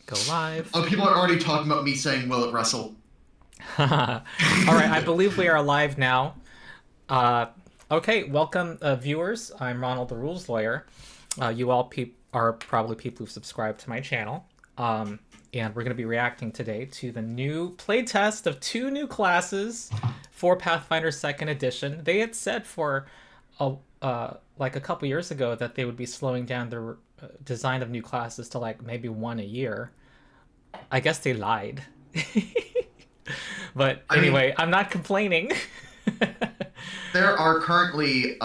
Go live. Oh, people are already talking about me saying, will it wrestle? All right, I believe we are live now. Uh, okay, welcome, viewers. I'm Ronald, the Rules Lawyer. You all are probably people who've subscribed to my channel. And we're going to be reacting today to the new playtest of two new classes for Pathfinder 2nd Edition. They had said for like a couple years ago that they would be slowing down their design of new classes to like maybe one a year. I guess they lied. But anyway, I'm not complaining. There are currently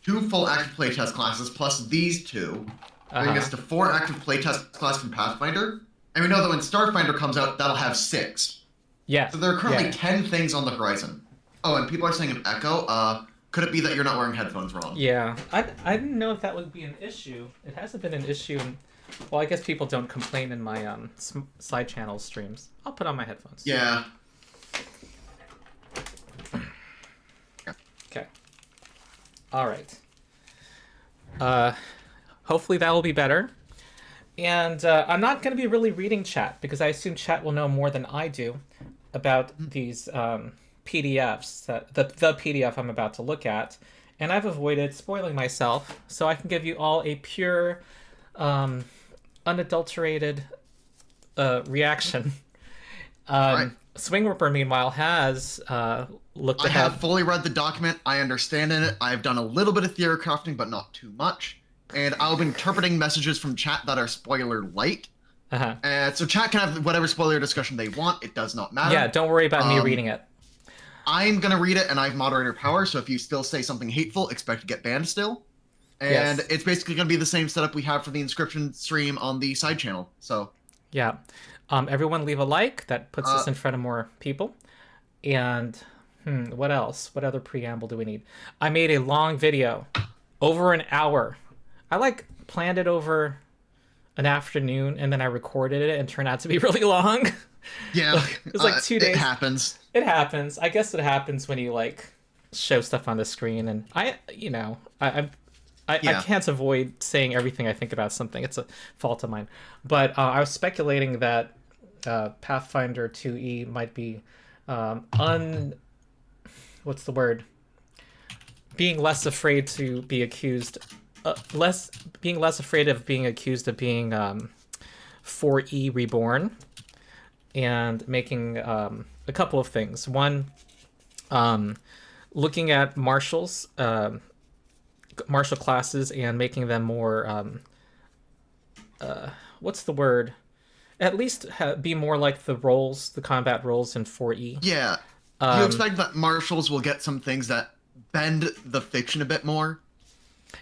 two full active playtest classes plus these two, bringing us to 4 active playtest classes from Pathfinder. And we know that when Starfinder comes out, that'll have 6. Yeah. So there are currently 10 things on the horizon. Oh, and people are saying an echo. Could it be that you're not wearing headphones, Ron? Yeah. I didn't know if that would be an issue. It hasn't been an issue in... Well, I guess people don't complain in my side channel streams. I'll put on my headphones. Yeah. Okay. All right. Hopefully that will be better. And I'm not going to be really reading chat because I assume chat will know more than I do about these PDFs, the PDF I'm about to look at. And I've avoided spoiling myself so I can give you all a pure, unadulterated reaction. Right. SwingRipper, meanwhile, has looked ahead. I have fully read the document. I understand in it. I've done a little bit of theory crafting, but not too much. And I'll be interpreting messages from chat that are spoiler light. So chat can have whatever spoiler discussion they want. It does not matter. Yeah, don't worry about me reading it. I'm going to read it, and I have moderator power, so if you still say something hateful, expect to get banned still. And Yes. it's basically going to be the same setup we have for the inscription stream on the side channel. So Yeah. Everyone leave a like. That puts us in front of more people. And what else? What other preamble do we need? I made a long video, over an hour. I like planned it over an afternoon, and then I recorded it and it turned out to be really long. yeah, It was like 2 days. It happens. It happens. I guess it happens when you like show stuff on the screen, and I can't avoid saying everything I think about something. It's a fault of mine. But I was speculating that Pathfinder 2E might be what's the word? Being less afraid to be accused, being less afraid of being accused of being 4E reborn, and making a couple of things. One, looking at martials. Martial classes and making them more what's the word, at least be more like the combat roles in 4E. Yeah, you expect that martials will get some things that bend the fiction a bit more.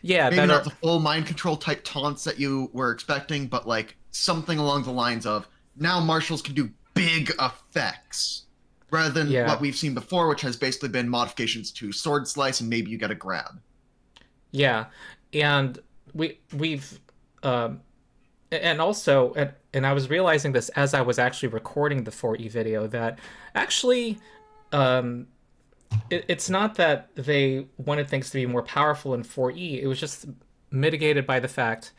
Yeah, maybe not the full mind control type taunts that you were expecting, but like something along the lines of now martials can do big effects rather than what we've seen before, which has basically been modifications to sword slice and maybe you get a grab. Yeah, and we've and also and I was realizing this as I was actually recording the 4E video that actually it's not that they wanted things to be more powerful in 4E. It was just mitigated by the fact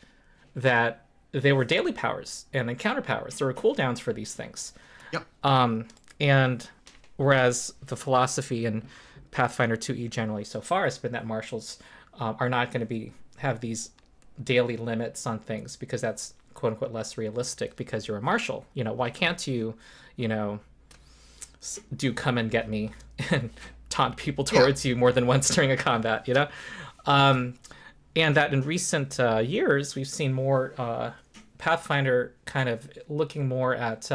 that they were daily powers and encounter powers. There were cooldowns for these things. Yep. And whereas the philosophy in Pathfinder 2E generally so far has been that martials are not going to have these daily limits on things because that's quote unquote less realistic because you're a martial. You know, why can't you, do come and get me and taunt people towards you more than once during a combat, and that in recent years we've seen more Pathfinder kind of looking more at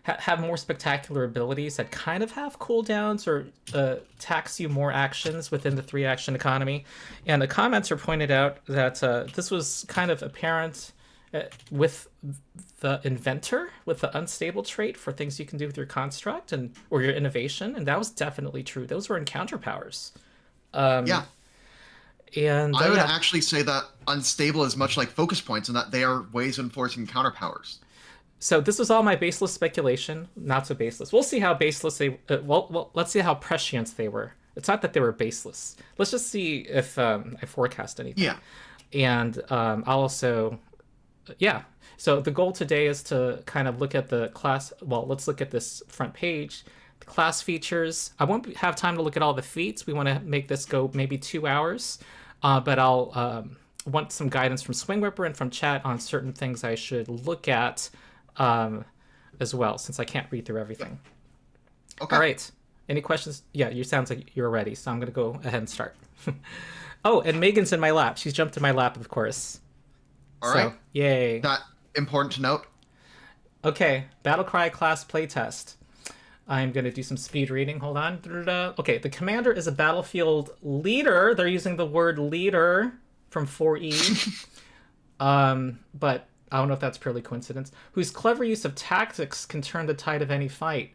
have more spectacular abilities that kind of have cooldowns or tax you more actions within the 3-action economy. And the commenter pointed out that this was kind of apparent with the inventor, with the unstable trait for things you can do with your construct or your innovation, and that was definitely true. Those were encounter powers. Yeah. And I would actually say that unstable is much like focus points in that they are ways of enforcing counter powers. So this was all my baseless speculation, not so baseless. We'll see how baseless they... well, let's see how prescient they were. It's not that they were baseless. Let's just see if I forecast anything. Yeah. And I'll also Yeah. So the goal today is to kind of look at the class. Well, let's look at this front page. The class features. I won't have time to look at all the feats. We want to make this go maybe 2 hours, but I'll want some guidance from SwingRipper and from chat on certain things I should look at as well, since I can't read through everything. Okay. All right. Any questions? Yeah, you sounds like you're ready, so I'm going to go ahead and start. Oh, and Megan's in my lap. She's jumped in my lap, of course. All right. Yay. That important to note. Okay, Battlecry class playtest. I'm going to do some speed reading. Hold on. Okay, the commander is a battlefield leader. They're using the word leader from 4E. But I don't know if that's purely coincidence. Whose clever use of tactics can turn the tide of any fight.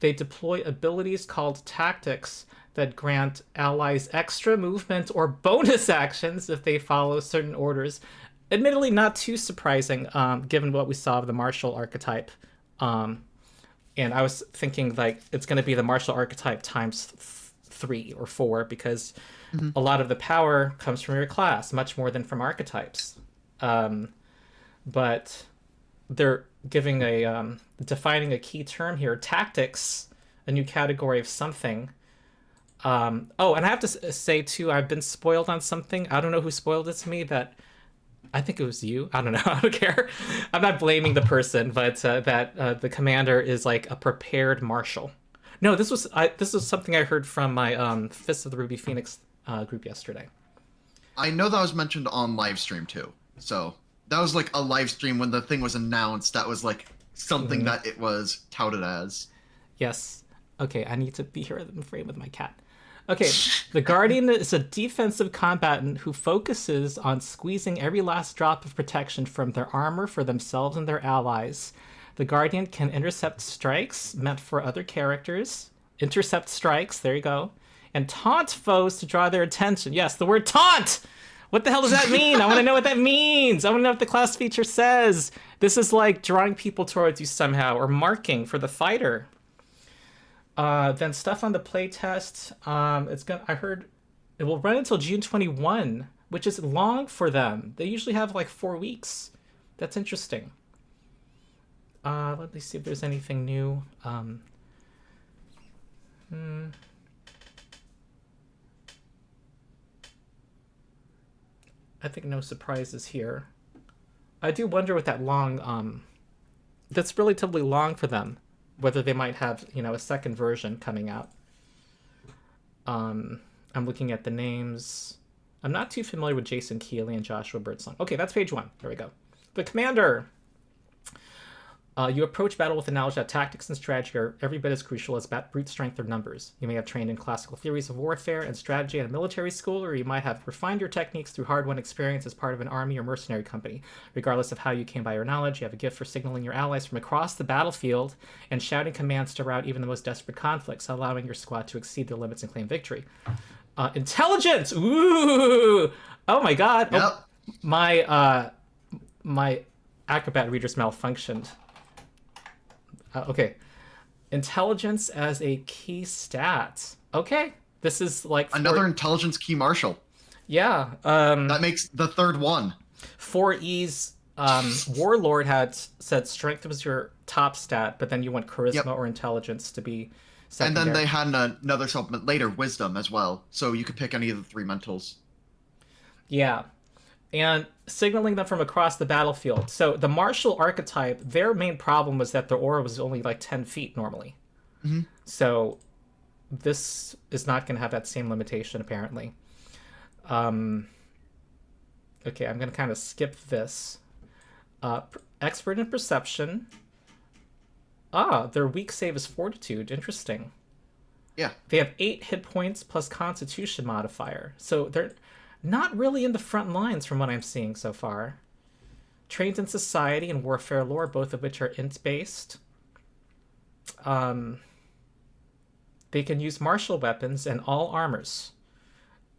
They deploy abilities called tactics that grant allies extra movement or bonus actions if they follow certain orders. Admittedly, not too surprising, given what we saw of the martial archetype. And I was thinking, like, it's going to be the martial archetype times 3 or 4, because a lot of the power comes from your class, much more than from archetypes. But they're giving defining a key term here, tactics, a new category of something. Oh, and I have to say, too, I've been spoiled on something. I don't know who spoiled it to me, that I think it was you. I don't know. I don't care. I'm not blaming the person, but that the commander is like a prepared marshal. No, this was something I heard from my Fist of the Ruby Phoenix group yesterday. I know that was mentioned on live stream too. So that was like a live stream when the thing was announced. That was like something that it was touted as. Yes. Okay, I need to be here in the frame with my cat. Okay, the Guardian is a defensive combatant who focuses on squeezing every last drop of protection from their armor for themselves and their allies. The Guardian can intercept strikes meant for other characters. Intercept strikes, there you go. And taunt foes to draw their attention. Yes, the word taunt! What the hell does that mean? I want to know what that means. I want to know what the class feature says. This is like drawing people towards you somehow, or marking for the fighter. Then stuff on the playtest. I heard it will run until June 21, which is long for them. They usually have like 4 weeks. That's interesting. Let me see if there's anything new. I think no surprises here. I do wonder with that long, that's relatively long for them, whether they might have, a second version coming out. I'm looking at the names. I'm not too familiar with Jason Keeley and Joshua Birdsong. Okay, that's page 1. There we go. The commander. You approach battle with the knowledge that tactics and strategy are every bit as crucial as brute strength or numbers. You may have trained in classical theories of warfare and strategy at a military school, or you might have refined your techniques through hard-won experience as part of an army or mercenary company. Regardless of how you came by your knowledge, you have a gift for signaling your allies from across the battlefield and shouting commands to rout even the most desperate conflicts, allowing your squad to exceed their limits and claim victory. Intelligence! Ooh! Oh my god! Yep. Oh, my Acrobat readers malfunctioned. Okay. Intelligence as a key stat. Okay. This is like... Another intelligence key marshal. Yeah. That makes the third one. 4E's Warlord had said strength was your top stat, but then you want charisma or intelligence to be secondary. And then they had another supplement later, wisdom as well. So you could pick any of the 3 mentals. Yeah. And signaling them from across the battlefield. So the martial archetype, their main problem was that their aura was only like 10 feet normally. Mm-hmm. So this is not going to have that same limitation, apparently. Okay, I'm going to kind of skip this. Expert in perception. Their weak save is fortitude. Interesting. Yeah. They have 8 hit points plus constitution modifier. So they're not really in the front lines from what I'm seeing so far. Trained in society and warfare lore, both of which are int-based. They can use martial weapons and all armors.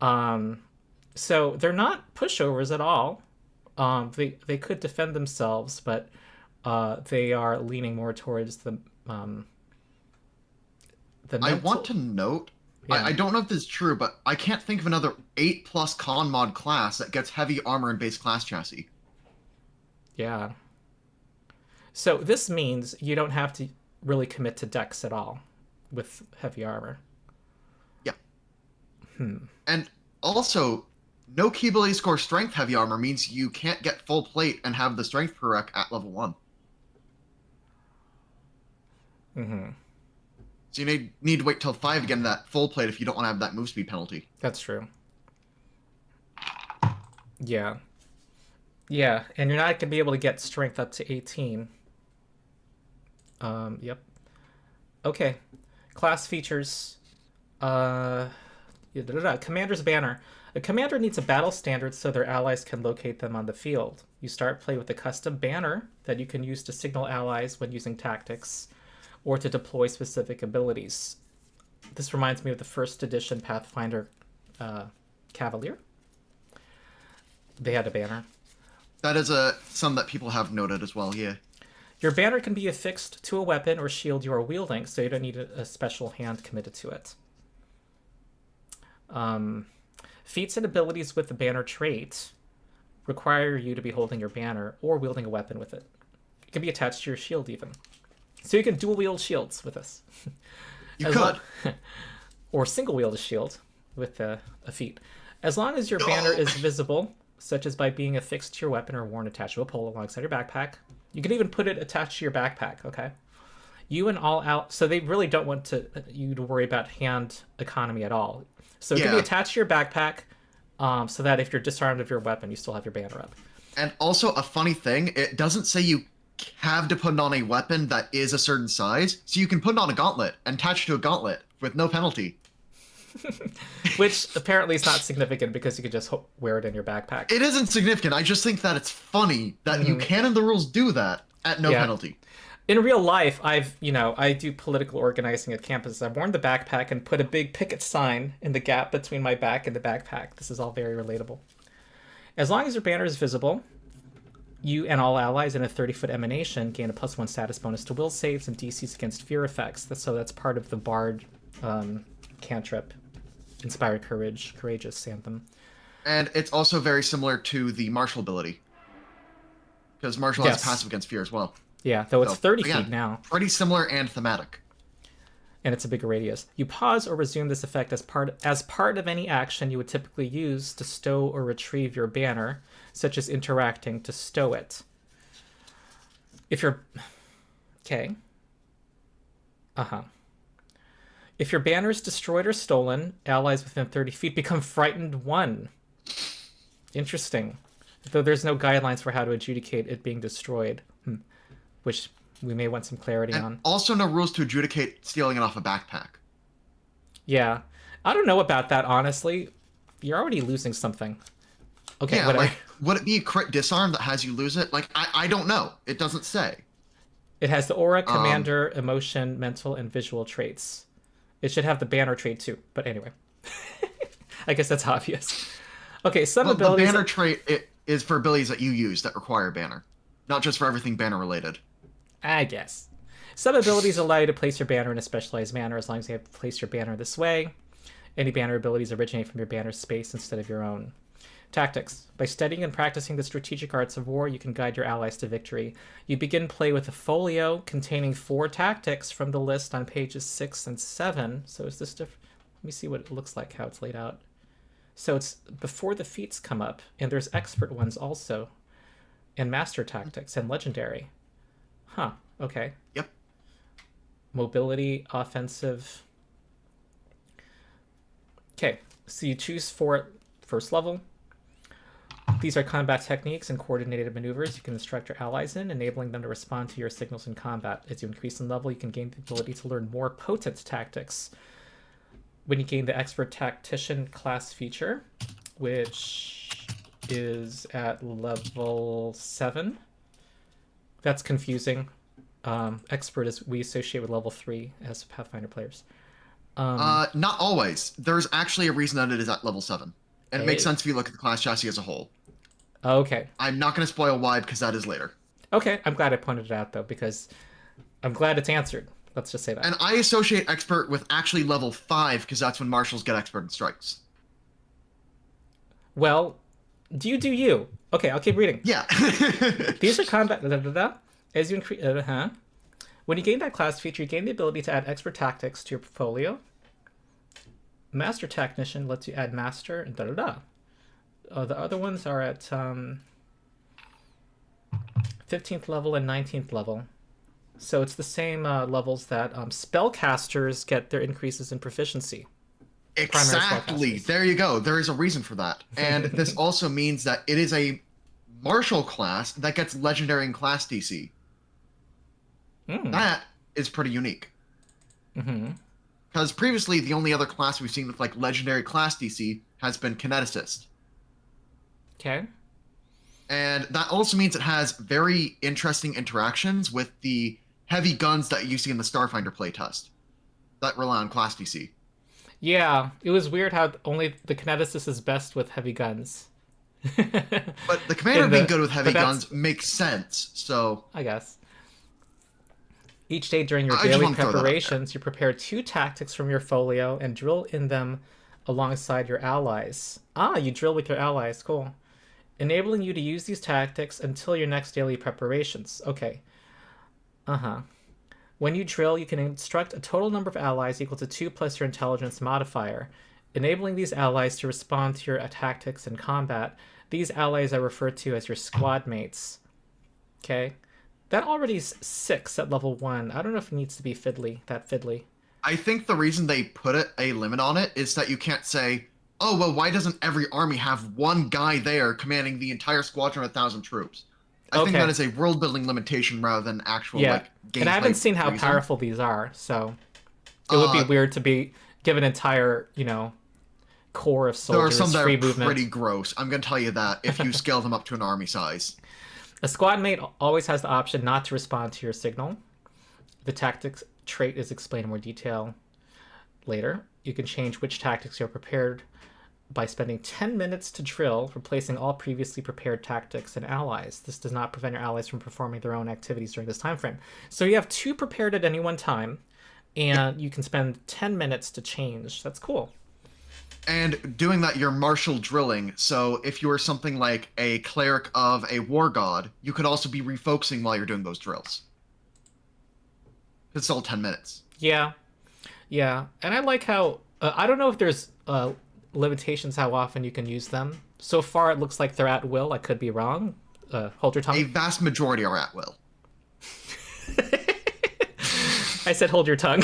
So they're not pushovers at all. They could defend themselves, but they are leaning more towards the mental... I want to note... Yeah. I don't know if this is true, but I can't think of another 8+ con mod class that gets heavy armor and base class chassis. Yeah. So this means you don't have to really commit to dex at all with heavy armor. Yeah. And also, no key ability score strength heavy armor means you can't get full plate and have the strength prereq at level 1. So you need to wait till 5 to get that full plate if you don't want to have that move speed penalty. That's true. Yeah. Yeah, and you're not going to be able to get strength up to 18. Yep. Okay. Class features. Commander's Banner. A commander needs a battle standard so their allies can locate them on the field. You start play with a custom banner that you can use to signal allies when using tactics or to deploy specific abilities. This reminds me of the first edition Pathfinder Cavalier. They had a banner. That is some that people have noted as well, yeah. Your banner can be affixed to a weapon or shield you are wielding, so you don't need a special hand committed to it. Feats and abilities with the banner trait require you to be holding your banner or wielding a weapon with it. It can be attached to your shield even. So you can dual wield shields with this. You could. Or single wield a shield with a feat. As long as your banner is visible, such as by being affixed to your weapon or worn attached to a pole alongside your backpack. You can even put it attached to your backpack, okay? You and all out, so they really don't want you to worry about hand economy at all. So it can be attached to your backpack, so that if you're disarmed of your weapon, you still have your banner up. And also, a funny thing, it doesn't say you have to put on a weapon that is a certain size, so you can put on a gauntlet and attach to a gauntlet with no penalty. Which apparently is not significant because you could just wear it in your backpack. It isn't significant. I just think that it's funny that you can in the rules do that at no penalty. In real life, I do political organizing at campus. I've worn the backpack and put a big picket sign in the gap between my back and the backpack. This is all very relatable. As long as your banner is visible, you and all allies in a 30-foot emanation gain a +1 status bonus to will saves and DCs against fear effects. So that's part of the Bard cantrip. Inspired Courage, Courageous Anthem. And it's also very similar to the Martial ability. Because Martial has passive against fear as well. Yeah, though it's 30 feet now. Pretty similar and thematic. And it's a bigger radius. You pause or resume this effect as part of any action you would typically use to stow or retrieve your banner, such as interacting to stow it. If you're... Okay. If your banner is destroyed or stolen, allies within 30 feet become frightened 1. Interesting. Though there's no guidelines for how to adjudicate it being destroyed, which we may want some clarity on. Also no rules to adjudicate stealing it off a backpack. Yeah. I don't know about that, honestly. You're already losing something. Okay, yeah, whatever. Would it be a crit disarm that has you lose it? I don't know. It doesn't say. It has the aura, commander, emotion, mental, and visual traits. It should have the banner trait too, but anyway. I guess that's obvious. Okay, some abilities... The banner trait is for abilities that you use that require banner. Not just for everything banner related. I guess. Some abilities allow you to place your banner in a specialized manner as long as you have placed your banner this way. Any banner abilities originate from your banner's space instead of your own. Tactics. By studying and practicing the strategic arts of war, you can guide your allies to victory. You begin play with a folio containing 4 tactics from the list on pages 6 and 7. So is this different? Let me see what it looks like, how it's laid out. So it's before the feats come up, and there's expert ones also, and master tactics, and legendary. Huh, okay. Yep. Mobility, offensive. Okay, so you choose 4 at first level. These are combat techniques and coordinated maneuvers you can instruct your allies in, enabling them to respond to your signals in combat. As you increase in level, you can gain the ability to learn more potent tactics. When you gain the Expert Tactician class feature, which is at level 7. That's confusing. Expert is we associate with level 3 as Pathfinder players. Not always. There's actually a reason that it is at level 7. And it makes sense if you look at the class chassis as a whole. Okay. I'm not going to spoil why, because that is later. Okay, I'm glad I pointed it out, though, because I'm glad it's answered. Let's just say that. And I associate Expert with actually level 5, because that's when Marshals get Expert and Strikes. Well, Do you do you? Okay, I'll keep reading. Yeah. These are combat. As you increase. When you gain that class feature, you gain the ability to add expert tactics to your portfolio. Master Technician lets you add master and The other ones are at 15th level and 19th level. So it's the same levels that spellcasters get their increases in proficiency. Exactly. There you go. There is a reason for that. And this also means that it is a martial class that gets legendary in class DC. That is pretty unique. Because previously, the only other class we've seen with like legendary class DC has been Kineticist. Okay. And that also means it has very interesting interactions with the heavy guns that you see in the Starfinder playtest that rely on class DC. Yeah, it was weird how only the Kineticist is best with heavy guns. But the commander being good with heavy guns makes sense, so... I guess. Each day during your daily preparations, you prepare 2 tactics from your folio and drill in them alongside your allies. Ah, you drill with your allies. Cool. Enabling you to use these tactics until your next daily preparations. Okay. When you drill, you can instruct a total number of allies equal to 2 plus your intelligence modifier, enabling these allies to respond to your tactics in combat. These allies are referred to as your squad mates. Okay. That already is 6 at level 1. I don't know if it needs to be fiddly. I think the reason they put a limit on it is that you can't say, oh, well, why doesn't every army have one guy there commanding the entire squadron of 1,000 troops? I think that is a world-building limitation rather than actual, like, gameplay. And I haven't seen how powerful these are, so it would be weird to be give an entire, core of soldiers there are some free that are movement. Pretty gross. I'm going to tell you that if you scale them up to an army size. A squad mate always has the option not to respond to your signal. The tactics trait is explained in more detail later. You can change which tactics you're prepared by spending 10 minutes to drill, replacing all previously prepared tactics and allies. This does not prevent your allies from performing their own activities during this time frame. So you have 2 prepared at any one time, and you can spend 10 minutes to change. That's cool. And doing that, you're martial drilling. So if you were something like a cleric of a war god, you could also be refocusing while you're doing those drills. It's all 10 minutes. Yeah. And I like how... I don't know if there's limitations how often you can use them. So far, it looks like they're at will. I could be wrong. Hold your tongue. A vast majority are at will. I said hold your tongue.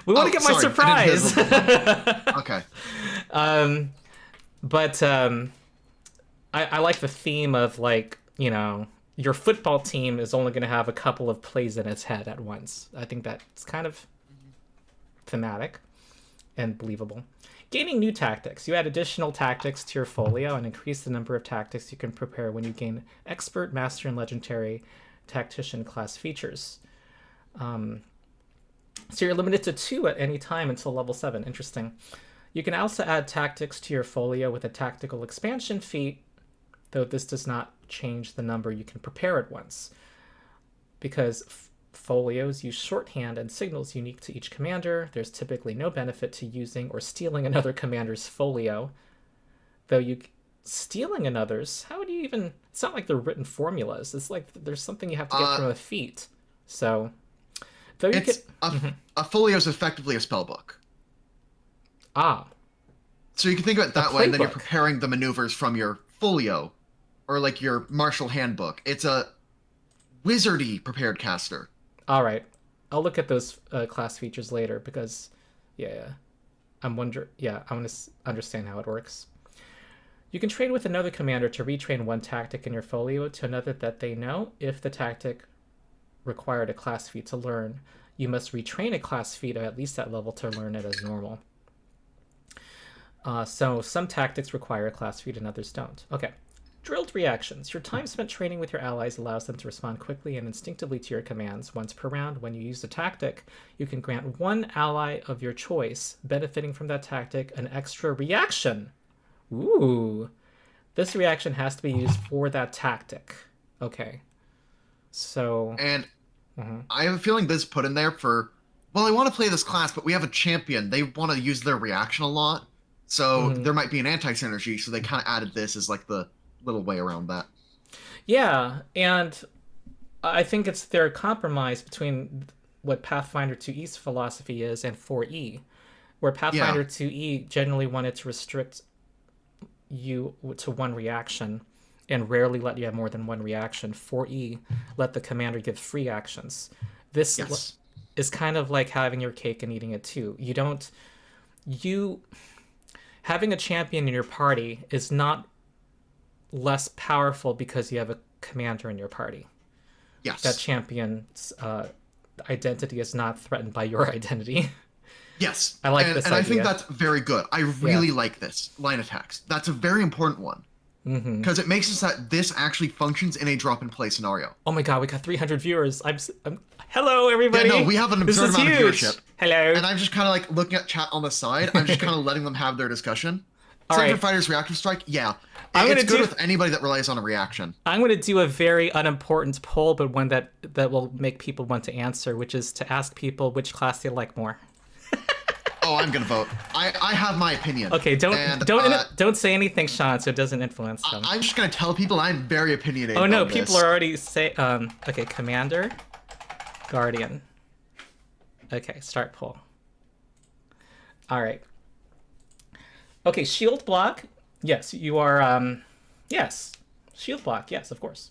We want to get my surprise. Okay. But I like the theme of, like, your football team is only going to have a couple of plays in its head at once. I think that's kind of thematic and believable. Gaining new tactics. You add additional tactics to your folio and increase the number of tactics you can prepare when you gain expert, master, and legendary tactician class features. So you're limited to 2 at any time until level 7. Interesting. You can also add tactics to your folio with a tactical expansion feat, though this does not change the number you can prepare at once. Because folios use shorthand and signals unique to each commander, there's typically no benefit to using or stealing another commander's folio. Though stealing another's, how would you even... It's not like they're written formulas. It's like there's something you have to get from a feat. So... Though you a folio is effectively a spell book. Ah. So you can think of it that way, and then you're preparing the maneuvers from your folio, or like your martial handbook. It's a wizardy prepared caster. All right. I'll look at those class features later because, I want to understand how it works. You can trade with another commander to retrain one tactic in your folio to another that they know. If the tactic required a class feat to learn, you must retrain a class feat at least that level to learn it as normal. So some tactics require a class feat and others don't. Okay. Drilled reactions. Your time spent training with your allies allows them to respond quickly and instinctively to your commands. Once per round, when you use a tactic, you can grant one ally of your choice, benefiting from that tactic, an extra reaction. Ooh. This reaction has to be used for that tactic. Okay. So... And I have a feeling this is put in there for, well, I want to play this class, but we have a champion. They want to use their reaction a lot. So there might be an anti-synergy, so they kind of added this as like the little way around that. Yeah, and I think it's their compromise between what Pathfinder 2E's philosophy is and 4E, where Pathfinder 2E generally wanted to restrict you to one reaction and rarely let you have more than one reaction. 4E let the commander give free actions. This is kind of like having your cake and eating it too. Having a champion in your party is not less powerful because you have a commander in your party. Yes. That champion's identity is not threatened by your identity. Yes. I like this idea. And I think that's very good. I really like this line of text. That's a very important one. Because it makes us that this actually functions in a drop-and-play scenario. Oh my god, we got 300 viewers. Hello, everybody. Yeah, no, we have an absurd amount of viewership. Hello. And I'm just kind of like looking at chat on the side. I'm just kind of letting them have their discussion. Same for Fighter's Reactive Strike. Yeah. It's good with anybody that relies on a reaction. I'm going to do a very unimportant poll, but one that will make people want to answer, which is to ask people which class they like more. Oh, I'm gonna vote. I have my opinion. Okay, don't say anything, Sean, so it doesn't influence them. I'm just gonna tell people I'm very opinionated. Oh no, people are already okay, Commander, Guardian. Okay, start poll. All right. Okay, shield block. Yes, you are. Yes, shield block. Yes, of course.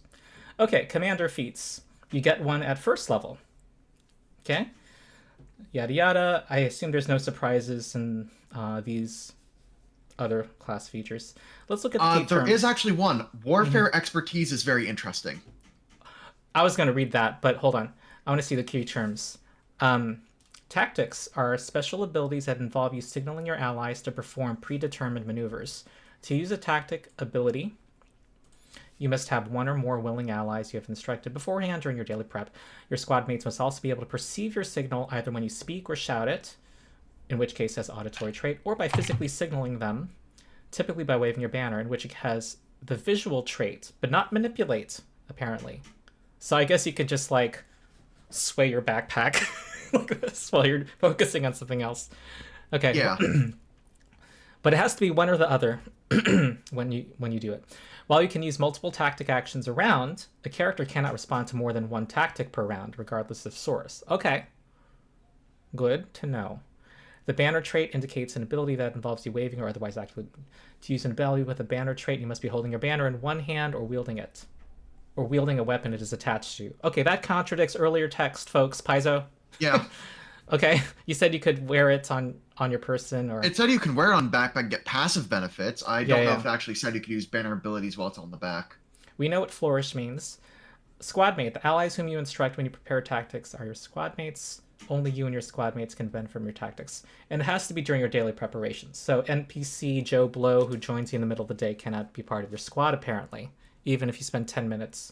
Okay, Commander feats. You get one at first level. Okay. Yada yada. I assume there's no surprises in these other class features. Let's look at the key terms. There is actually one. Warfare expertise is very interesting. I was going to read that, but hold on. I want to see the key terms. Tactics are special abilities that involve you signaling your allies to perform predetermined maneuvers. To use a tactic ability, you must have one or more willing allies you have instructed beforehand during your daily prep. Your squad mates must also be able to perceive your signal either when you speak or shout it, in which case as auditory trait, or by physically signaling them, typically by waving your banner, in which it has the visual trait, but not manipulate, apparently. So I guess you could just, like, sway your backpack like this while you're focusing on something else. Okay. Yeah. But it has to be one or the other when you do it. While you can use multiple tactic actions around, a character cannot respond to more than one tactic per round, regardless of source. Okay. Good to know. The banner trait indicates an ability that involves you waving or otherwise actively. To use an ability with a banner trait, you must be holding your banner in one hand or wielding it. Or wielding a weapon it is attached to. Okay, that contradicts earlier text, folks. Paizo? Yeah. Okay, you said you could wear it on your person, or... It said you can wear it on backpack and get passive benefits. I don't know if it actually said you could use banner abilities while it's on the back. We know what flourish means. Squadmate. The allies whom you instruct when you prepare tactics are your squadmates. Only you and your squadmates can benefit from your tactics. And it has to be during your daily preparations. So NPC Joe Blow, who joins you in the middle of the day, cannot be part of your squad, apparently. Even if you spend 10 minutes.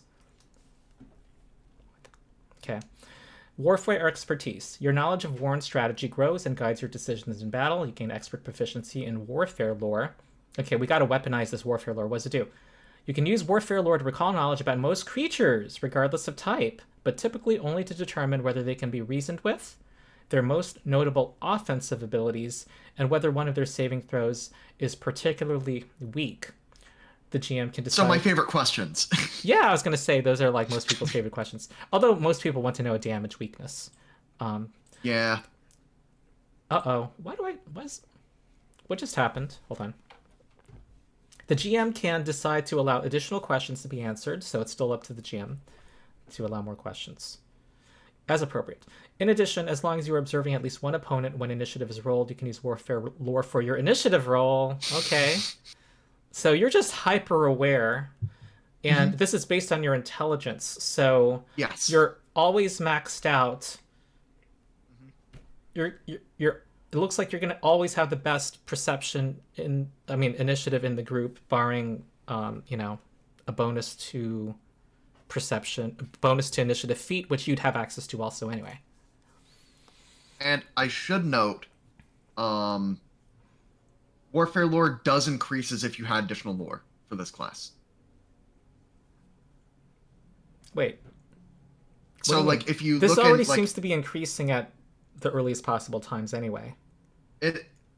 Okay. Warfare expertise. Your knowledge of war and strategy grows and guides your decisions in battle. You gain expert proficiency in warfare lore. Okay, we gotta weaponize this warfare lore. What does it do? You can use warfare lore to recall knowledge about most creatures, regardless of type, but typically only to determine whether they can be reasoned with, their most notable offensive abilities, and whether one of their saving throws is particularly weak. The GM can decide... So my favorite questions. Yeah, I was going to say those are like most people's favorite questions. Although most people want to know a damage weakness. Yeah. Uh-oh. What just happened? Hold on. The GM can decide to allow additional questions to be answered, so it's still up to the GM to allow more questions. As appropriate. In addition, as long as you are observing at least one opponent when initiative is rolled, you can use warfare lore for your initiative roll. Okay. So you're just hyper aware, and this is based on your intelligence. So yes, you're always maxed out. You're it looks like you're gonna always have the best perception initiative in the group, barring a bonus to perception, bonus to initiative feat, which you'd have access to also anyway. And I should note, Warfare lore does increase as if you had additional lore for this class. Wait. So, like, if you this look already at, like, seems to be increasing at the earliest possible times anyway.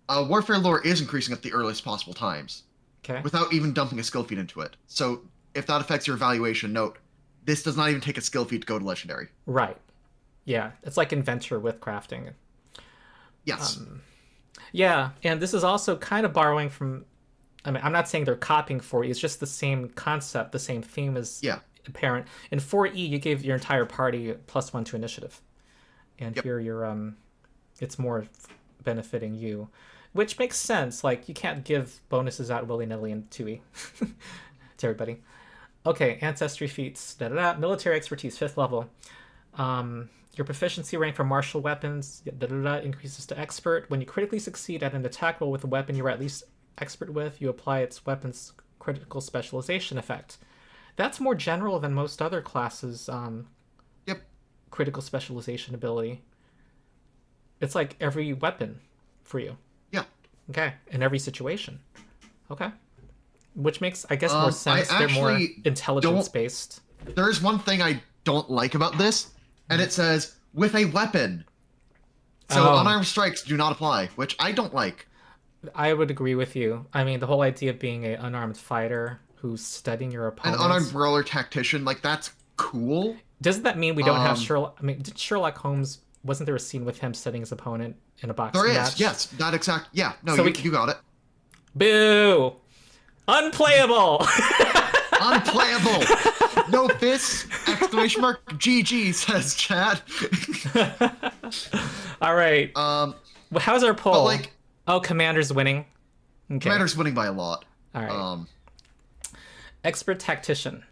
Warfare lore is increasing at the earliest possible times. Okay. without even dumping a skill feat into it. So if that affects your evaluation, note, this does not even take a skill feat to go to legendary. Right. Yeah, it's like Inventor with crafting. Yes. Yeah, and this is also kind of borrowing from... I mean, I'm not saying they're copying 4E. It's just the same concept, the same theme as apparent. In 4E, you gave your entire party +1 to initiative. And here you're... it's more benefiting you. Which makes sense. Like, you can't give bonuses out willy-nilly in 2E to everybody. Okay, Ancestry feats. Da-da-da. Military expertise, 5th level. Your proficiency rank for martial weapons increases to expert. When you critically succeed at an attack roll with a weapon you're at least expert with, you apply its weapon's critical specialization effect. That's more general than most other classes' critical specialization ability. It's like every weapon for you. Yeah. Okay, in every situation. Okay. Which makes, I guess, more sense. They're more intelligence-based. There's one thing I don't like about this, and it says, with a weapon. So unarmed strikes do not apply, which I don't like. I would agree with you. I mean, the whole idea of being an unarmed fighter who's studying your opponents. An unarmed brawler tactician, like, that's cool. Doesn't that mean we don't have Sherlock... I mean, did Sherlock Holmes... Wasn't there a scene with him studying his opponent in a boxing match? There is, yes. That exact... Yeah, no, so you got it. Boo! Unplayable! Unplayable! No fists! Exclamation mark! GG, says Chad. All right. How's our poll? But, like... Oh, Commander's winning. Okay. Commander's winning by a lot. All right. Expert Tactician.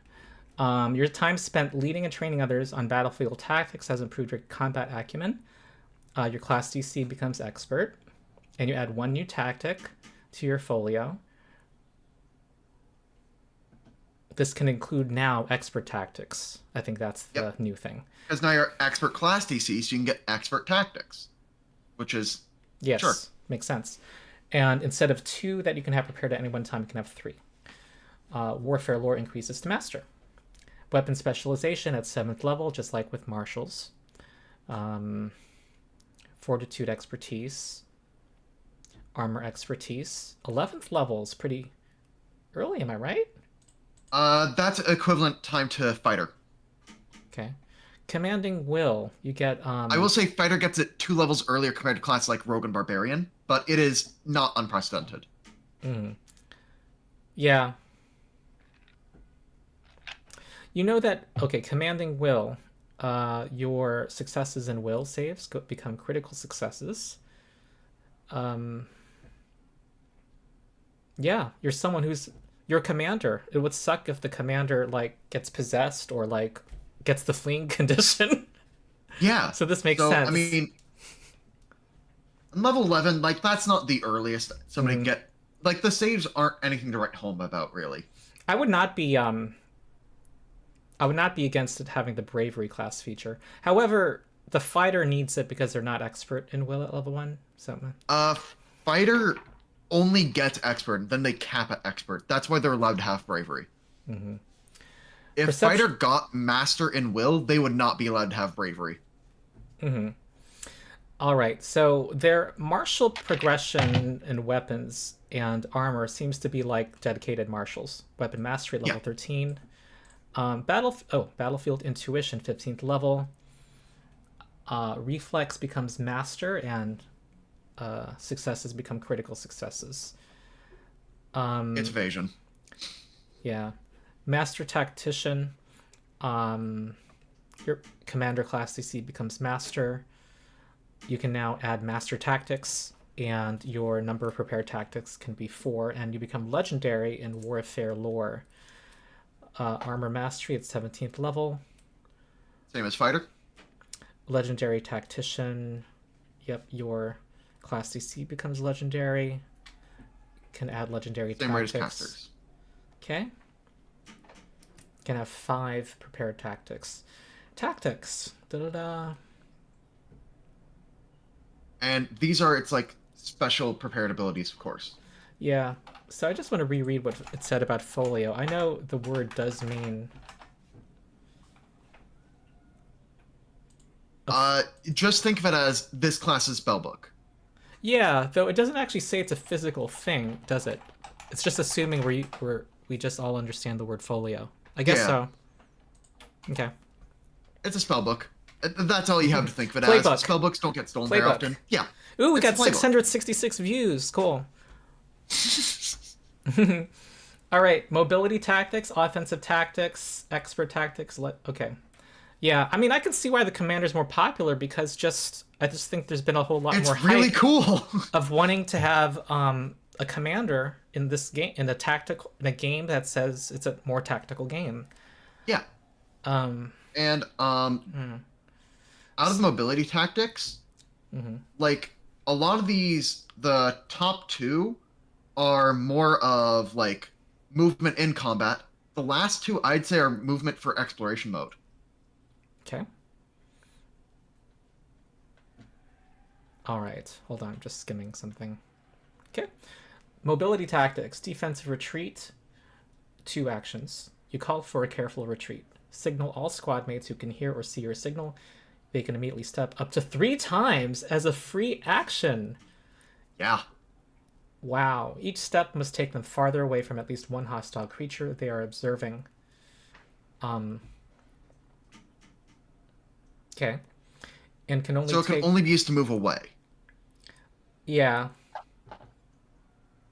Your time spent leading and training others on battlefield tactics has improved your combat acumen. Your class DC becomes Expert. And you add 1 new tactic to your folio. This can include now Expert Tactics. I think that's the new thing. Because now you're Expert Class DC, so you can get Expert Tactics. Which is... Yes. Sure. Makes sense. And instead of 2 that you can have prepared at any one time, you can have 3. Warfare lore increases to Master. Weapon specialization at 7th level, just like with martials. Fortitude expertise. Armor expertise. 11th level is pretty early, am I right? That's equivalent time to fighter. Okay. Commanding will. You get... I will say fighter gets it 2 levels earlier compared to classes like rogue and barbarian, but it is not unprecedented. Yeah. You know that... Okay, commanding will. Your successes and will saves become critical successes. Yeah, you're someone who's... You're a commander. It would suck if the commander, like, gets possessed or, like, gets the fleeing condition. Yeah. So this makes sense. I mean, level 11, like, that's not the earliest somebody can get... Like, the saves aren't anything to write home about, really. I would not be against it having the bravery class feature. However, the fighter needs it because they're not expert in will at level 1. So. Fighter only gets expert, then they cap at expert. That's why they're allowed to have bravery. If fighter got master in will, they would not be allowed to have bravery. All right, so their martial progression in weapons and armor seems to be like dedicated martials. Weapon mastery level 13. Battlefield intuition 15th level. Reflex becomes master, and successes become critical successes. It's evasion. Yeah. Master Tactician. Your commander class DC becomes master. You can now add master tactics, and your number of prepared tactics can be 4, and you become legendary in warfare lore. Armor mastery at 17th level. Same as fighter. Legendary tactician. Yep, your class DC becomes legendary. Can add legendary Same tactics. Rate as casters. Okay. Can have 5 prepared tactics. Tactics. Da-da-da. And these are its like special prepared abilities, of course. Yeah. So I just want to reread what it said about folio. I know the word does mean... Just think of it as this class's spellbook. Yeah, though it doesn't actually say it's a physical thing, does it? It's just assuming we just all understand the word folio. I guess so. Okay. It's a spell book. That's all you have to think of it Playbook. as. Spell books don't get stolen very often. Yeah. Ooh, we got 666 views. Cool. All right. Mobility tactics, offensive tactics, expert tactics. Okay. Yeah, I mean, I can see why the commander's more popular because I just think there's been a whole lot more hype. It's really cool of wanting to have a commander in this game, in a game that says it's a more tactical game. Yeah. Out of mobility tactics, like a lot of these, the top two are more of like movement in combat. The last two, I'd say, are movement for exploration mode. Okay. All right. Hold on. I'm just skimming something. Okay. Mobility tactics. Defensive retreat. 2 actions. You call for a careful retreat. Signal all squad mates who can hear or see your signal. They can immediately step up to 3 times as a free action. Yeah. Wow. Each step must take them farther away from at least one hostile creature they are observing. Okay. And can only So it can only be used to move away. Yeah.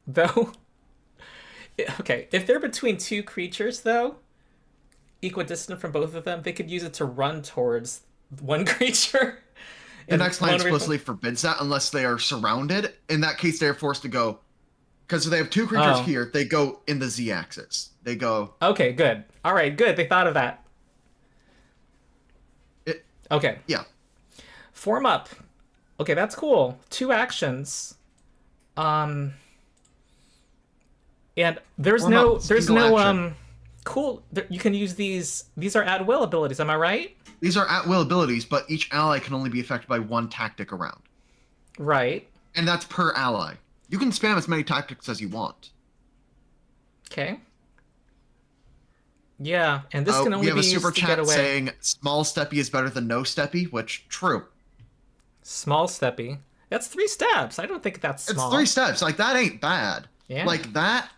Though... Okay, if they're between 2 creatures, though, equidistant from both of them, they could use it to run towards one creature. The next line explicitly forbids that unless they are surrounded. In that case, they're forced to go... Because if they have 2 creatures here, they go in the Z-axis. They go... Okay, good. All right, good. They thought of that. Okay. Yeah. Form up. Okay, that's cool. 2 actions. And there's no cool. You can use these. These are at will abilities. Am I right? These are at will abilities, but each ally can only be affected by 1 tactic around. Right. And that's per ally. You can spam as many tactics as you want. Okay. Yeah, and this can only be used to get away. We have a super chat saying small steppy is better than no steppy, which true. Small steppy. That's 3 steps. I don't think that's small. It's 3 steps. Like that ain't bad. Yeah. Like that.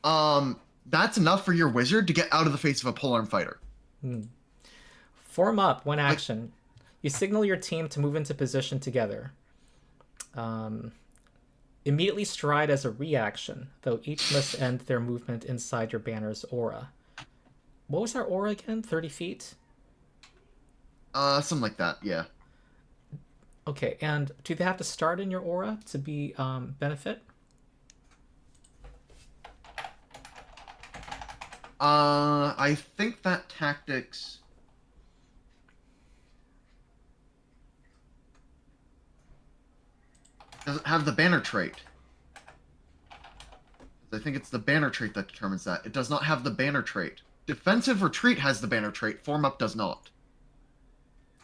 That's enough for your wizard to get out of the face of a polearm fighter. Form up. 1 action. You signal your team to move into position together. Immediately stride as a reaction, though each must end their movement inside your banner's aura. What was our aura again? 30 feet? Something like that, yeah. Okay, and do they have to start in your aura to be benefit? I think that tactics... doesn't have the banner trait. I think it's the banner trait that determines that. It does not have the banner trait. Defensive retreat has the banner trait. Form up does not.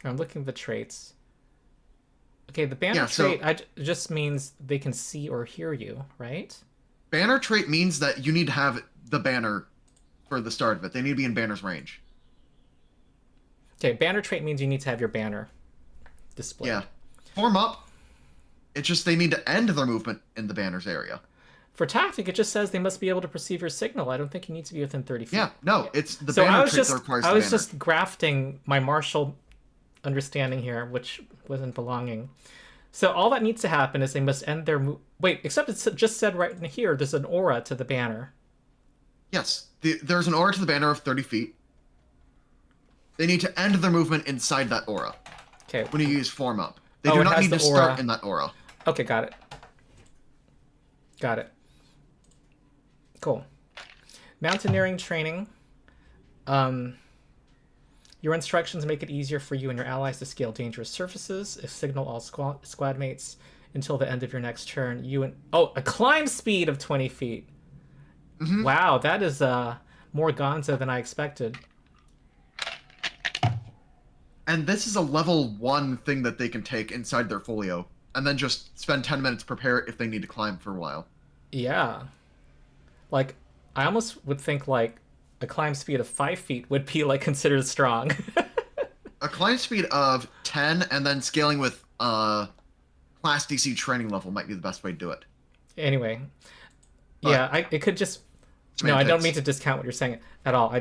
I'm looking at the traits. Okay, the banner trait just means they can see or hear you, right? Banner trait means that you need to have the banner for the start of it. They need to be in banner's range. Okay, banner trait means you need to have your banner displayed. Yeah. Form up. It's just they need to end their movement in the banner's area. For tactic, it just says they must be able to perceive your signal. I don't think you need to be within 30 feet. Yeah, no, it's the banner trait that requires the banner. I was just grafting my martial understanding here, which wasn't belonging. So all that needs to happen is they must end their wait, except it's just said right in here, there's an aura to the banner. Yes, there's an aura to the banner of 30 feet. They need to end their movement inside that aura. Okay. When you use form up. They do not need to start in that aura. Okay, got it. Got it. Cool. Mountaineering training. Your instructions make it easier for you and your allies to scale dangerous surfaces. Signal all squad mates until the end of your next turn. A climb speed of 20 feet. Mm-hmm. Wow, that is more gonzo than I expected. And this is a level 1 thing that they can take inside their folio, and then just spend 10 minutes to prepare it if they need to climb for a while. Yeah. Like, I almost would think, like, a climb speed of 5 feet would be, like, considered strong. A climb speed of 10, and then scaling with class DC training level might be the best way to do it. Anyway, Yeah, it could just... No, I don't mean to discount what you're saying at all.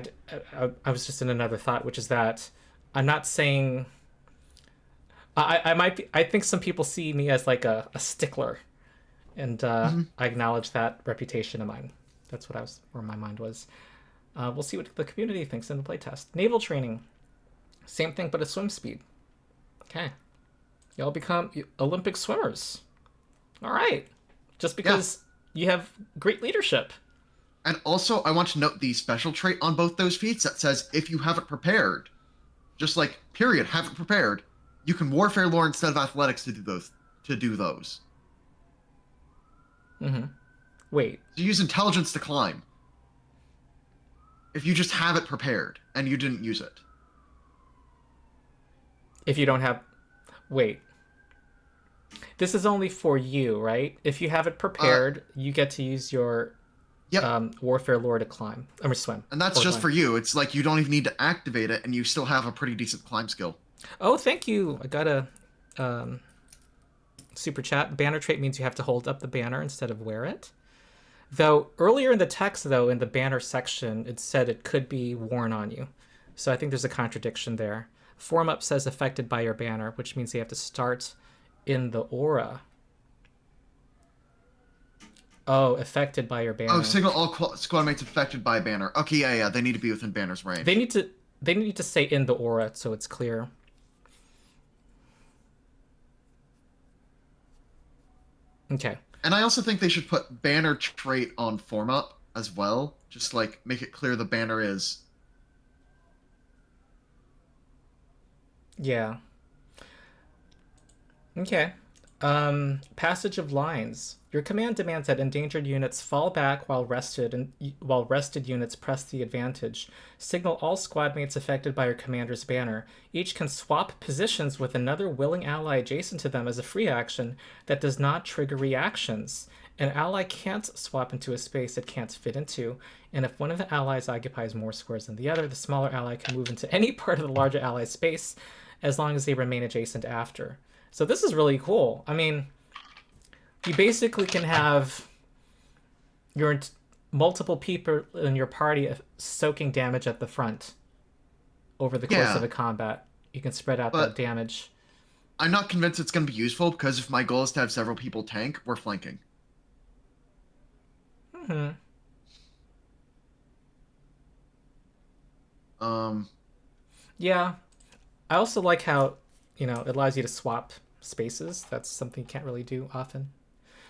I was just in another thought, which is that I'm not saying... I might be... I think some people see me as like a stickler, and I acknowledge that reputation of mine. That's what where my mind was. We'll see what the community thinks in the playtest. Naval training. Same thing, but at swim speed. Okay. Y'all become Olympic swimmers. All right. Just because you have great leadership. And also, I want to note the special trait on both those feats that says, if you haven't prepared, just like, period, haven't prepared, you can warfare lore instead of athletics to do those. Mm-hmm. Wait. So use intelligence to climb. If you just have it prepared and you didn't use it. If you don't have... Wait. This is only for you, right? If you have it prepared, you get to use your warfare lore to climb. I mean, swim. And that's just for you. It's like you don't even need to activate it, and you still have a pretty decent climb skill. Oh, thank you. I got a super chat. Banner trait means you have to hold up the banner instead of wear it. Though, earlier in the text, though, in the banner section, it said it could be worn on you. So I think there's a contradiction there. Form up says affected by your banner, which means you have to start in the aura. Oh, affected by your banner. Oh, signal all squad mates affected by a banner. Okay, yeah. They need to be within banner's range. They need to say in the aura so it's clear. Okay. And I also think they should put banner trait on form up as well. Just like make it clear the banner is. Yeah. Okay. Passage of lines. Your command demands that endangered units fall back while rested units press the advantage. Signal all squad mates affected by your commander's banner. Each can swap positions with another willing ally adjacent to them as a free action that does not trigger reactions. An ally can't swap into a space it can't fit into, and if one of the allies occupies more squares than the other, the smaller ally can move into any part of the larger ally's space as long as they remain adjacent after. So this is really cool. I mean, you basically can have your multiple people in your party soaking damage at the front over the course of a combat. You can spread out that damage. I'm not convinced it's going to be useful because if my goal is to have several people tank, we're flanking. Mm-hmm. Yeah. I also like how, it allows you to swap spaces. That's something you can't really do often.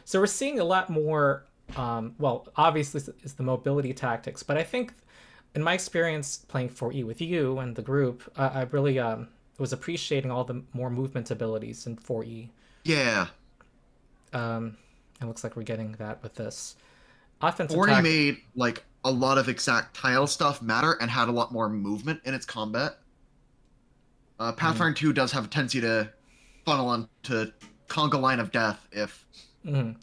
So we're seeing a lot more, obviously it's the mobility tactics, but I think in my experience playing 4E with you and the group, I really was appreciating all the more movement abilities in 4E. Yeah. It looks like we're getting that with this. Offensive 4E made like a lot of exact tile stuff matter and had a lot more movement in its combat. Pathfinder 2 does have a tendency to funnel onto conga line of death if... Mm-hmm.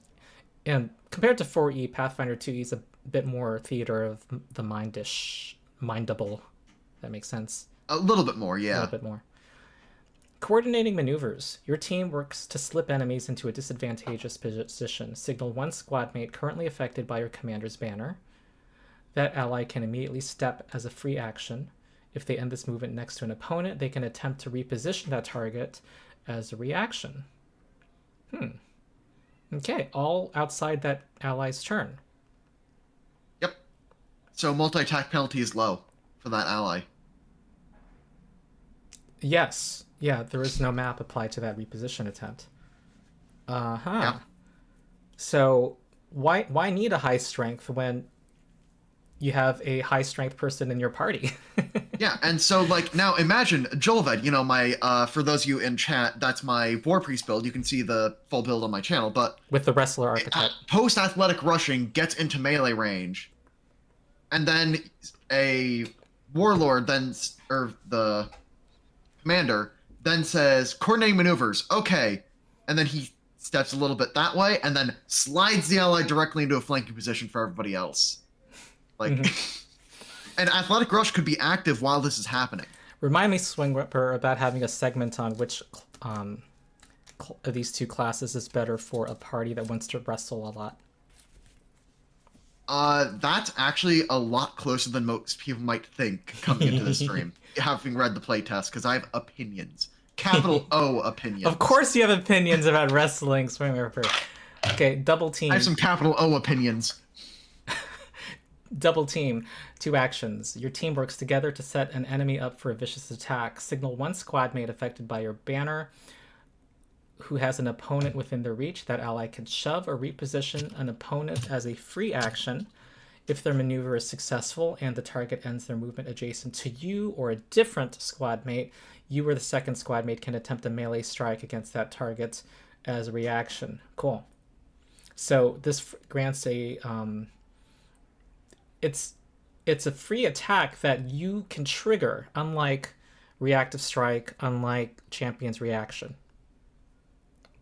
And compared to 4E, Pathfinder 2E is a bit more theater of the mindable. That makes sense. A little bit more, yeah. A little bit more. Coordinating maneuvers. Your team works to slip enemies into a disadvantageous position. Signal one squad mate currently affected by your commander's banner. That ally can immediately step as a free action. If they end this movement next to an opponent, they can attempt to reposition that target as a reaction. Okay, all outside that ally's turn. Yep. So multi-attack penalty is low for that ally. Yes. Yeah, there is no map applied to that reposition attempt. Yeah. So why need a high strength when you have a high strength person in your party? Yeah, and so like now imagine Jolved, my for those of you in chat, that's my War Priest build. You can see the full build on my channel, but with the wrestler archetype. Post athletic rushing gets into melee range. And then a warlord or the commander then says coordinating maneuvers. Okay. And then he steps a little bit that way and then slides the ally directly into a flanking position for everybody else. Like and athletic rush could be active while this is happening. Remind me, SwingRipper, about having a segment on which of these two classes is better for a party that wants to wrestle a lot. That's actually a lot closer than most people might think coming into this stream, having read the playtest, because I have opinions. Capital O Of opinions. course you have opinions about wrestling, SwingRipper. Okay, double team. I have some capital O opinions. Double team. 2 actions. Your team works together to set an enemy up for a vicious attack. Signal one squad mate affected by your banner who has an opponent within their reach. That ally can shove or reposition an opponent as a free action. If their maneuver is successful and the target ends their movement adjacent to you or a different squad mate, you or the second squad mate can attempt a melee strike against that target as a reaction. Cool. So this grants a it's a free attack that you can trigger, unlike reactive strike, unlike champion's reaction.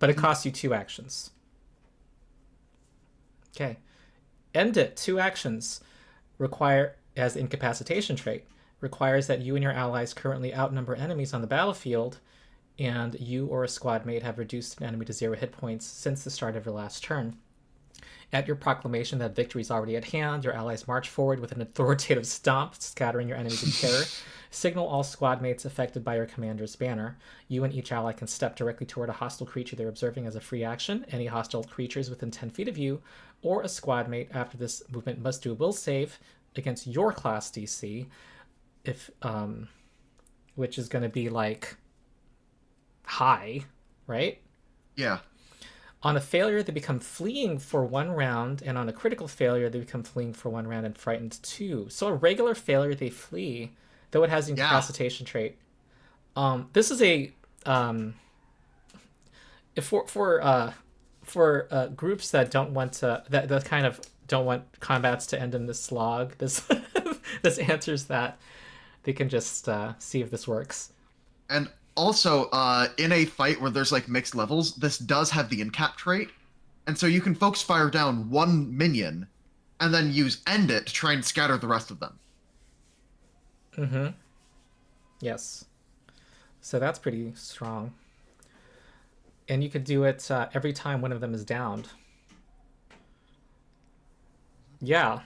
But it costs you 2 actions. Okay. End it. 2 actions. Require, as incapacitation trait, requires that you and your allies currently outnumber enemies on the battlefield, and you or a squad mate have reduced an enemy to 0 hit points since the start of your last turn. At your proclamation that victory is already at hand, your allies march forward with an authoritative stomp, scattering your enemies in terror. Signal all squad mates affected by your commander's banner. You and each ally can step directly toward a hostile creature they're observing as a free action. Any hostile creatures within 10 feet of you or a squad mate after this movement must do a will save against your class DC, if which is going to be like high, right? Yeah. On a failure, they become fleeing for 1 round, and on a critical failure, they become fleeing for 1 round and frightened 2. So a regular failure, they flee, though it has incapacitation trait. This is a for groups that don't want to that kind of don't want combats to end in this slog. This this answers that. They can just see if this works. And also, in a fight where there's like mixed levels, this does have the incap trait, and so you can focus fire down 1 minion, and then use end it to try and scatter the rest of them. Mm-hmm. Yes. So that's pretty strong. And you could do it every time one of them is downed. Yeah.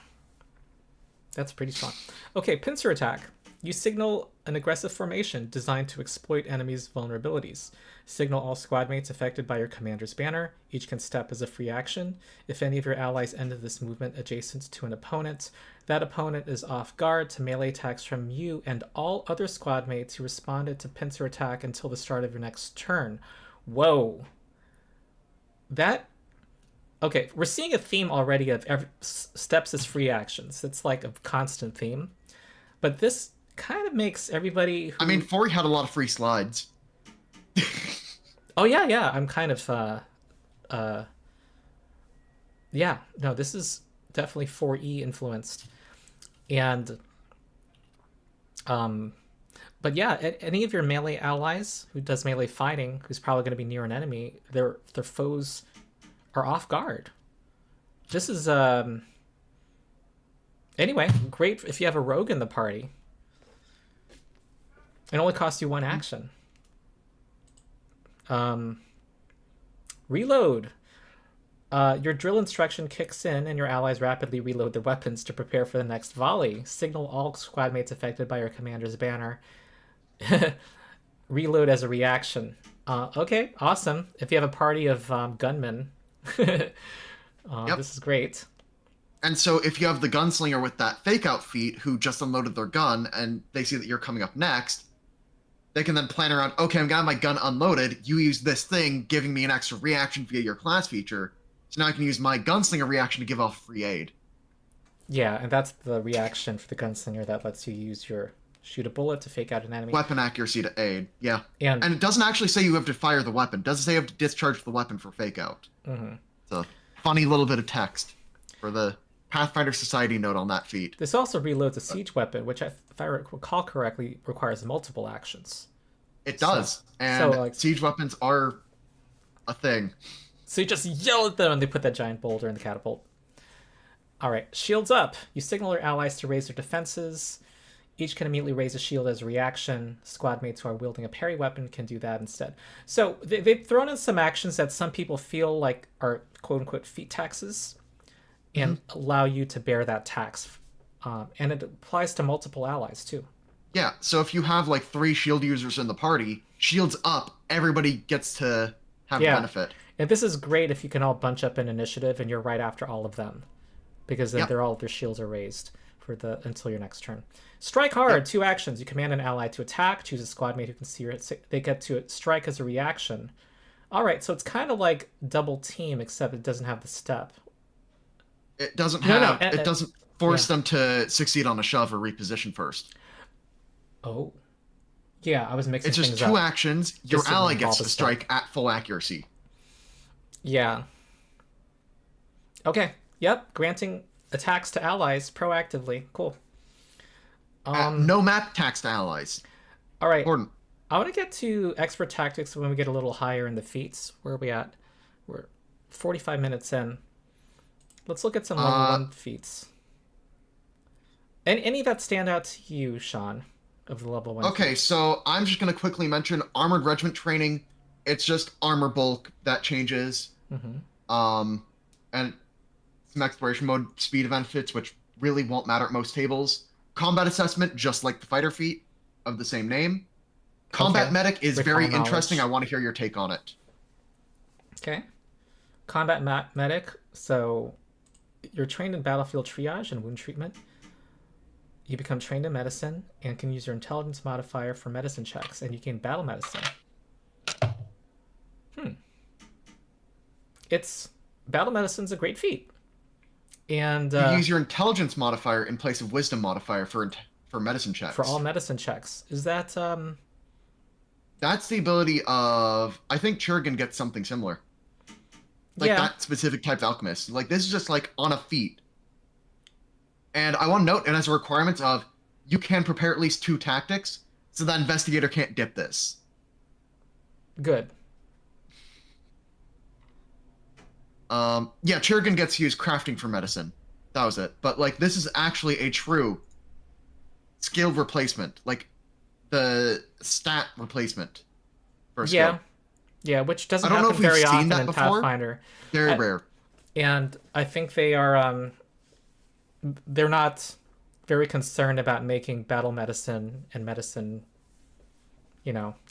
That's pretty strong. Okay, pincer attack. You signal an aggressive formation designed to exploit enemies' vulnerabilities. Signal all squad mates affected by your commander's banner. Each can step as a free action. If any of your allies end this movement adjacent to an opponent, that opponent is off guard to melee attacks from you and all other squad mates who responded to pincer attack until the start of your next turn. Whoa. That... Okay, we're seeing a theme already of steps as free actions. It's like a constant theme. But this kind of makes everybody who... I mean, 4 had a lot of free slides. Oh, yeah. I'm kind of... Yeah, no, this is definitely 4E influenced. And... But yeah, any of your melee allies who does melee fighting, who's probably going to be near an enemy, their foes are off guard. This is... Anyway, great if you have a rogue in the party. It only costs you 1 action. Reload. Your drill instruction kicks in and your allies rapidly reload their weapons to prepare for the next volley. Signal all squad mates affected by your commander's banner. Reload as a reaction. Okay, awesome. If you have a party of gunmen, Yep. This is great. And so if you have the gunslinger with that fake out feat who just unloaded their gun and they see that you're coming up next, they can then plan around, okay, I'm got my gun unloaded, you use this thing giving me an extra reaction via your class feature, so now I can use my gunslinger reaction to give off free aid. Yeah, and that's the reaction for the gunslinger that lets you use your shoot a bullet to fake out an enemy. Weapon accuracy to aid, yeah. And it doesn't actually say you have to fire the weapon. It doesn't say you have to discharge the weapon for fake out. Mm-hmm. It's a funny little bit of text for the Pathfinder Society note on that feat. This also reloads a siege weapon, which, if I recall correctly, requires multiple actions. It does, and siege weapons are a thing. So you just yell at them and they put that giant boulder in the catapult. All right, shields up. You signal your allies to raise their defenses. Each can immediately raise a shield as a reaction. Squad mates who are wielding a parry weapon can do that instead. So they've thrown in some actions that some people feel like are quote-unquote feat taxes. and allow you to bear that tax. And it applies to multiple allies too. Yeah, so if you have like 3 shield users in the party, shields up, everybody gets to have benefit. And this is great if you can all bunch up in initiative and you're right after all of them, because then all of their shields are raised for until your next turn. Strike hard. 2 actions. You command an ally to attack. Choose a squad mate who can see they get to strike as a reaction. All right, so it's kind of like double team, except it doesn't have the step. It doesn't it doesn't force them to succeed on a shove or reposition first. Oh. Yeah, I was mixing things up. It's just 2 actions. Your ally gets to strike at full accuracy. Yeah. Okay. Yep. Granting attacks to allies proactively. Cool. No map attacks to allies. All right. Important. I want to get to expert tactics when we get a little higher in the feats. Where are we at? We're 45 minutes in. Let's look at some level 1 feats. Any that stand out to you, Sean, of the level 1 Okay, feats? So I'm just going to quickly mention Armored Regiment Training. It's just armor bulk that changes. And some exploration mode speed benefits, which really won't matter at most tables. Combat assessment, just like the fighter feat of the same name. Combat medic is very interesting. I want to hear your take on it. Okay. Combat medic. So you're trained in battlefield triage and wound treatment. You become trained in medicine and can use your intelligence modifier for medicine checks, and you gain battle medicine. Battle medicine's a great feat. And you use your intelligence modifier in place of wisdom modifier for medicine checks. For all medicine checks. Is that That's the ability of, I think Churgan gets something similar. Like that specific type of alchemist. Like this is just like on a feat. And I want to note, and as a requirement of, you can prepare at least 2 tactics, so that investigator can't dip this. Good. Yeah, Churgan gets to use crafting for medicine. That was it. But like this is actually a true skilled replacement. Like the stat replacement for a skill. Yeah, which doesn't happen very often in Pathfinder. Very rare. And I think they are they're not very concerned about making battle medicine and medicine,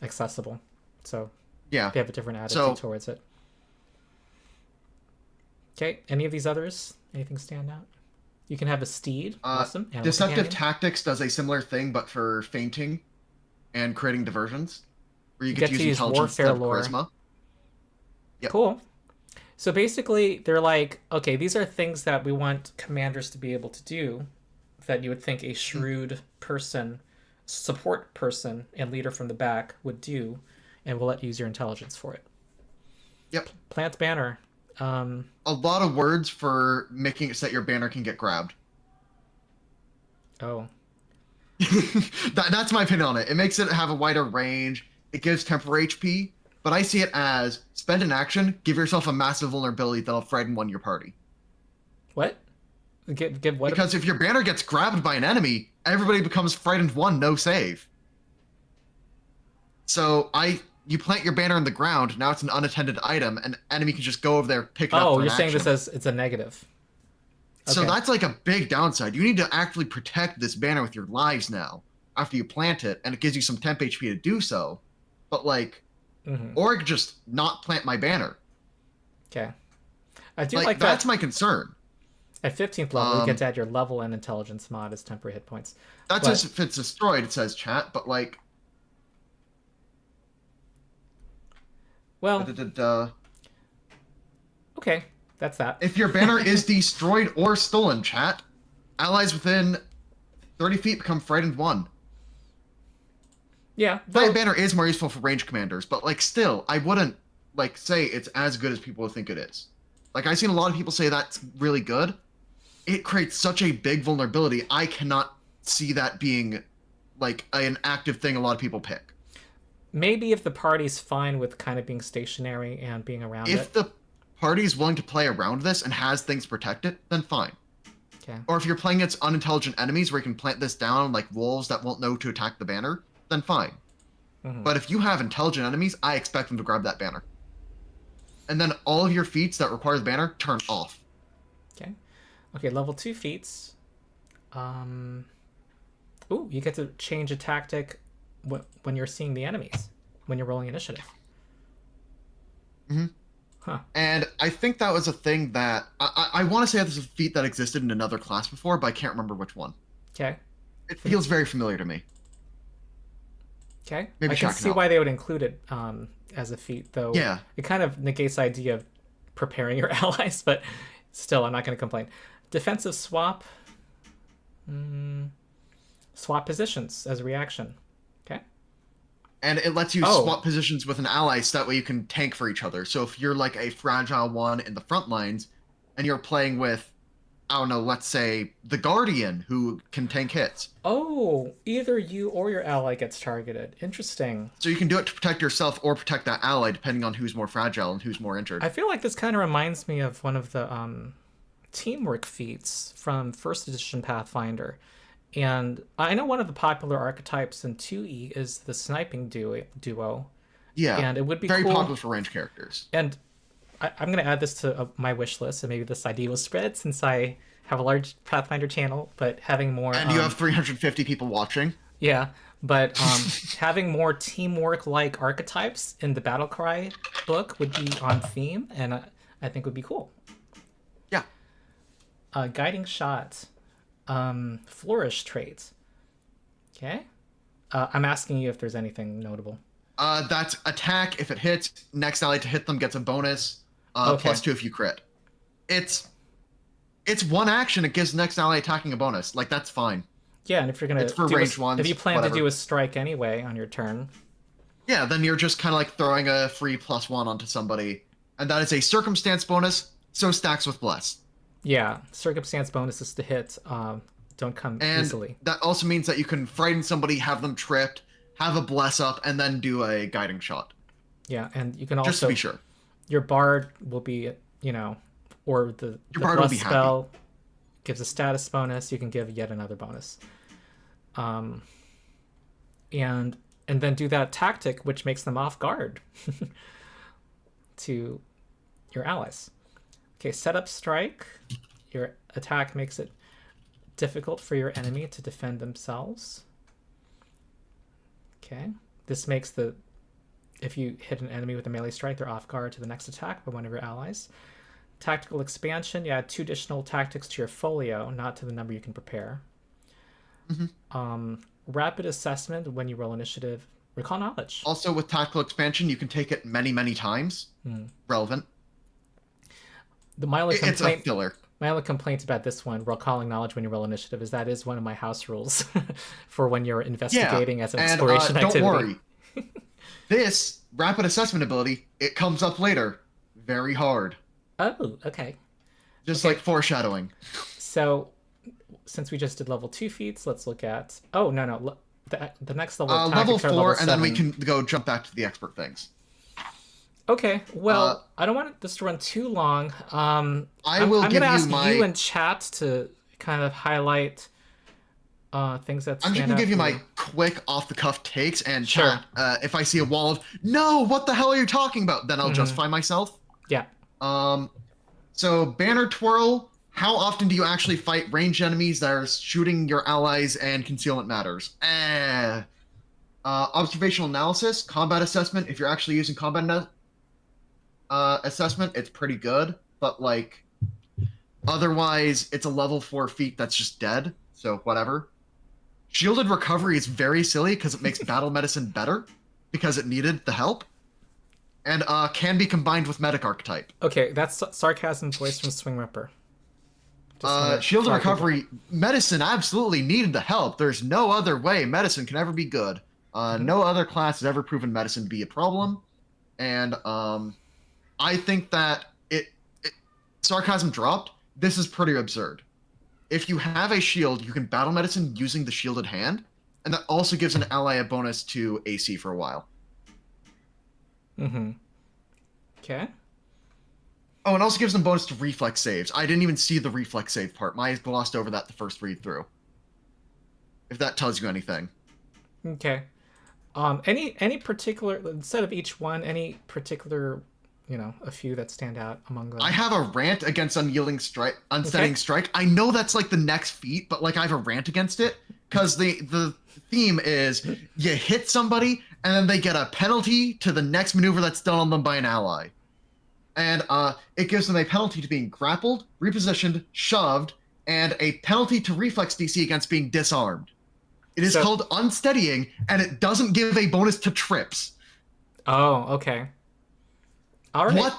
accessible. So they have a different attitude towards it. Okay, any of these others? Anything stand out? You can have a steed. Awesome. Deceptive Tactics does a similar thing, but for feinting and creating diversions, where you get to use intelligence instead of charisma. Yep. Cool. So basically, they're like, okay, these are things that we want commanders to be able to do that you would think a shrewd person, support person, and leader from the back would do, and we'll let you use your intelligence for it. Yep. Plant banner. A lot of words for making it so that your banner can get grabbed. Oh. That's my opinion on it. It makes it have a wider range. It gives temporary HP, but I see it as spend an action, give yourself a massive vulnerability that'll frighten one your party. What? Give what? Because if your banner gets grabbed by an enemy, everybody becomes frightened 1, no save. So you plant your banner in the ground, now it's an unattended item, and enemy can just go over there, pick it up. Oh, you're saying this as it's a negative. Okay. So that's like a big downside. You need to actually protect this banner with your lives now after you plant it, and it gives you some temp HP to do so. But like, or I could just not plant my banner. Okay. I do like that. That's my concern. At 15th level, you get to add your level and intelligence mod as temporary hit points. That's just if it's destroyed, it says chat, but like... Well... Okay, that's that. If your banner is destroyed or stolen, chat, allies within 30 feet become frightened 1. Yeah. My banner is more useful for range commanders, but like still, I wouldn't like say it's as good as people think it is. Like I've seen a lot of people say that's really good. It creates such a big vulnerability. I cannot see that being like an active thing a lot of people pick. Maybe if the party's fine with kind of being stationary and being around If the party's willing to play around this and has things protect it, then fine. Okay. Or if you're playing against unintelligent enemies where you can plant this down like wolves that won't know to attack the banner, then fine. But if you have intelligent enemies, I expect them to grab that banner. And then all of your feats that require the banner, turn off. Okay. Okay, level 2 feats. Ooh, you get to change a tactic when you're seeing the enemies, when you're rolling initiative. Mm-hmm. Huh. And I think that was a thing that I want to say this is a feat that existed in another class before, but I can't remember which one. Okay. It feels very familiar to me. Okay. Maybe I can see why they would include it as a feat, though. Yeah. It kind of negates the idea of preparing your allies, but still, I'm not going to complain. Defensive swap. Swap positions as a reaction. Okay. And it lets you swap positions with an ally so that way you can tank for each other. So if you're like a fragile one in the front lines and you're playing with, I don't know, let's say the Guardian who can tank hits. Oh, either you or your ally gets targeted. Interesting. So you can do it to protect yourself or protect that ally depending on who's more fragile and who's more injured. I feel like this kind of reminds me of one of the teamwork feats from first edition Pathfinder. And I know one of the popular archetypes in 2E is the sniping duo. Yeah, and it would be very cool. popular for range characters. And I'm going to add this to my wish list, and maybe this idea will spread since I have a large Pathfinder channel, but having more... And you have 350 people watching. Yeah, but having more teamwork-like archetypes in the Battlecry book would be on theme, and I think would be cool. Yeah. Guiding shot. Flourish traits. Okay. I'm asking you if there's anything notable. That's attack. If it hits, next ally to hit them gets a bonus. Okay. +2 if you crit. It's one action. It gives the next ally attacking a bonus. Like, that's fine. Yeah, and if you're gonna it's for range ones, if you plan whatever. to do a strike anyway on your turn. Yeah, then you're just kind of like throwing a free +1 onto somebody, and that is a circumstance bonus. So stacks with bless. Yeah, circumstance bonuses to hit don't come easily. That also means that you can frighten somebody, have them tripped, have a bless up, and then do a guiding shot. Yeah, and you can also... Just to be sure. Your bard will be, or the bard will be spell happy. Gives a status bonus. You can give yet another bonus. And then do that tactic, which makes them off guard to your allies. Okay, set up strike. Your attack makes it difficult for your enemy to defend themselves. Okay, this makes if you hit an enemy with a melee strike, they're off guard to the next attack by one of your allies. Tactical expansion, you add 2 additional tactics to your folio, not to the number you can prepare. Mm-hmm. Rapid assessment, when you roll initiative, recall knowledge. Also, with tactical expansion, you can take it many, many times. Relevant. It's a filler. My only complaint about this one, recalling knowledge when you roll initiative, is one of my house rules for when you're investigating as an exploration activity. Don't worry. This rapid assessment ability, it comes up later. Very hard. Oh, okay. Just like foreshadowing. So, since we just did level 2 feats, let's look at... Oh, no. The next level level 4, level and 7. then we can go jump back to the expert things. Okay, well, I don't want this to run too long. I'm going to ask you in chat to kind of highlight things that I'm just going to give you my quick off-the-cuff takes, and chat, if I see a wall of, no, what the hell are you talking about? Then I'll justify myself. Yeah. So, banner twirl, how often do you actually fight ranged enemies that are shooting your allies and concealment matters? Observational analysis, combat assessment, if you're actually using combat assessment, it's pretty good, but like otherwise it's a level 4 feat that's just dead, so whatever. Shielded recovery is very silly because it makes battle medicine better because it needed the help, and can be combined with medic archetype. Okay, that's sarcasm voice from SwingRipper. Shielded recovery, medicine absolutely needed the help. There's no other way medicine can ever be good. No other class has ever proven medicine to be a problem, and I think that sarcasm dropped. This is pretty absurd. If you have a shield, you can battle medicine using the shielded hand, and that also gives an ally a bonus to AC for a while. Okay. Oh, and also gives them bonus to reflex saves. I didn't even see the reflex save part. I glossed over that the first read through. If that tells you anything. Okay. Any particular, instead of each one, any particular a few that stand out among them. I have a rant against unsteadying strike. I know that's like the next feat, but like I have a rant against it because the theme is you hit somebody and then they get a penalty to the next maneuver that's done on them by an ally. And it gives them a penalty to being grappled, repositioned, shoved, and a penalty to reflex DC against being disarmed. It is called unsteadying, and it doesn't give a bonus to trips. Oh, okay. All right. What?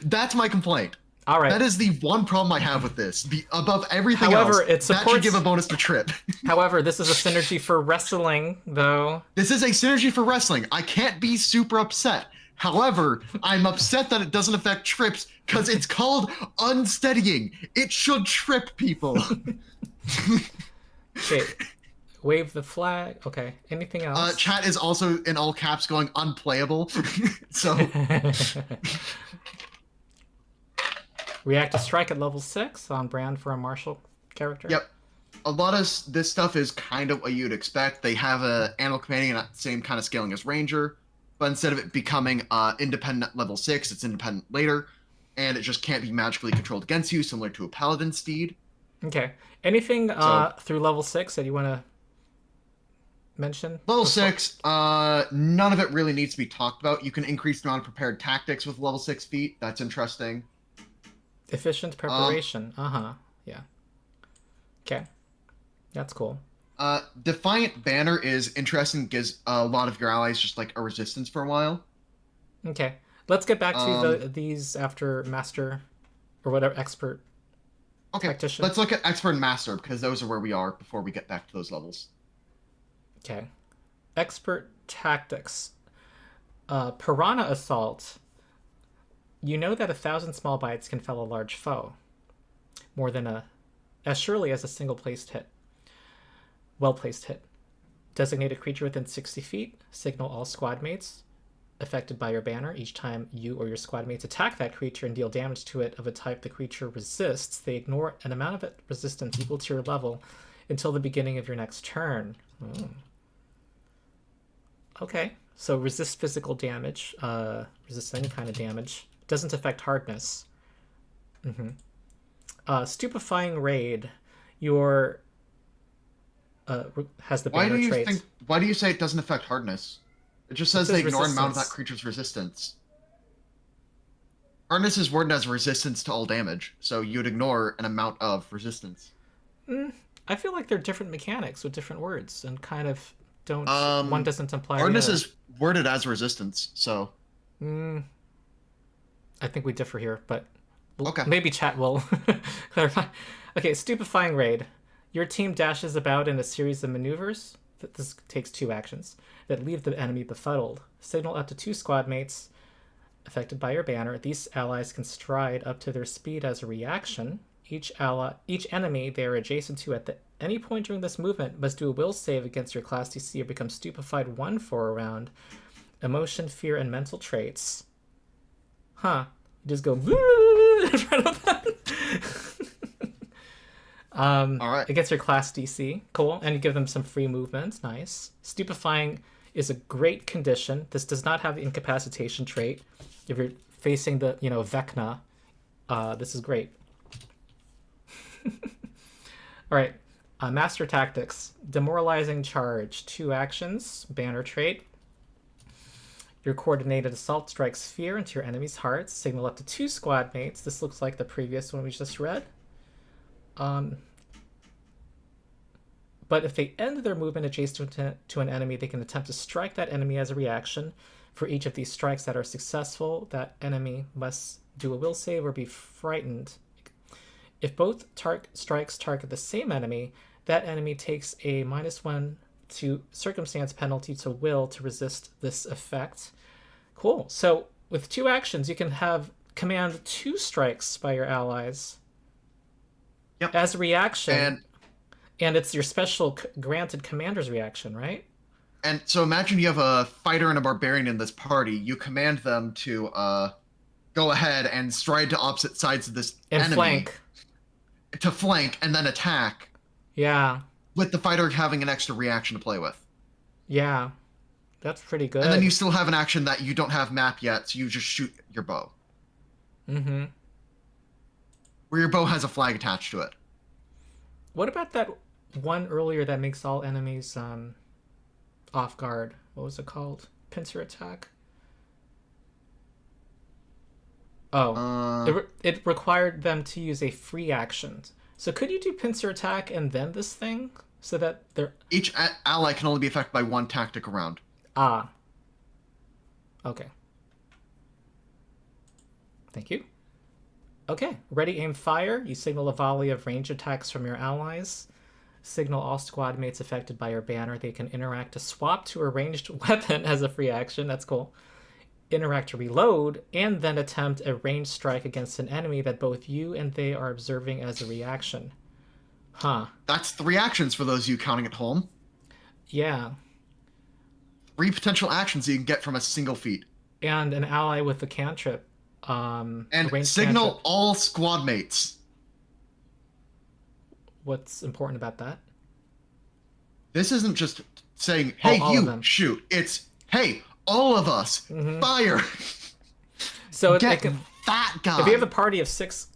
That's my complaint. All right. That is the one problem I have with this. Above everything However, else, that should give a bonus to trip. However, this is a synergy for wrestling, though. This is a synergy for wrestling. I can't be super upset. However, I'm upset that it doesn't affect trips because it's called unsteadying. It should trip people. Okay. Wave the flag. Okay. Anything else? Chat is also in all caps going unplayable. So react to strike at level 6 on brand for a martial character. Yep. A lot of this stuff is kind of what you'd expect. They have a animal commanding and same kind of scaling as ranger, but instead of it becoming independent at level 6, it's independent later, and it just can't be magically controlled against you, similar to a paladin steed. Okay. Anything through level 6 that you want to mention? Level 6, none of it really needs to be talked about. You can increase the amount of prepared tactics with level 6 feat. That's interesting. Efficient preparation. Yeah. Okay. That's cool. Defiant Banner is interesting. Gives a lot of your allies just like a resistance for a while. Okay. Let's get back to these after Master or whatever, Expert. Okay. Tactician. Let's look at Expert and Master because those are where we are before we get back to those levels. Okay. Expert Tactics. Piranha Assault. You know that 1,000 small bites can fell a large foe. More than as surely as a single-placed hit. Well-placed hit. Designate a creature within 60 feet. Signal all squad mates affected by your banner. Each time you or your squad mates attack that creature and deal damage to it of a type the creature resists, they ignore an amount of resistance equal to your level until the beginning of your next turn. Okay, so resist physical damage, resist any kind of damage. Doesn't affect hardness. Stupefying Raid. Your has the banner traits. Why do you say it doesn't affect hardness? It just says they ignore an amount of that creature's resistance. Hardness is worded as resistance to all damage, so you'd ignore an amount of resistance. I feel like they're different mechanics with different words, and kind of don't. One doesn't imply. Hardness is worded as resistance, so. I think we differ here, but okay. Maybe chat will clarify. Okay, Stupefying Raid. Your team dashes about in a series of maneuvers. This takes 2 actions that leave the enemy befuddled. Signal up to 2 squad mates affected by your banner. These allies can stride up to their speed as a reaction. Each enemy they are adjacent to at any point during this movement must do a will save against your class DC or become stupefied 1 for a round. Emotion, fear, and mental traits. You just go in front of them. All right. Against your class DC. Cool. And you give them some free movement. Nice. Stupefying is a great condition. This does not have the incapacitation trait. If you're facing the, Vecna, this is great. All right. Master Tactics. Demoralizing Charge. 2 actions. Banner trait. Your coordinated assault strikes fear into your enemy's hearts. Signal up to 2 squad mates. This looks like the previous one we just read. But if they end their movement adjacent to an enemy, they can attempt to strike that enemy as a reaction. For each of these strikes that are successful, that enemy must do a will save or be frightened. If both strikes target the same enemy, that enemy takes a -1 to circumstance penalty to will to resist this effect. Cool. So with 2 actions, you can command 2 strikes by your allies. Yep. As a reaction. And it's your special granted commander's reaction, right? And so imagine you have a fighter and a barbarian in this party. You command them to go ahead and stride to opposite sides of this enemy. Flank. To flank and then attack. Yeah. With the fighter having an extra reaction to play with. Yeah. That's pretty good. And then you still have an action that you don't have map yet, so you just shoot your bow. Mm-hmm. Where your bow has a flag attached to it. What about that one earlier that makes all enemies off guard? What was it called? Pincer attack? Oh. It required them to use a free action. So could you do pincer attack and then this thing? So that they're... Each ally can only be affected by one tactic around. Ah. Okay. Thank you. Okay. Ready, aim, fire. You signal a volley of range attacks from your allies. Signal all squad mates affected by your banner. They can interact to swap to a ranged weapon as a free action. That's cool. Interact to reload, and then attempt a ranged strike against an enemy that both you and they are observing as a reaction. Huh. That's 3 actions for those of you counting at home. Yeah. 3 potential actions you can get from a single feat. And an ally with the cantrip. And signal cantrip. All squad mates. What's important about that? This isn't just saying, hey, you, shoot. It's, hey, all of us, fire. So get that guy. If you have a party of 6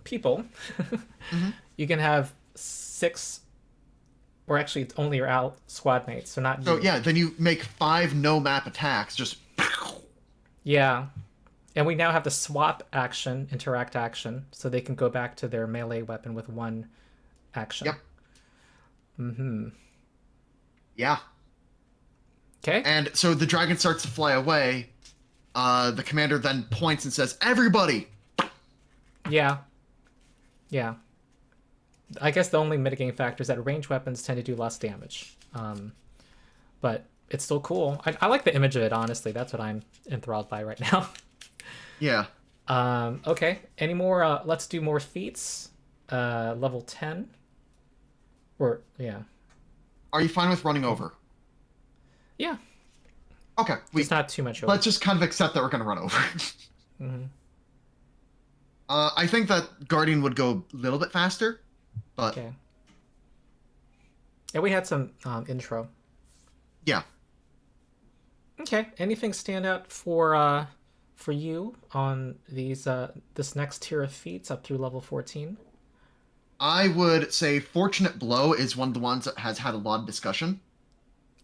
people, you can have 6, or actually it's only your squad mates, so not you. So yeah, then you make 5 no map attacks, just... Yeah. And we now have the swap action, interact action, so they can go back to their melee weapon with 1 action. Yep. Mm-hmm. Yeah. Okay. And so the dragon starts to fly away. The commander then points and says, everybody! Yeah. Yeah. I guess the only mitigating factor is that ranged weapons tend to do less damage. But it's still cool. I like the image of it, honestly. That's what I'm enthralled by right now. Yeah. Okay. Any more? Let's do more feats. Level 10. Or, yeah. Are you fine with running over? Yeah. Okay. It's not too much over. Let's just kind of accept that we're going to run over. I think that Guardian would go a little bit faster, but... Okay. Yeah, we had some intro. Yeah. Okay. Anything stand out for you on these this next tier of feats up through level 14? I would say Fortunate Blow is one of the ones that has had a lot of discussion.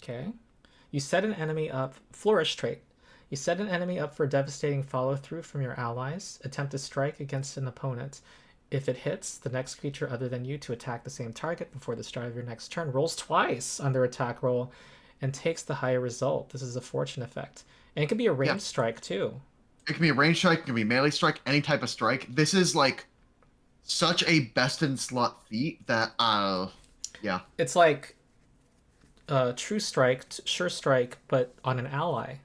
Okay. You set an enemy up... Flourish trait. You set an enemy up for devastating follow-through from your allies. Attempt to strike against an opponent. If it hits, the next creature other than you to attack the same target before the start of your next turn rolls twice on their attack roll and takes the higher result. This is a fortune effect. And it could be a ranged strike, too. It can be a ranged strike, it can be melee strike, any type of strike. This is, like, such a best-in-slot feat that, yeah. It's like True Strike, Sure Strike, but on an ally.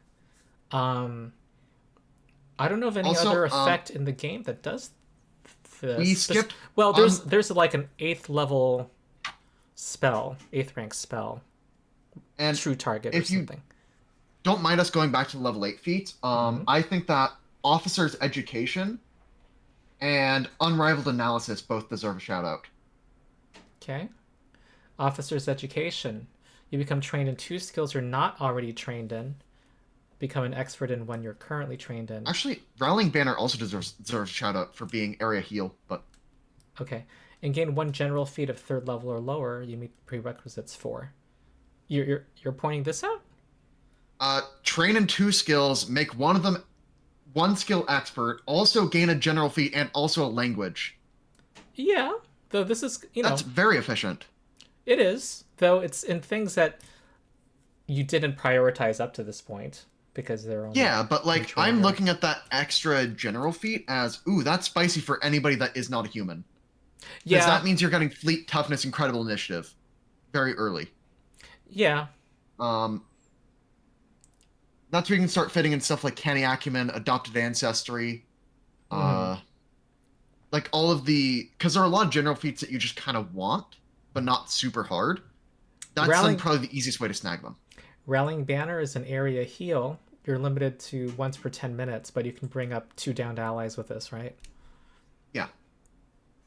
I don't know of any other effect in the game that does this. We skipped... Well, there's like an 8th level spell, 8th rank spell. And True Target or something. Don't mind us going back to the level 8 feats. I think that Officer's Education and Unrivaled Analysis both deserve a shout-out. Okay. Officer's Education. You become trained in 2 skills you're not already trained in. Become an expert in one you're currently trained in. Actually, Rallying Banner also deserves a shout-out for being area heal, but... Okay. And gain 1 general feat of 3rd level or lower you meet prerequisites for. You're pointing this out? Train in 2 skills, make one of them 1 skill expert, also gain a general feat, and also a language. Yeah, though this is, That's very efficient. It is, though it's in things that you didn't prioritize up to this point, because they're only... Yeah, but, like, I'm looking at that extra general feat as, ooh, that's spicy for anybody that is not a human. Yeah. Because that means you're getting Fleet Toughness Incredible Initiative very early. Yeah. That's where you can start fitting in stuff like Canny Acumen, Adopted Ancestry, like all of the... Because there are a lot of general feats that you just kind of want, but not super hard. That's probably the easiest way to snag them. Rallying Banner is an area heal. You're limited to once per 10 minutes, but you can bring up 2 downed allies with this, right? Yeah.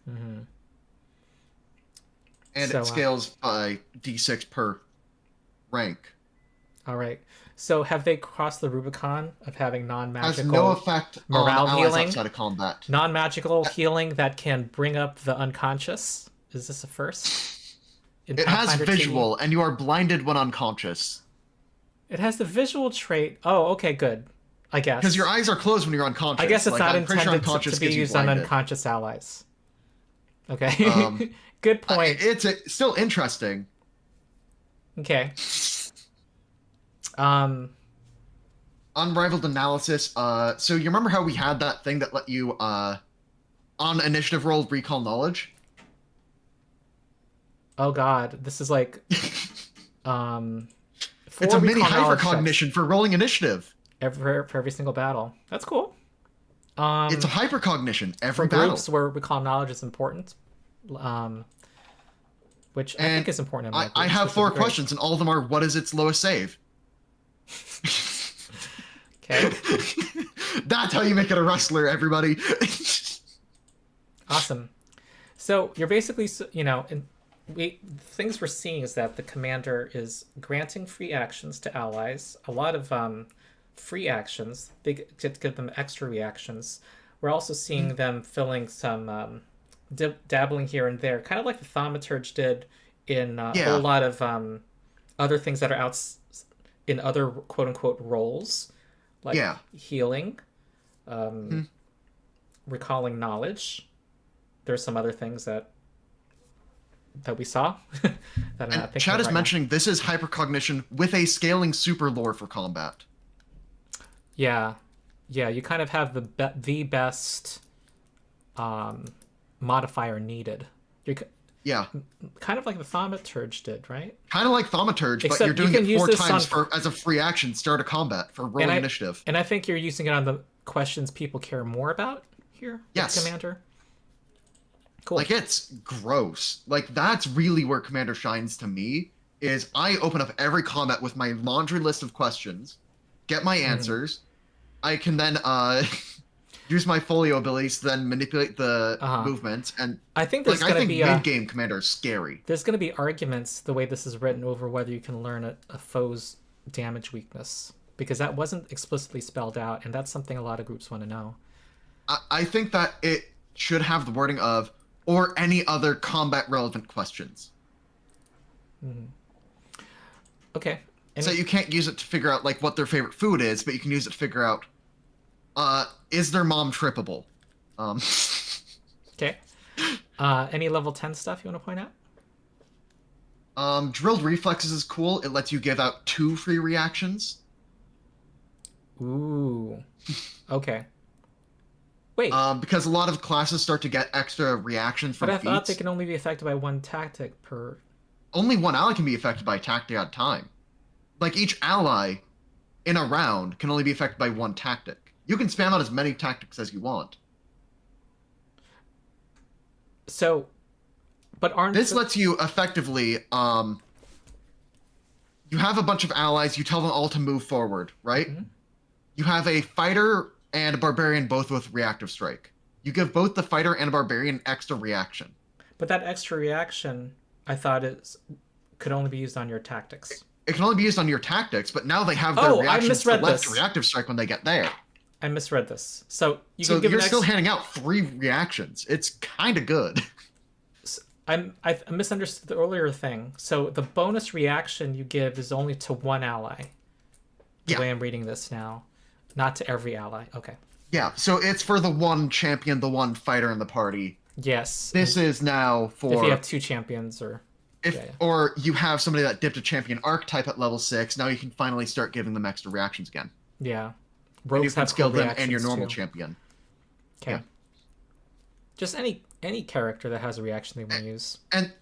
Mm-hmm. And it scales by D6 per rank. All right. So have they crossed the Rubicon of having Has no non-magical effect on morale allies healing, outside of combat. non-magical healing that can bring up the unconscious? Is this a first? In It has Pathfinder visual, 2E? and you are blinded when unconscious. It has the visual trait. Oh, okay, good. I guess. Because your eyes are closed when you're unconscious. I guess it's like, not I'm pretty sure intended unconscious to be gives you used on blinded. unconscious allies. Okay. Good point. It's still interesting. Okay. Unrivaled analysis. So you remember how we had that thing that let you on initiative roll recall knowledge? Oh god, this is like It's a mini hypercognition for rolling initiative. for every single battle. That's cool. It's a hypercognition every for battle. groups where recall knowledge is important, which I think is important. In I have 4 questions, and all of them are: what is its lowest save? Okay. That's how you make it a wrestler, everybody. Awesome. So you're basically, things we're seeing is that the commander is granting free actions to allies. A lot of free actions. They get to give them extra reactions. We're also seeing them filling some dabbling here and there, kind of like the thaumaturge did in a whole lot of other things that are out in other quote unquote roles, like healing, recalling knowledge. There's some other things that we saw. That I'm not thinking Chad is right mentioning this is hypercognition with a scaling super lore for combat. Yeah, you kind of have the best modifier needed. You're kind of like the thaumaturge did, right? Kind of like thaumaturge, but you're doing it 4 times as a free action start of combat for rolling initiative. And I think you're using it on the questions people care more about here. Yes, Commander. Cool. Like, it's gross. Like, that's really where Commander shines to me, is I open up every combat with my laundry list of questions, get my answers. I can then use my folio abilities to then manipulate the movements. And I think there's going to be mid-game Commander is scary. There's going to be arguments, the way this is written, over whether you can learn a foe's damage weakness, because that wasn't explicitly spelled out, and that's something a lot of groups want to know. I think that it should have the wording of, or any other combat-relevant questions. Okay. So you can't use it to figure out, like, what their favorite food is, but you can use it to figure out, is their mom trippable? Okay. Any level 10 stuff you want to point out? Drilled reflexes is cool. It lets you give out 2 free reactions. Ooh. Okay. Wait. Because a lot of classes start to get extra reactions from feats. But I thought they can only be affected by 1 tactic per... Only 1 ally can be affected by a tactic at a time. Like, each ally in a round can only be affected by 1 tactic. You can spam out as many tactics as you want. So, but aren't... This lets you effectively, you have a bunch of allies, you tell them all to move forward, right? You have a fighter and a barbarian both with reactive strike. You give both the fighter and a barbarian extra reaction. But that extra reaction, I thought, could only be used on your tactics. It can only be used on your tactics, but now they have their reactions to left reactive strike when they get there. I misread this. So you're still handing out 3 reactions. It's kind of good. I misunderstood the earlier thing. So the bonus reaction you give is only to 1 ally. The way I'm reading this now. Not to every ally. Okay. Yeah, so it's for the 1 champion, the 1 fighter in the party. Yes. This is now for... If you have 2 champions or... Or you have somebody that dipped a champion archetype at level 6, now you can finally start giving them extra reactions again. Yeah. Rogues you can skill them and your normal champion. Okay. Yeah. Just any character that has a reaction they want to use. And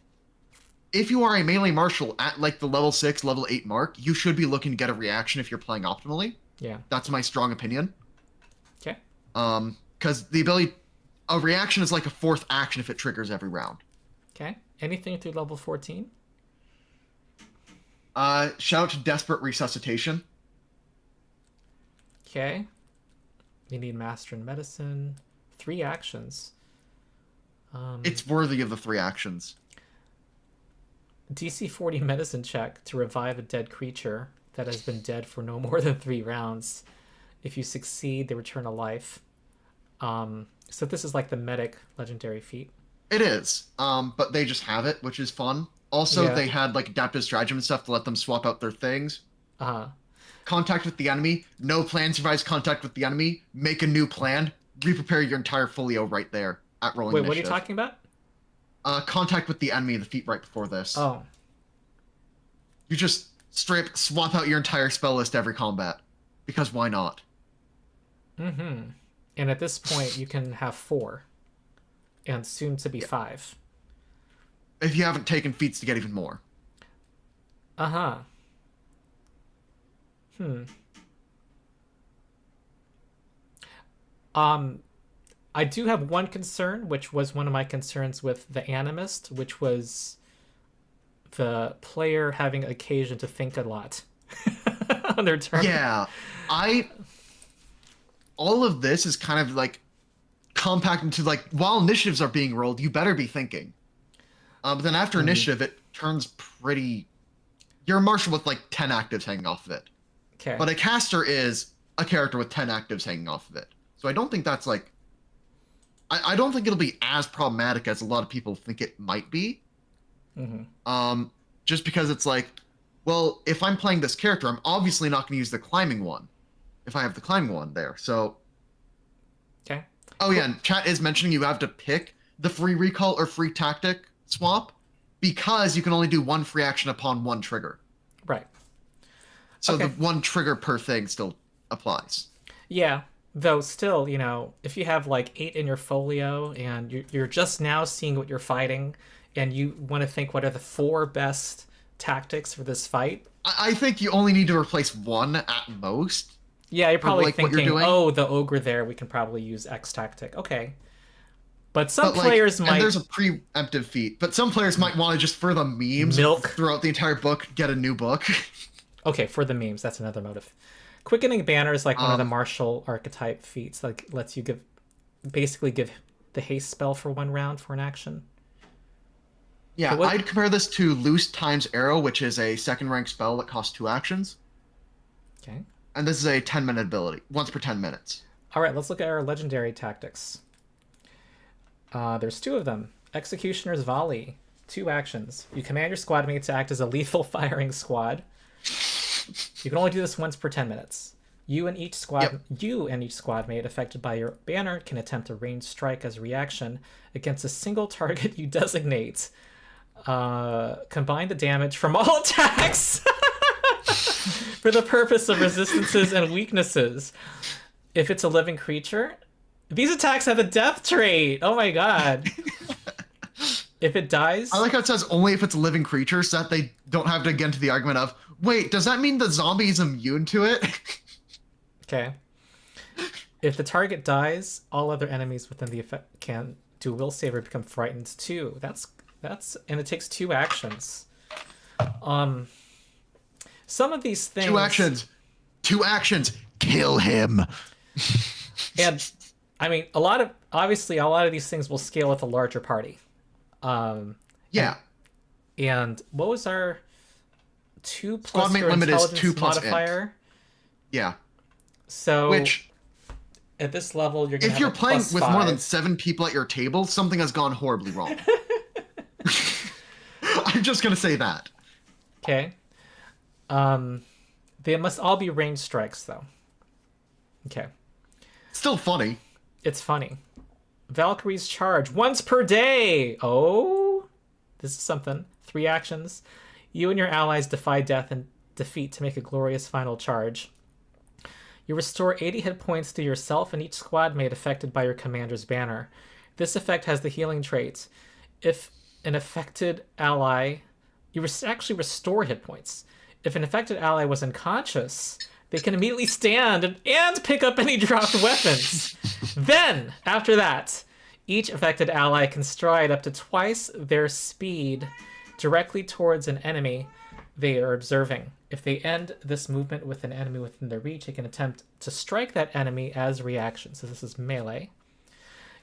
if you are a melee martial at like the level 6, level 8 mark, you should be looking to get a reaction if you're playing optimally. Yeah. That's my strong opinion. Okay. Because the ability... A reaction is like a 4th action if it triggers every round. Okay. Anything through level 14? Shout out to Desperate Resuscitation. Okay. You need Master in Medicine. 3 actions. It's worthy of the 3 actions. DC 40 medicine check to revive a dead creature. that has been dead for no more than 3 rounds. If you succeed, they return to life. So this is like the medic legendary feat. It is, but they just have it, which is fun. Also, they had like adaptive stratagem and stuff to let them swap out their things. Contact with the enemy. No plan survives contact with the enemy. Make a new plan. Re-prepare your entire folio right there at rolling initiative. What are you talking about? Contact with the enemy, the feat right before this. Oh. You just straight up swap out your entire spell list every combat. Because why not? Mm-hmm. And at this point, you can have 4. And soon to be 5. If you haven't taken feats to get even more. Uh-huh. I do have one concern, which was one of my concerns with the Animist, which was the player having occasion to think a lot on their turn. Yeah. All of this is kind of like compact into like, while initiatives are being rolled, you better be thinking. But then after initiative, it turns pretty... You're a marshal with like 10 actives hanging off of it. Okay. But a caster is a character with 10 actives hanging off of it. So I don't think that's like... I don't think it'll be as problematic as a lot of people think it might be. Just because it's like, well, if I'm playing this character, I'm obviously not going to use the climbing one. If I have the climbing one there, so... Okay. Oh yeah, and chat is mentioning you have to pick the free recall or free tactic swap because you can only do 1 free action upon 1 trigger. Right. So the 1 trigger per thing still applies. Yeah, though still, you know, if you have like 8 in your folio and you're just now seeing what you're fighting and you want to think what are the 4 best tactics for this fight. I think you only need to replace 1 at most. Yeah, you're probably thinking, oh, the ogre there, we can probably use X tactic. Okay. But some players might... And there's a preemptive feat, but some players might want to just, for the memes, throughout the entire book, get a new book. Okay, for the memes, that's another motive. Quickening Banner is like one of the martial archetype feats, like lets you basically give the haste spell for 1 round for an action. Yeah, so I'd compare this to Loose Times Arrow, which is a 2nd rank spell that costs 2 actions. Okay. And this is a 10-minute ability, once per 10 minutes. All right, let's look at our legendary tactics. There's 2 of them. Executioner's Volley, 2 actions. You command your squad mate to act as a lethal firing squad. You can only do this once per 10 minutes. You and each squad mate affected by your banner can attempt a ranged strike as a reaction against a single target you designate. Combine the damage from all attacks for the purpose of resistances and weaknesses. If it's a living creature, these attacks have a death trait. Oh my god. If it dies... I like how it says only if it's a living creature, so that they don't have to get into the argument of, wait, does that mean the zombie is immune to it? Okay. If the target dies, all other enemies within the effect can do a will save or become frightened too. That's and it takes 2 actions. Some of these things... 2 actions. Kill him. And I mean, a lot of these things will scale with a larger party. Yeah. And what was our 2 plus squad mate your limit intelligence is 2 plus modifier? int. Yeah. So which at this level you're gonna if you're playing with 5. more than 7 people at your table, something has gone horribly wrong. I'm just gonna say that. Okay. They must all be ranged strikes though. Okay. Still funny. It's funny. Valkyrie's Charge, once per day! Oh! This is something. 3 actions. You and your allies defy death and defeat to make a glorious final charge. You restore 80 hit points to yourself and each squad mate affected by your commander's banner. This effect has the healing trait. If an affected ally... You actually restore hit points. If an affected ally was unconscious... They can immediately stand and pick up any dropped weapons. Then, after that, each affected ally can stride up to twice their speed directly towards an enemy they are observing. If they end this movement with an enemy within their reach, they can attempt to strike that enemy as a reaction. So this is melee.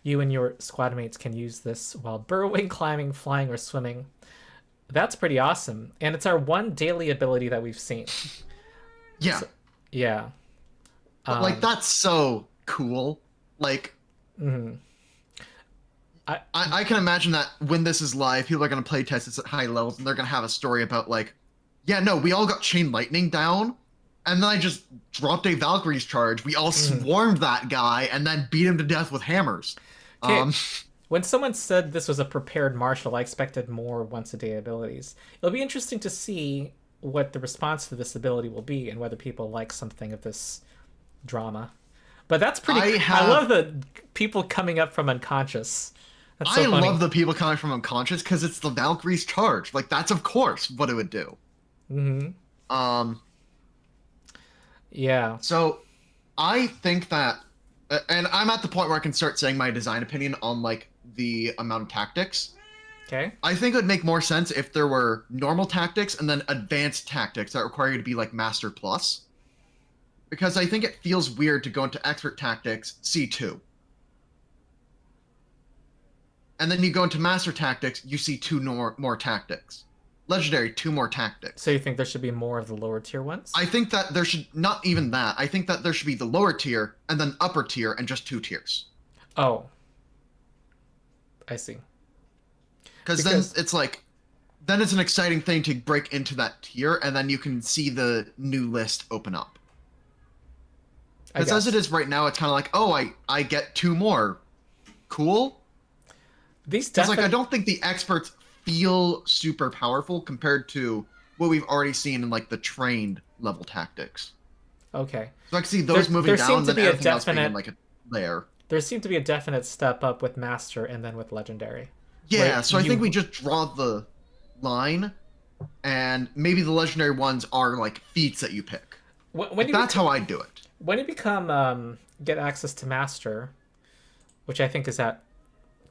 You and your squad mates can use this while burrowing, climbing, flying, or swimming. That's pretty awesome. And it's our 1 daily ability that we've seen. Yeah. Yeah. But, like, that's so cool. Like, I can imagine that when this is live, people are going to play test this at high levels, and they're going to have a story about, like, yeah, no, we all got Chain Lightning down, and then I just dropped a Valkyrie's charge. We all swarmed that guy, and then beat him to death with hammers. Okay. When someone said this was a prepared martial, I expected more once-a-day abilities. It'll be interesting to see what the response to this ability will be, and whether people like something of this drama. But that's pretty... I love the people coming up from unconscious. That's so funny. Love the people coming from unconscious because it's the Valkyrie's charge. Like, that's of course what it would do. Yeah. So, I think that, and I'm at the point where I can start saying my design opinion on, like, the amount of tactics. Okay. I think it would make more sense if there were normal tactics and then advanced tactics that require you to be, like, Master Plus. Because I think it feels weird to go into Expert Tactics, C2. And then you go into Master Tactics, you see 2 more tactics. Legendary, 2 more tactics. So you think there should be more of the lower tier ones? I think that there should, not even that, I think that there should be the lower tier, and then upper tier, and just 2 tiers. Oh. I see. Because then it's like, then it's an exciting thing to break into that tier, and then you can see the new list open up. Because as it is right now, it's kind of like, oh, I get 2 more. Cool? Because like, I don't think the experts feel super powerful compared to what we've already seen in, like, the trained level tactics. Okay. So I can see those moving down, then everything else being in, like, a layer. There seemed to be a definite step up with Master and then with Legendary. Yeah, so I think we just draw the line, and maybe the Legendary ones are, like, feats that you pick. That's how I do it. When you become, get access to Master, which I think is at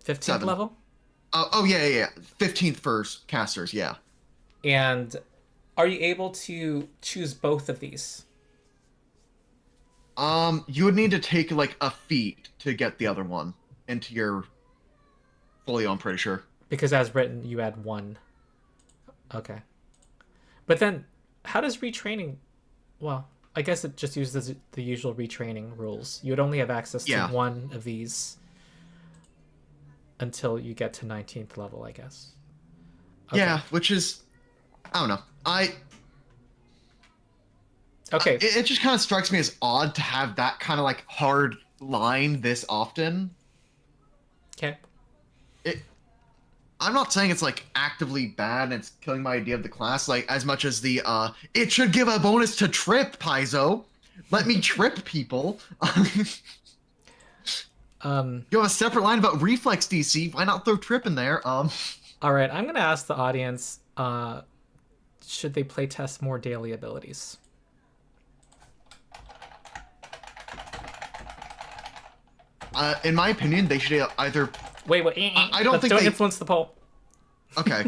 15th level? Oh, yeah. 15th for casters, yeah. And are you able to choose both of these? You would need to take, like, a feat to get the other one into your folio, I'm pretty sure. Because as written, you add 1. Okay. But then, how does retraining... Well, I guess it just uses the usual retraining rules. You would only have access to 1 of these until you get to 19th level, I guess. Okay. Yeah, which is... I don't know. Okay. It just kind of strikes me as odd to have that kind of, like, hard line this often. Okay. I'm not saying it's, like, actively bad and it's killing my idea of the class, like, as much as the, it should give a bonus to trip, Paizo. Let me trip people. You have a separate line about reflex DC. Why not throw trip in there? All right, I'm going to ask the audience, should they play test more daily abilities? In my opinion, they should either... Wait. I don't think don't influence the poll. Okay.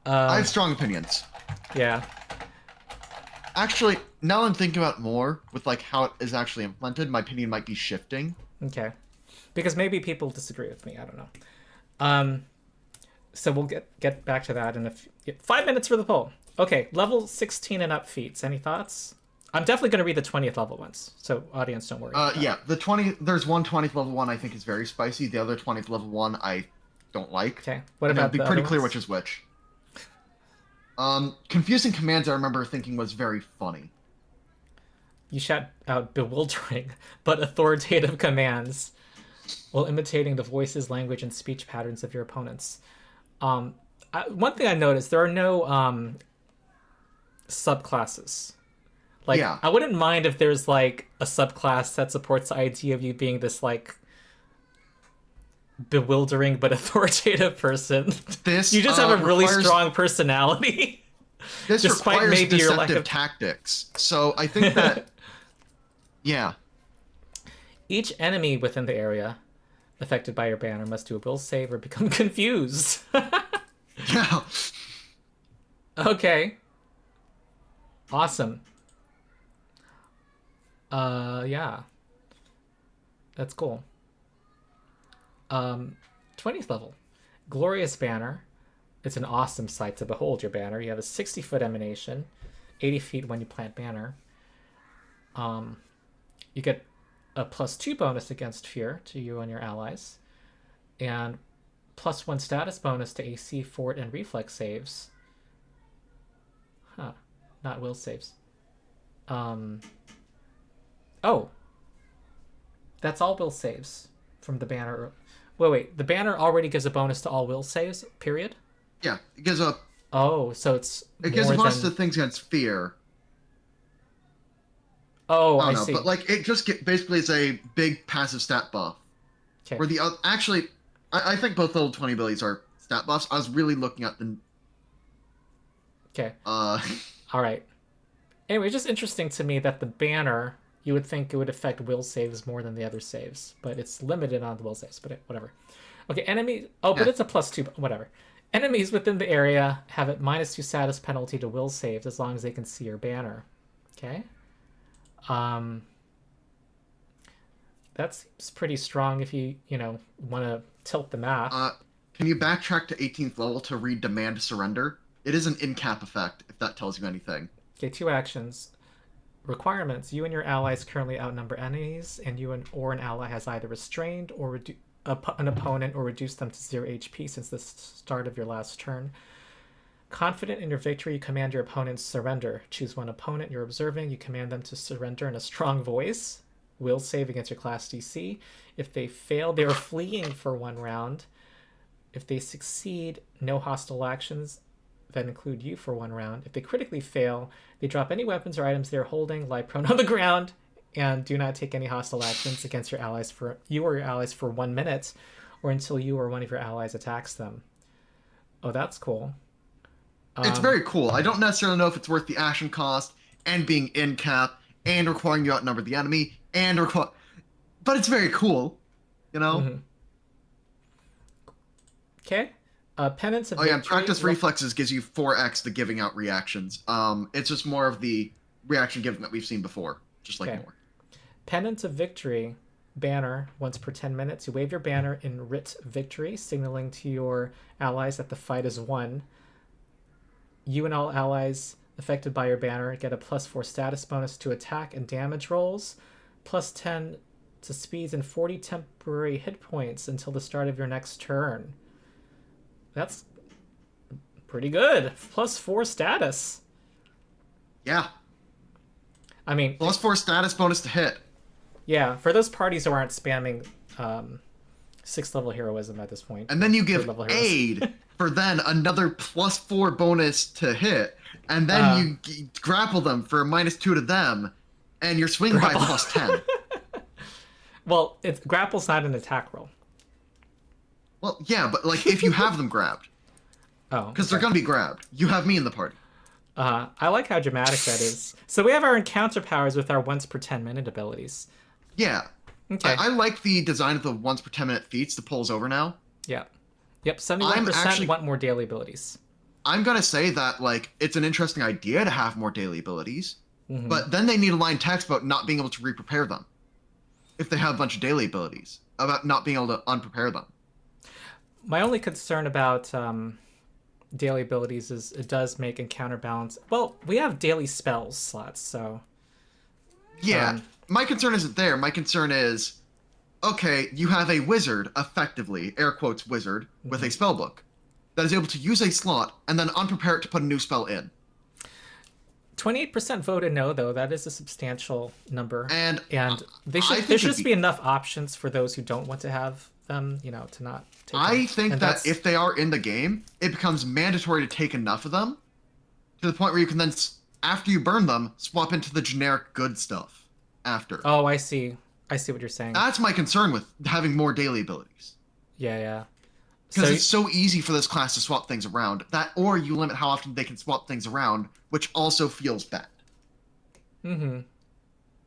I have strong opinions. Yeah. Actually, now I'm thinking about more with, like, how it is actually implemented, my opinion might be shifting. Okay. Because maybe people disagree with me. I don't know. So we'll get back to that in 5 minutes for the poll. Okay, level 16 and up feats. Any thoughts? I'm definitely going to read the 20th level ones, so audience, don't worry. Yeah, there's one 20th level one I think is very spicy. The other 20th level one I don't like. Okay, what about it'll be pretty clear which is which. Confusing commands I remember thinking was very funny. You shout out bewildering but authoritative commands while imitating the voices, language, and speech patterns of your opponents. One thing I noticed, there are no subclasses. Like, yeah. I wouldn't mind if there's, like, a subclass that supports the idea of you being this, like, bewildering but authoritative person. You just have a really strong personality. This requires maybe deceptive tactics. So I think that, yeah. Each enemy within the area affected by your banner must do a will save or become confused. Yeah. Okay. Awesome. Yeah. That's cool. 20th level. Glorious Banner. It's an awesome sight to behold, your banner. You have a 60-foot emanation. 80 feet when you plant banner. You get a +2 bonus against fear to you and your allies, and +1 status bonus to AC, fort, and reflex saves. Huh. Not will saves. Oh. That's all will saves from the banner. Wait. The banner already gives a bonus to all will saves, period? Yeah, it gives a... Oh, so it's It gives a bonus to things against fear. Oh, I see. don't know, but like it just basically is a big passive stat buff. Okay. Where the actually, I think both level 20 abilities are stat buffs. I was really looking at the. Okay. All right. Anyway, just interesting to me that the banner, you would think it would affect will saves more than the other saves, but it's limited on the will saves. But whatever. Okay, enemy. Oh, yeah. But it's a +2. Whatever. Enemies within the area have a -2 status penalty to will saves as long as they can see your banner. Okay. That seems pretty strong if you want to tilt the math. Can you backtrack to 18th level to read Demand Surrender? It is an in-cap effect, if that tells you anything. Okay, 2 actions. Requirements. You and your allies currently outnumber enemies, and or an ally has either restrained or an opponent or reduced them to 0 HP since the start of your last turn. Confident in your victory, you command your opponents surrender. Choose one opponent you're observing. You command them to surrender in a strong voice. Will save against your class DC. If they fail, they are fleeing for 1 round. If they succeed, no hostile actions that include you for 1 round. If they critically fail, they drop any weapons or items they're holding, lie prone on the ground, and do not take any hostile actions against your allies for 1 minute, or until you or one of your allies attacks them. Oh, that's cool. It's very cool. I don't necessarily know if it's worth the action cost and being in cap and requiring you outnumber the enemy but it's very cool, Mm-hmm. Okay. Penance of victory. Practice reflexes gives you 4x to giving out reactions. It's just more of the reaction giving that we've seen before, just like more. Penance of victory banner once per 10 minutes. You wave your banner in writ victory, signaling to your allies that the fight is won. You and all allies affected by your banner get a +4 status bonus to attack and damage rolls, +10 to speeds, and 40 temporary hit points until the start of your next turn. That's pretty good. +4 status. Yeah. I mean, +4 status bonus to hit. Yeah, for those parties who aren't spamming 6th level heroism at this point. And then you give aid for then another +4 bonus to hit, and then you grapple them for a -2 to them, and you're swinging by +10. Well, grapple's not an attack roll. Well, yeah, but like if you have them grabbed. Oh. Because they're going to be grabbed. You have me in the party. I like how dramatic that is. So we have our encounter powers with our once per 10-minute abilities. Yeah. Okay. I like the design of the once per 10-minute feats to pull us over now. Yeah. Yep, 71% want more daily abilities. I'm going to say that, like, it's an interesting idea to have more daily abilities, but then they need a line text about not being able to re-prepare them. If they have a bunch of daily abilities, about not being able to unprepare them. My only concern about daily abilities is it does make encounter balance. Well, we have daily spells slots, so... Yeah, my concern isn't there. My concern is, okay, you have a wizard, effectively, air quotes wizard, with a spell book that is able to use a slot and then unprepare it to put a new spell in. 28% voted no, though. That is a substantial number. And there should just be enough options for those who don't want to have them, to not take them. I think that if they are in the game, it becomes mandatory to take enough of them to the point where you can then, after you burn them, swap into the generic good stuff after. Oh, I see. I see what you're saying. That's my concern with having more daily abilities. Yeah. Because it's so easy for this class to swap things around. That, or you limit how often they can swap things around, which also feels bad.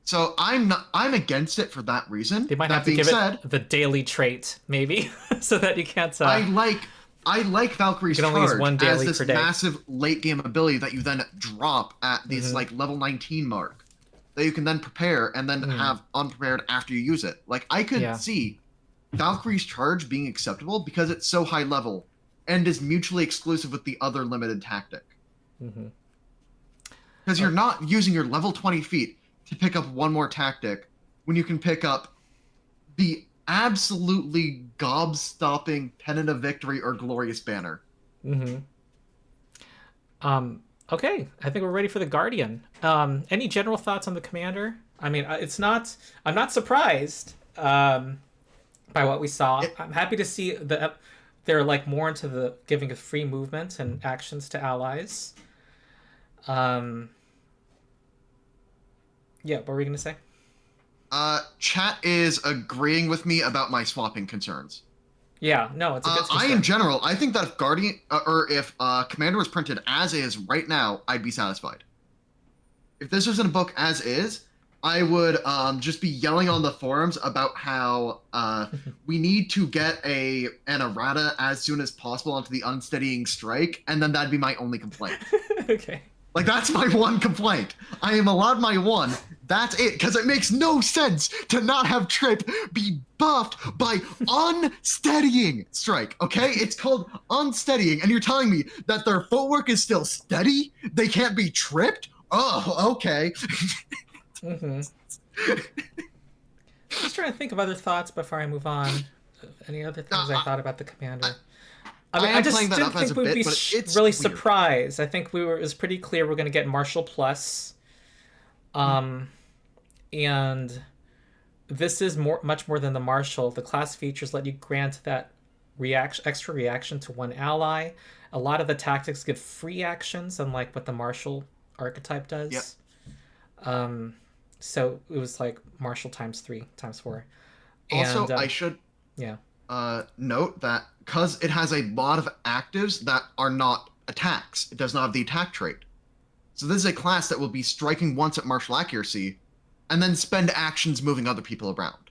So I'm against it for that reason. They might have to give it the daily trait, maybe, so that you can't. I like Valkyrie's Charge as this day. Massive late game ability that you then drop at this like level 19 mark, that you can then prepare and then have unprepared after you use it. Like I could see Valkyrie's Charge being acceptable because it's so high level and is mutually exclusive with the other limited tactic. Because Because you're not using your level 20 feat to pick up one more tactic when you can pick up the absolutely gob-stopping Pennant of Victory or Glorious Banner. Mm-hmm. Okay, I think we're ready for the Guardian. Any general thoughts on the commander? I mean, I'm not surprised by what we saw. I'm happy to see they're like more into the giving a free movement and actions to allies. Yeah, what were we gonna say? Chat is agreeing with me about my swapping concerns. Yeah, no, it's a good concern. in general, I think that if Guardian or if Commander was printed as is right now, I'd be satisfied. If this was in a book as is, I would just be yelling on the forums about how we need to get an errata as soon as possible onto the unsteadying strike, and then that'd be my only complaint. Okay. Like, that's my one complaint. I am allowed my one. That's it, because it makes no sense to not have Trip be buffed by unsteadying strike, okay? It's called unsteadying, and you're telling me that their footwork is still steady? They can't be tripped? Oh, okay. Mm-hmm. Just trying to think of other thoughts before I move on. Any other things I thought about the commander? I mean, I just didn't think we'd be really surprised. I think it was pretty clear we're going to get Martial Plus. And this is much more than the Martial. The class features let you grant that extra reaction to one ally. A lot of the tactics give free actions, unlike what the Martial archetype does. Yep. So it was like Martial times 3 times 4. Also, I should note that because it has a lot of actives that are not attacks, it does not have the attack trait. So this is a class that will be striking once at martial accuracy and then spend actions moving other people around.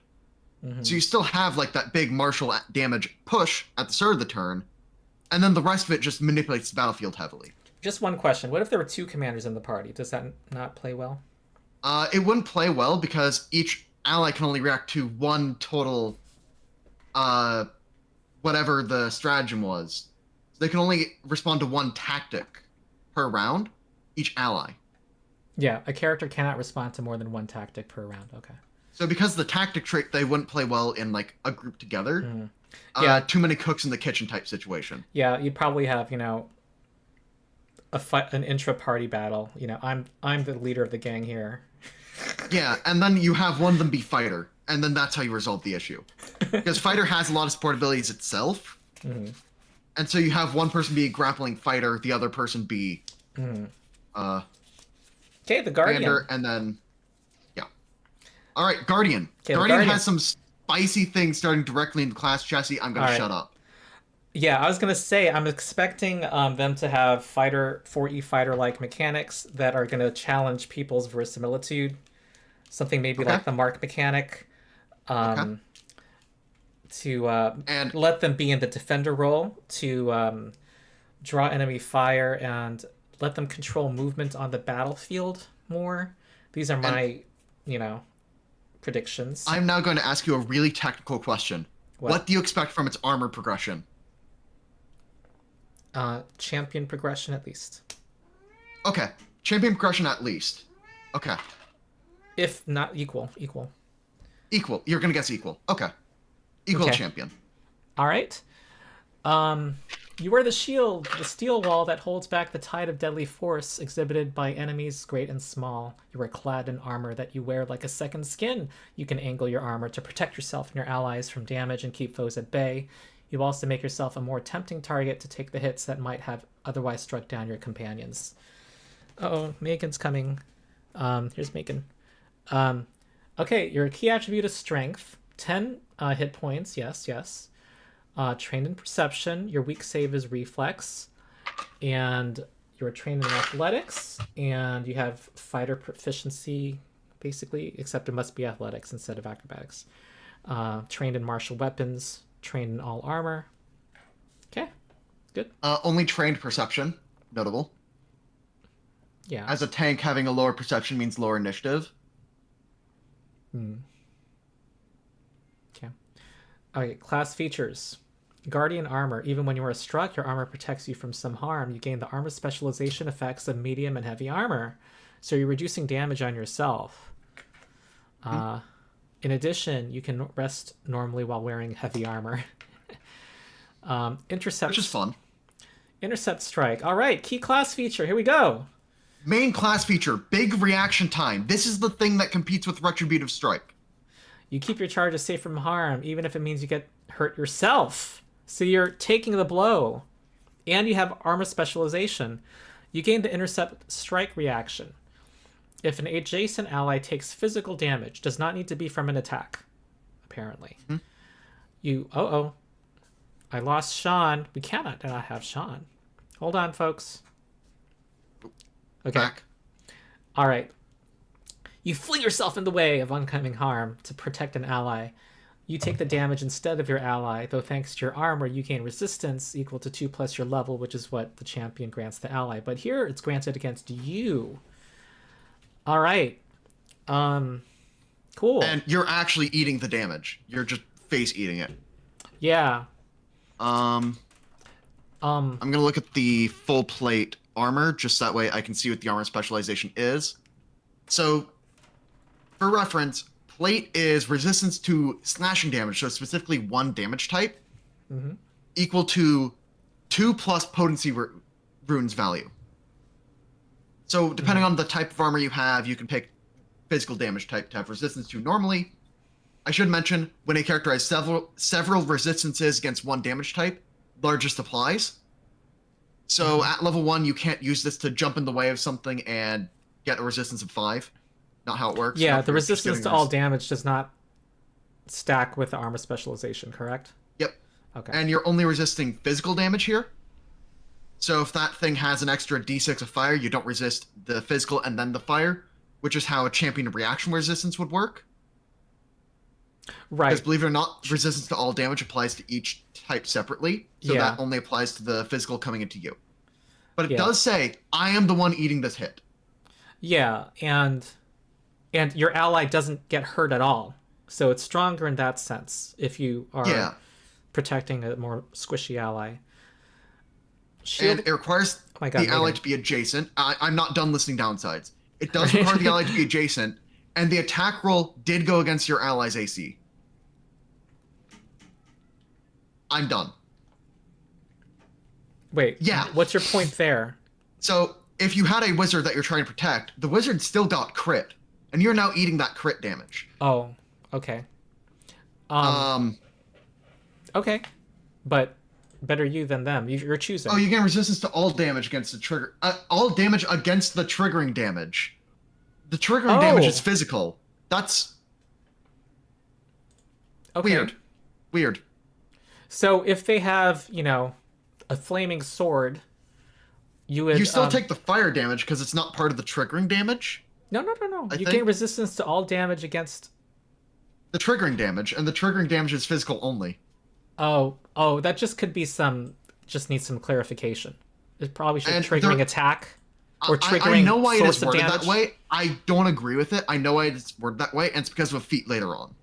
Mm-hmm. So you still have like that big martial damage push at the start of the turn, and then the rest of it just manipulates the battlefield heavily. Just one question. What if there were 2 commanders in the party? Does that not play well? It wouldn't play well because each ally can only react to one total whatever the stratagem was. So they can only respond to one tactic per round, each ally. Yeah, a character cannot respond to more than one tactic per round. Okay. So because the tactic trait, they wouldn't play well in like a group together. Mm. Too many cooks in the kitchen type situation. Yeah, you'd probably have, an intra-party battle. I'm the leader of the gang here. Yeah, and then you have one of them be fighter. And then that's how you resolve the issue. Because fighter has a lot of support abilities itself. Mm-hmm. And so you have one person be a grappling fighter, the other person be the Guardian. Commander, and then all right, Guardian. Guardian has some spicy things starting directly in the class chassis. I'm gonna shut up. Yeah, I was gonna say I'm expecting them to have 4E fighter like mechanics that are gonna challenge people's verisimilitude. Something maybe like the mark mechanic. To and let them be in the defender role, to draw enemy fire and let them control movement on the battlefield more. These are my, predictions. I'm now going to ask you a really technical question. What do you expect from its armor progression? Champion progression at least. Okay, champion progression at least. Okay. If not equal. Equal. You're going to guess equal. Okay. Equal champion. All right. You wear the shield, the steel wall that holds back the tide of deadly force exhibited by enemies great and small. You are clad in armor that you wear like a second skin. You can angle your armor to protect yourself and your allies from damage and keep foes at bay. You also make yourself a more tempting target to take the hits that might have otherwise struck down your companions. Uh-oh, Megan's coming. Here's Megan. Okay, your key attribute is strength. 10 hit points, yes. Trained in perception. Your weak save is reflex. And you're trained in athletics. And you have fighter proficiency, basically, except it must be athletics instead of acrobatics. Trained in martial weapons. Trained in all armor. Okay, good. Only trained perception. Notable. Yeah. As a tank, having a lower perception means lower initiative. Okay, class features. Guardian armor. Even when you are struck, your armor protects you from some harm. You gain the armor specialization effects of medium and heavy armor. so you're reducing damage on yourself. In addition, you can rest normally while wearing heavy armor. Intercept, which is fun. Intercept strike. All right, key class feature. Here we go. Main class feature, big reaction time. This is the thing that competes with retributive strike. You keep your charges safe from harm, even if it means you get hurt yourself. So you're taking the blow. And you have armor specialization. You gain the intercept strike reaction. If an adjacent ally takes physical damage, does not need to be from an attack, apparently. I lost Sean. We cannot not have Sean. Hold on, folks. Okay. Back. All right. You fling yourself in the way of oncoming harm to protect an ally. You take the damage instead of your ally, though thanks to your armor, you gain resistance equal to 2 plus your level, which is what the champion grants the ally. But here, it's granted against you. All right. Cool. And you're actually eating the damage. You're just face eating it. Yeah. I'm gonna look at the full plate armor, just that way I can see what the armor specialization is. So, for reference, plate is resistance to slashing damage, so specifically 1 damage type, equal to 2 plus potency runes value. So, depending on the type of armor you have, you can pick physical damage type to have resistance to normally. I should mention, when a character has several resistances against 1 damage type, largest applies. So at level 1, you can't use this to jump in the way of something and get a resistance of 5. Not how it works. Yeah, the resistance to all damage does not stack with the armor specialization, correct? Yep. Okay. And you're only resisting physical damage here. So if that thing has an extra d6 of fire, you don't resist the physical and then the fire, which is how a champion reaction resistance would work. Right. Because believe it or not, resistance to all damage applies to each type separately. So that only applies to the physical coming into you. But it does say, I am the one eating this hit. Yeah, and your ally doesn't get hurt at all. So it's stronger in that sense if you are protecting a more squishy ally. And it requires the ally to be adjacent. I'm not done listing downsides. It does require the ally to be adjacent, and the attack roll did go against your ally's AC. I'm done. Wait, what's your point there? So, if you had a wizard that you're trying to protect, the wizard still got crit, and you're now eating that crit damage. Oh, okay. Okay, but better you than them. You're choosing. Oh, you gain resistance to all damage against the trigger. All damage against the triggering damage. The triggering damage is physical. That's weird. So if they have, a flaming sword, you still take the fire damage because it's not part of the triggering damage. No. You gain resistance to all damage against the triggering damage, and the triggering damage is physical only. Oh, that just could be just needs some clarification. It probably should triggering attack or triggering I know why it is worded damage. that way. I don't agree with it. I know why it's worded that way, and it's because of a feat later on.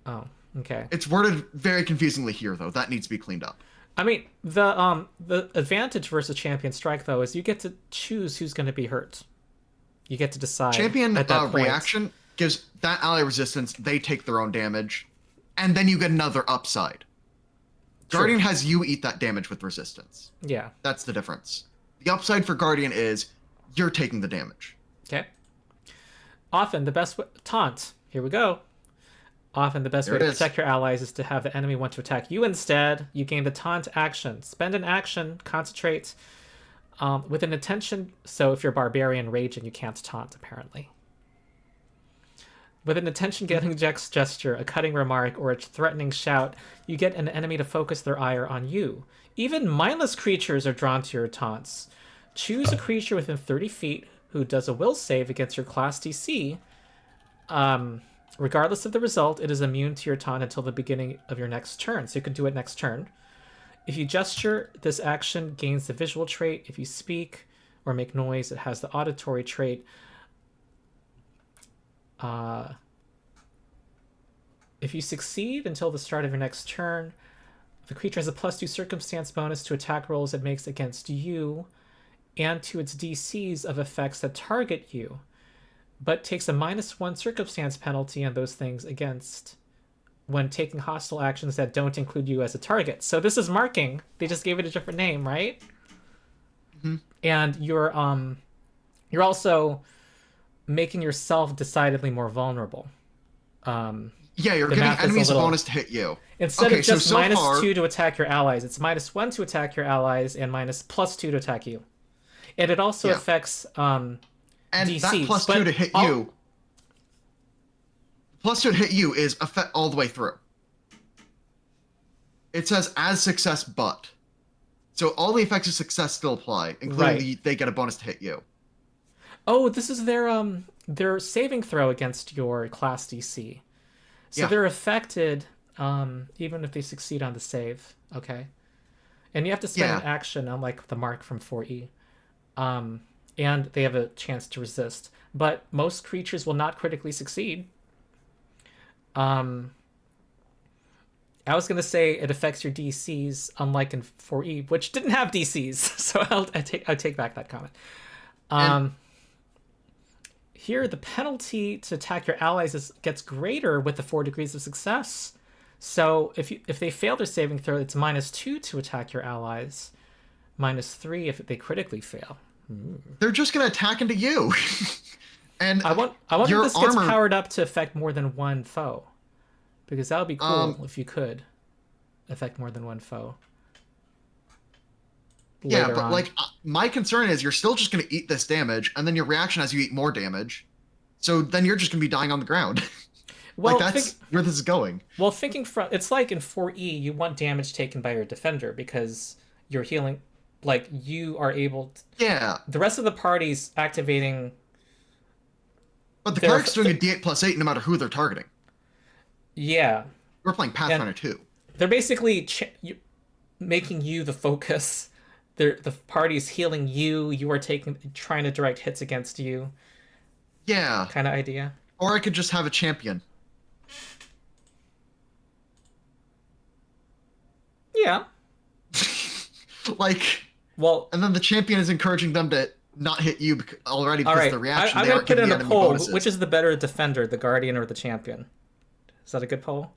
Oh, okay. It's worded very confusingly here, though. That needs to be cleaned up. I mean, the advantage versus champion strike, though, is you get to choose who's going to be hurt. You get to decide. Champion at that point. reaction gives that ally resistance. They take their own damage, and then you get another upside. Guardian has you eat that damage with resistance. Yeah. That's the difference. The upside for Guardian is you're taking the damage. Okay. Often the best taunt. Here we go. Often the best way to protect your allies is to have the enemy want to attack you instead. You gain the taunt action. Spend an action, concentrate with an intention. So if you're barbarian raging, you can't taunt, apparently. With an attention-getting gesture, a cutting remark, or a threatening shout, you get an enemy to focus their ire on you. Even mindless creatures are drawn to your taunts. Choose a creature within 30 feet who does a will save against your class DC. Regardless of the result, it is immune to your taunt until the beginning of your next turn, so you can do it next turn. If you gesture, this action gains the visual trait. If you speak or make noise, it has the auditory trait. If you succeed until the start of your next turn, the creature has a +2 circumstance bonus to attack rolls it makes against you. and to its DCs of effects that target you, but takes a -1 circumstance penalty on those things against when taking hostile actions that don't include you as a target. So this is marking. They just gave it a different name, right? Mm-hmm. And you're also making yourself decidedly more vulnerable. Yeah, you're giving enemies a bonus to hit you. Instead of just -2 to attack your allies, it's -1 to attack your allies and +2 to attack you. And it also affects and DCs. that +2 to hit you. +2 to hit you is effect all the way through. It says as success, but. So all the effects of success still apply, including they get a bonus to hit you. Oh, this is their saving throw against your class DC. So they're affected even if they succeed on the save. Okay. And you have to spend an action, unlike the mark from 4E. And they have a chance to resist. But most creatures will not critically succeed. I was going to say it affects your DCs, unlike in 4E, which didn't have DCs. So I take back that comment. Here, the penalty to attack your allies gets greater with the 4 degrees of success. So if they fail their saving throw, it's -2 to attack your allies, -3 if they critically fail. They're just going to attack into you. And I wonder if this gets powered up to affect more than one foe. Because that would be cool if you could affect more than one foe. Yeah, but like my concern is you're still just going to eat this damage, and then your reaction as you eat more damage. So then you're just going to be dying on the ground. Well, like that's where this is going. Well, thinking from it's like in 4E, you want damage taken by your defender because you're healing. Like you are able. The rest of the party's activating. But the cleric's doing a D8 +8 no matter who they're targeting. Yeah. We're playing Pathfinder 2. They're basically making you the focus. The party's healing you. You are trying to direct hits against you. Yeah. Kind of idea. Or I could just have a champion. Yeah. Well, and then the champion is encouraging them to not hit you already because the reaction. I'm going to put in a poll. Bonuses. Which is the better defender, the guardian or the champion? Is that a good poll?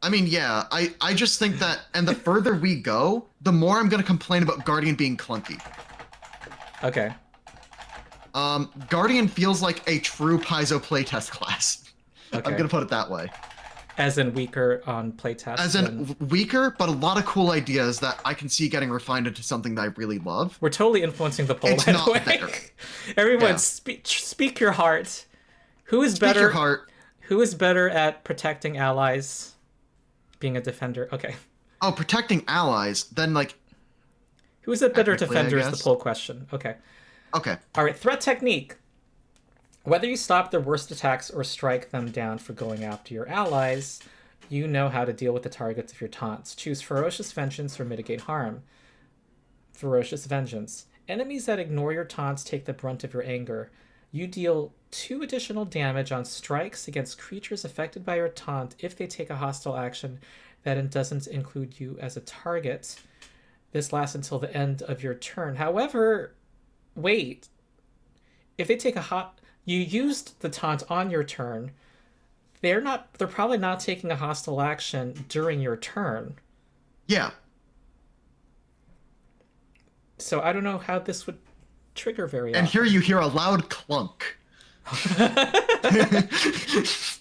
I mean, yeah. I just think that, and the further we go, the more I'm going to complain about guardian being clunky. Okay. Guardian feels like a true Paizo playtest class. Okay. I'm going to put it that way. As in weaker on playtest. As in weaker, but a lot of cool ideas that I can see getting refined into something that I really love. We're totally influencing the poll. It's not better. Everyone, speak your heart. Who is better? Speak your heart. Who is better at protecting allies? Being a defender. Okay. Oh, protecting allies. Then who is a better defender is the poll question. Okay. Okay. All right. Threat technique. Whether you stop their worst attacks or strike them down for going after your allies, you know how to deal with the targets of your taunts. Choose Ferocious Vengeance or Mitigate Harm. Ferocious Vengeance. Enemies that ignore your taunts take the brunt of your anger. You deal 2 additional damage on strikes against creatures affected by your taunt if they take a hostile action that doesn't include you as a target. This lasts until the end of your turn. However, wait. If they take you used the taunt on your turn, they're probably not taking a hostile action during your turn. Yeah. So I don't know how this would trigger very often. And here you hear a loud clunk.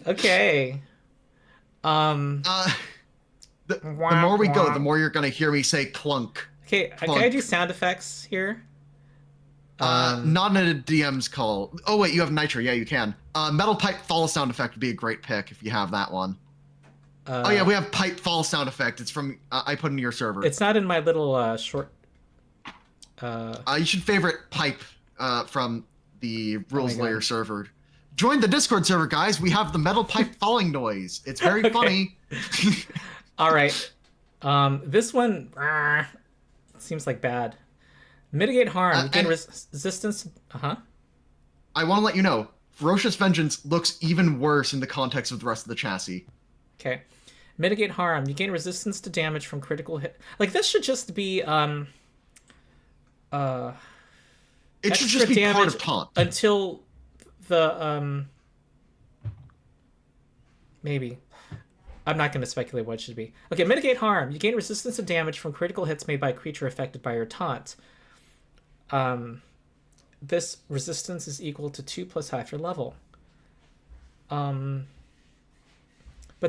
Okay. The more we go, the more you're gonna hear me say clunk. Okay, clunk. Can I do sound effects here? Not in a DM's call. Oh wait, you have Nitro. Yeah, you can. Metal pipe fall sound effect would be a great pick if you have that one. Oh yeah, we have pipe fall sound effect. It's from I put into your server. It's not in my little short. You should favorite pipe from the rules layer server. Join the Discord server, guys. We have the metal pipe falling noise. It's very funny. All right. This one seems like bad. Mitigate harm. Gain resistance. I want to let you know, Ferocious Vengeance looks even worse in the context of the rest of the chassis. Okay. Mitigate harm. You gain resistance to damage from critical hit. Like, this should just be, It should just be part of taunt. Until the maybe. I'm not going to speculate what it should be. Okay, mitigate harm. You gain resistance to damage from critical hits made by a creature affected by your taunt. This resistance is equal to 2 plus half your level. But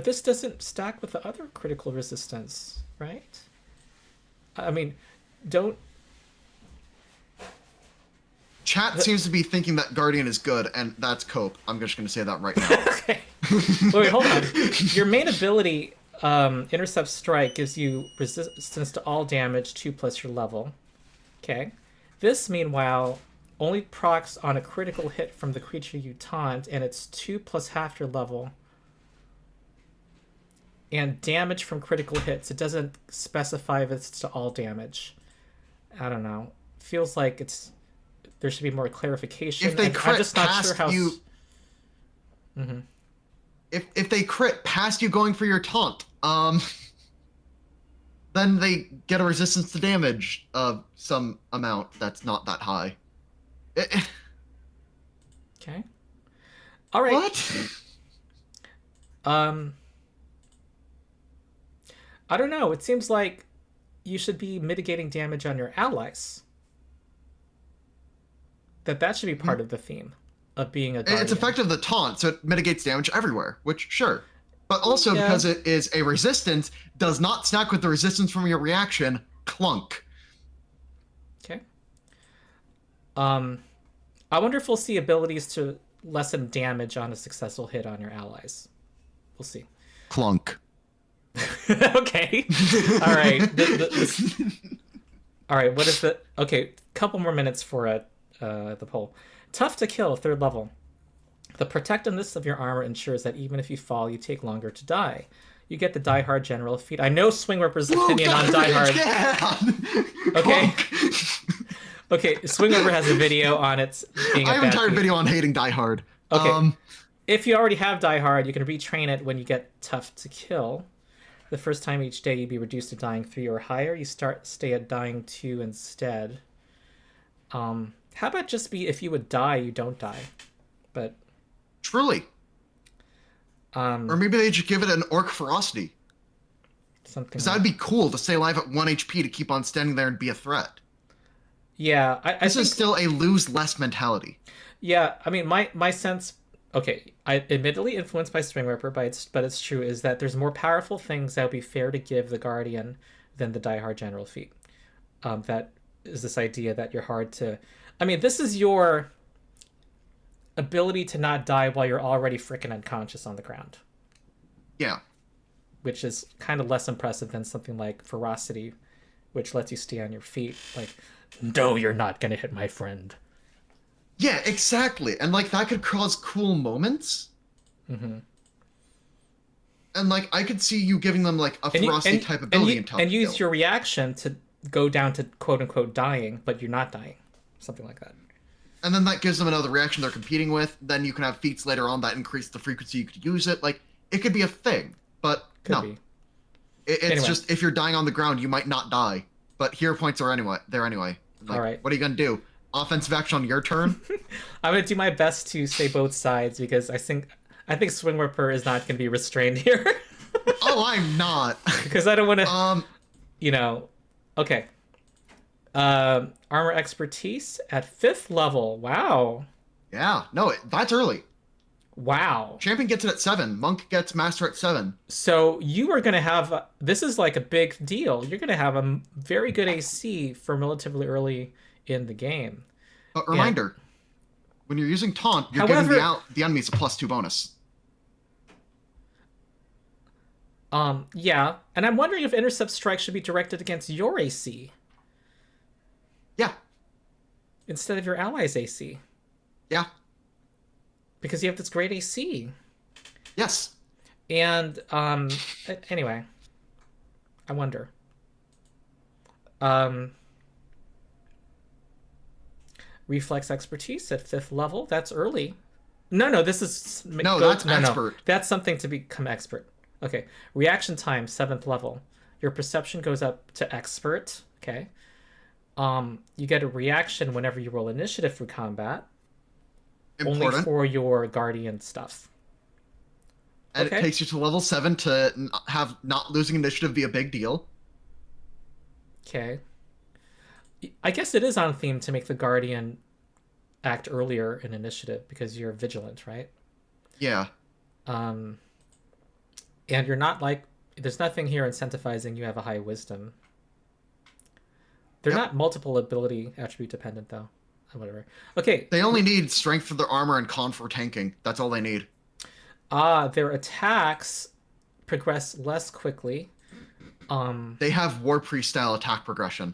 this doesn't stack with the other critical resistance, right? I mean, don't... Chat seems to be thinking that Guardian is good, and that's cope. I'm just going to say that right now. Okay. Wait, hold on. Your main ability, Intercept Strike, gives you resistance to all damage, 2 plus your level. Okay. This, meanwhile, only procs on a critical hit from the creature you taunt, and it's 2 plus half your level. And damage from critical hits. It doesn't specify if it's to all damage. I don't know. Feels like it's... There should be more clarification. If they crit I'm just not past sure how... you... Mm-hmm. If they crit past you going for your taunt, then they get a resistance to damage of some amount that's not that high. Okay. All right. What? I don't know. It seems like you should be mitigating damage on your allies. That should be part of the theme of being a Guardian. It's effective the taunt, so it mitigates damage everywhere, which, sure. But also, because it is a resistance, does not stack with the resistance from your reaction, clunk. Okay. I wonder if we'll see abilities to lessen damage on a successful hit on your allies. We'll see. Clunk. Okay. All right. All right, what is the... Okay, couple more minutes for the poll. Tough to kill, 3rd level. The protectiveness of your armor ensures that even if you fall, you take longer to die. You get the Die Hard general feat. I know SwingRipper's opinion on Die Hard. Okay. Okay, SwingRipper has a video on it being a I have an entire video on hating Die Hard. Okay. If you already have Die Hard, you can retrain it when you get Tough to Kill. The first time each day you'd be reduced to dying 3 or higher. You stay at dying 2 instead. How about just be if you would die, you don't die? But truly. Or maybe they should give it an orc ferocity. Something. Because that'd be cool to stay alive at 1 HP to keep on standing there and be a threat. Yeah, I this think, is still a lose less mentality. Yeah, I mean, my sense. Okay, I admittedly influenced by SwingRipper, but it's true is that there's more powerful things that would be fair to give the Guardian than the Die Hard general feat. That is this idea that you're hard to. I mean, this is your ability to not die while you're already freaking unconscious on the ground. Yeah. Which is kind of less impressive than something like Ferocity, which lets you stay on your feet. Like, no, you're not going to hit my friend. Yeah, exactly. And, like, that could cause cool moments. Mm-hmm. And, like, I could see you giving them, like, a Ferocity type ability. And use your reaction to go down to quote-unquote dying, but you're not dying. Something like that. And then that gives them another reaction they're competing with. Then you can have feats later on that increase the frequency you could use it. Like, it could be a thing. But, could be. It's anyway. Just, if you're dying on the ground, you might not die. But hero points are there anyway. Like, all right. What are you going to do? Offensive action on your turn? I'm going to do my best to stay both sides because I think SwingRipper is not going to be restrained here. Oh, I'm not. Because I don't want to, Okay. Armor expertise at 5th level. Wow. Yeah. No, that's early. Wow. Champion gets it at 7. Monk gets master at 7. So you are going to have... this is like a big deal. You're going to have a very good AC for relatively early in the game. But reminder, when you're using taunt, you're giving the enemies a +2 bonus. Yeah. And I'm wondering if Intercept Strike should be directed against your AC. Yeah. Instead of your allies' AC. Yeah. Because you have this great AC. Yes. And, anyway. I wonder. Reflex expertise at 5th level. That's early. No, this is... that's expert. That's something to become expert. Okay. Reaction time, 7th level. Your perception goes up to expert. Okay. You get a reaction whenever you roll initiative for combat. Important. Only for your guardian stuff. And it takes you to level 7 to have not losing initiative be a big deal. Okay. I guess it is on theme to make the guardian act earlier in initiative because you're vigilant, right? Yeah. And you're not like... There's nothing here incentivizing you have a high wisdom. They're not multiple ability attribute dependent, though. Whatever. Okay. They only need strength for their armor and con for tanking. That's all they need. Their attacks progress less quickly. They have War Priest style attack progression.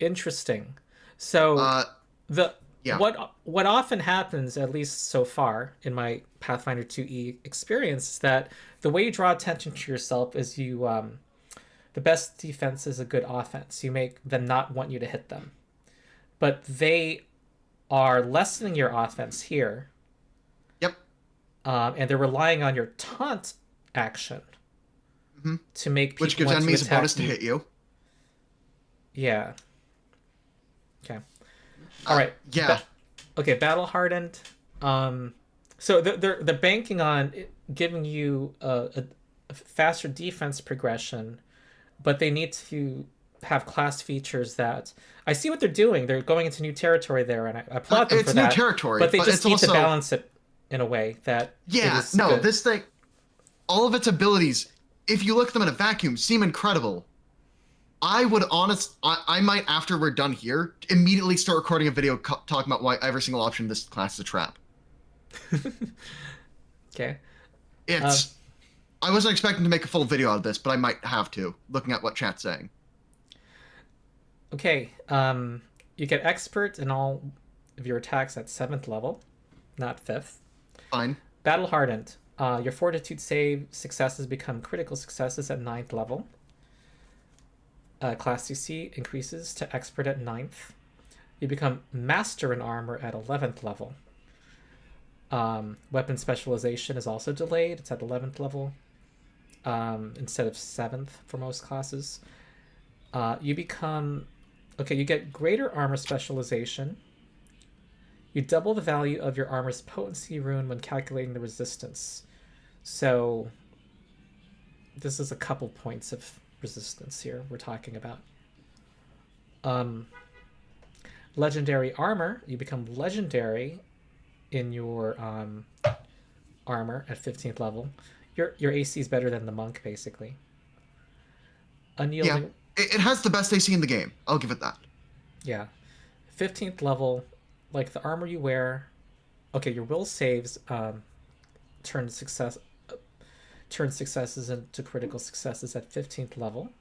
Interesting. So yeah. What often happens, at least so far in my Pathfinder 2e experience, is that the way you draw attention to yourself is you the best defense is a good offense. You make them not want you to hit them. But they are lessening your offense here. Yep. And they're relying on your taunt action to make people which gives enemies a bonus to hit you. Yeah. Okay. All right. Yeah. Okay. Battle hardened. So they're banking on giving you a faster defense progression, but they need to have class features that... I see what they're doing. They're going into new territory there, and I applaud them for that. It's new territory, but they just need to balance it in a way that... good. This thing... All of its abilities, if you look at them in a vacuum, seem incredible. I might, after we're done here, immediately start recording a video talking about why every single option in this class is a trap. Okay. I wasn't expecting to make a full video out of this, but I might have to, looking at what chat's saying. Okay, you get expert in all of your attacks at 7th level, not 5th. Fine. Battle hardened. Your fortitude save successes become critical successes at 9th level. Class CC increases to expert at 9th. You become master in armor at 11th level. Weapon specialization is also delayed. It's at 11th level instead of 7th for most classes. You become... Okay, you get greater armor specialization. You double the value of your armor's potency rune when calculating the resistance. So this is a couple points of resistance here we're talking about. Legendary armor. You become legendary in your armor at 15th level. Your AC is better than the monk, basically. Unyielding... Yeah. It has the best AC in the game. I'll give it that. Yeah. 15th level, like the armor you wear... Okay, your will saves turn successes into critical successes at 15th level.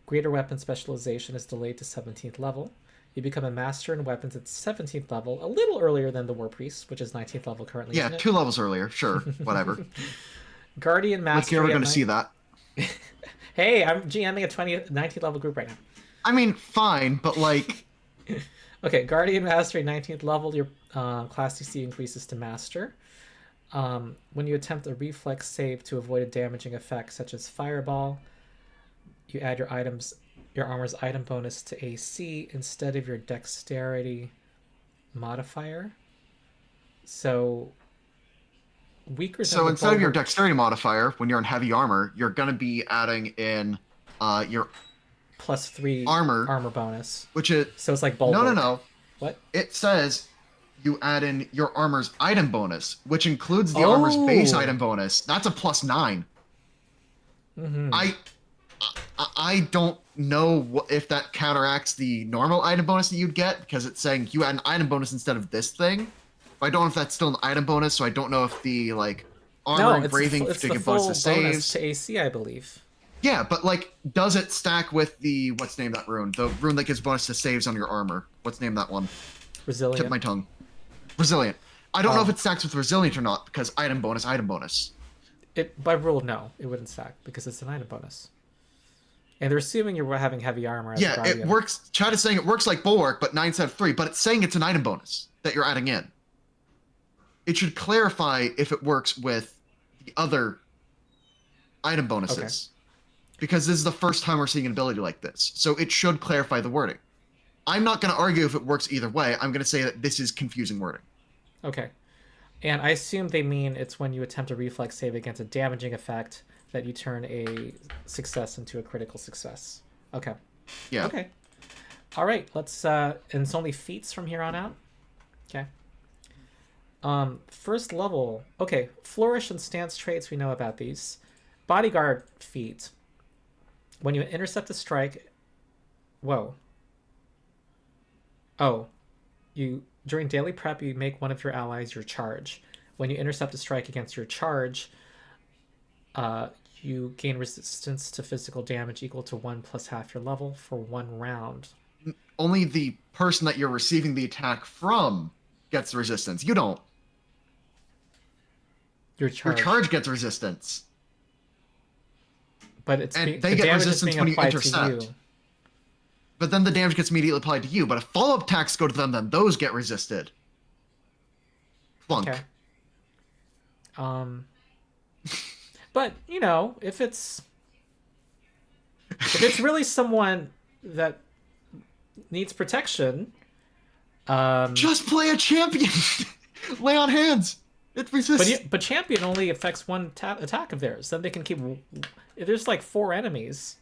Greater weapon specialization is delayed to 17th level. You become a master in weapons at 17th level, a little earlier than the War Priest, which is 19th level currently. Yeah, 2 levels earlier. Sure, whatever. Guardian Mastery... Like you're ever going to see that. Hey, I'm GMing a 19th level group right now. I mean, fine, but like... Okay, Guardian Mastery 19th level, your class DC increases to Master. When you attempt a reflex save to avoid a damaging effect, such as Fireball, you add your armor's item bonus to AC instead of your Dexterity modifier. So... Weaker than so instead of your dexterity modifier, when you're in heavy armor, you're going to be adding in your +3 armor bonus. Which is... So it's like bulwark. No. What? It says you add in your armor's item bonus, which includes the armor's base item bonus. That's a +9. Mm-hmm. I don't know if that counteracts the normal item bonus that you'd get, because it's saying you add an item bonus instead of this thing. I don't know if that's still an item bonus, so I don't know if the armor engraving to give bonus to saves to AC, I believe. Yeah, but like, does it stack with the what's named that rune? The rune that gives bonus to saves on your armor. What's named that one? Resilient. Tip my tongue. Resilient. I don't know if it stacks with resilient or not, because item bonus. It by rule, no, it wouldn't stack because it's an item bonus. And they're assuming you're having heavy armor. As yeah, it works. Chad is saying it works like bulwark, but 9 instead of 3. But it's saying it's an item bonus that you're adding in. It should clarify if it works with the other item bonuses. Okay. Because this is the first time we're seeing an ability like this. So it should clarify the wording. I'm not going to argue if it works either way. I'm going to say that this is confusing wording. Okay. And I assume they mean it's when you attempt a reflex save against a damaging effect that you turn a success into a critical success. Okay. Yeah. Okay. All right. Let's. And it's only feats from here on out. Okay. First level. Okay. Flourish and stance traits. We know about these. Bodyguard feat. When you intercept a strike. Whoa. Oh. During daily prep, you make one of your allies your charge. When you intercept a strike against your charge, you gain resistance to physical damage equal to 1 plus half your level for 1 round. Only the person that you're receiving the attack from gets resistance. You don't. Your charge gets resistance. But it's and they get resistance when you intercept. But then the damage gets immediately applied to you. But if follow-up attacks go to them, then those get resisted. Plunk. Okay. But, you know, if it's really someone that needs protection, just play a champion. Lay on hands. It resists. But champion only affects one attack of theirs. Then they can keep. If there's like 4 enemies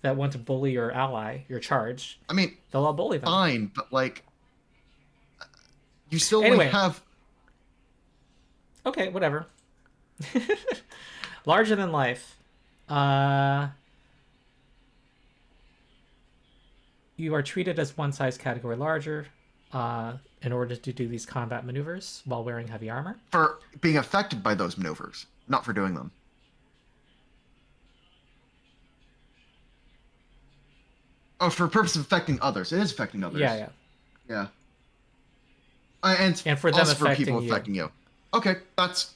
that want to bully your ally, your charge. I mean, they'll all bully them. Fine, but like, you still only have. Okay, whatever. Larger than life. You are treated as one size category larger in order to do these combat maneuvers while wearing heavy armor. For being affected by those maneuvers, not for doing them. Oh, for purpose of affecting others. It is affecting others. Yeah. And for them also for people affecting you. Okay, that's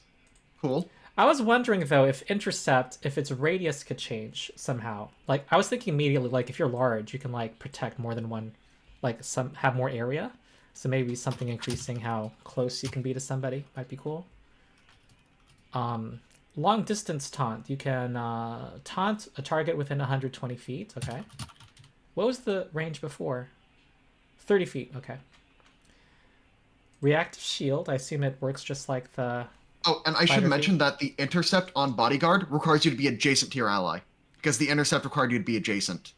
cool. I was wondering, though, if intercept, if its radius could change somehow. Like, I was thinking immediately, like, if you're large, you can, like, protect more than one, like, have more area. So maybe something increasing how close you can be to somebody might be cool. Long distance taunt. You can taunt a target within 120 feet. Okay. What was the range before? 30 feet. Okay. Reactive shield. I assume it works just like the... Oh, and I should mention that the intercept on bodyguard requires you to be adjacent to your ally, because the intercept required you to be adjacent.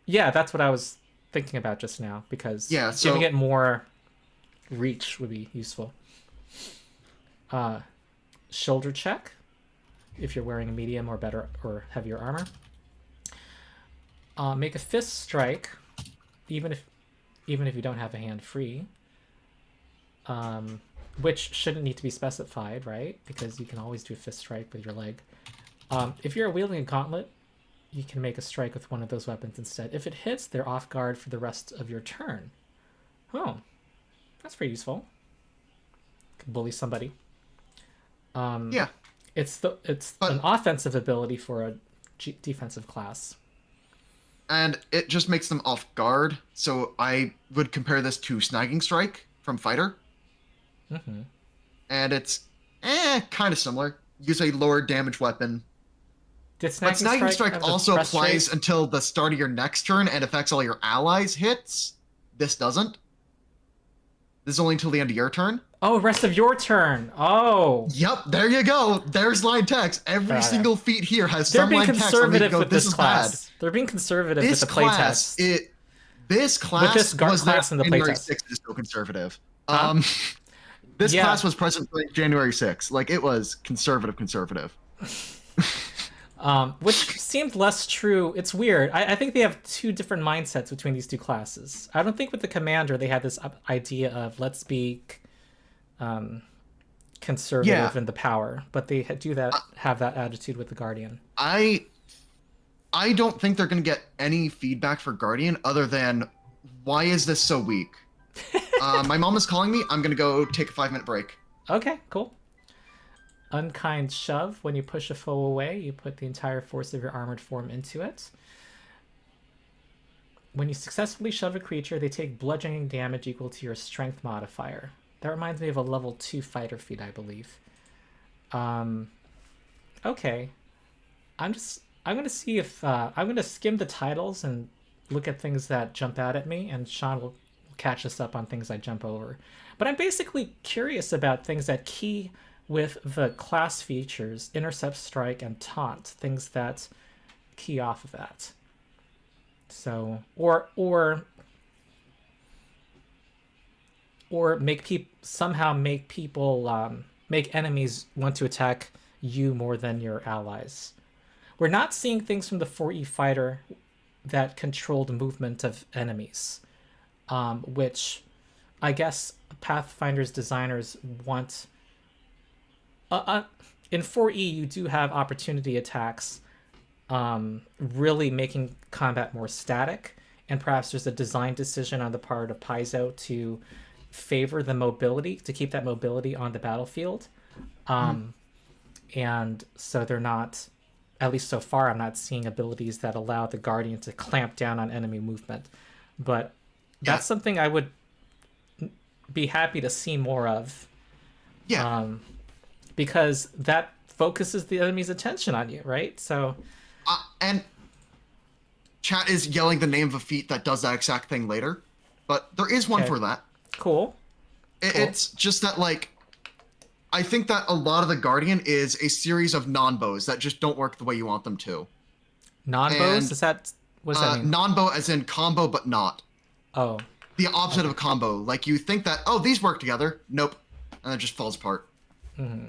Yeah, that's what I was thinking about just now, because giving it more reach would be useful. Shoulder check, if you're wearing a medium or better or heavier armor. Make a fist strike, even if you don't have a hand free. Which shouldn't need to be specified, right? Because you can always do a fist strike with your leg. If you're wielding a gauntlet, you can make a strike with one of those weapons instead. If it hits, they're off guard for the rest of your turn. Oh, that's pretty useful. Can bully somebody. Yeah. It's an offensive ability for a defensive class. And it just makes them off guard. So I would compare this to Snagging Strike from Fighter. Mm-hmm. And it's kind of similar. Use a lower damage weapon. But Snagging Strike also applies until the start of your next turn and affects all your allies' hits. This doesn't. This is only until the end of your turn. Oh, rest of your turn. Oh. Yep, there you go. There's line text. Every single feat here has some line text. They're being conservative with this class. They're being conservative with the playtest. This class was class in the January playtest. 6th is so conservative. Huh? This class was present January 6th. Like, it was conservative. Which seemed less true. It's weird. I think they have 2 different mindsets between these 2 classes. I don't think with the commander they had this idea of let's be conservative in the power, but they have that attitude with the Guardian. I don't think they're going to get any feedback for Guardian other than, why is this so weak? My mom is calling me. I'm going to go take a 5-minute break. Okay, cool. Unkind shove. When you push a foe away, you put the entire force of your armored form into it. When you successfully shove a creature, they take bludgeoning damage equal to your strength modifier. That reminds me of a level 2 fighter feat, I believe. Okay. I'm gonna see if I'm gonna skim the titles and look at things that jump out at me, and Sean will catch us up on things I jump over. But I'm basically curious about things that key with the class features, intercept, strike, and taunt, things that key off of that. So, or somehow make people, make enemies want to attack you more than your allies. We're not seeing things from the 4E fighter that control the movement of enemies, which I guess Pathfinder's designers want. In 4E, you do have opportunity attacks, really making combat more static, and perhaps there's a design decision on the part of Paizo to favor the mobility, to keep that mobility on the battlefield. And so they're not, at least so far, I'm not seeing abilities that allow the Guardian to clamp down on enemy movement. But that's something I would be happy to see more of. Yeah. Because that focuses the enemy's attention on you, right? So, and chat is yelling the name of a feat that does that exact thing later, but there is one for that. Cool. It's just that, like, I think that a lot of the Guardian is a series of non-bows that just don't work the way you want them to. Non-bows? What does that mean? Non-bow as in combo, but not. Oh. The opposite of a combo. Like, you think that, oh, these work together. Nope. And it just falls apart. Mm-hmm.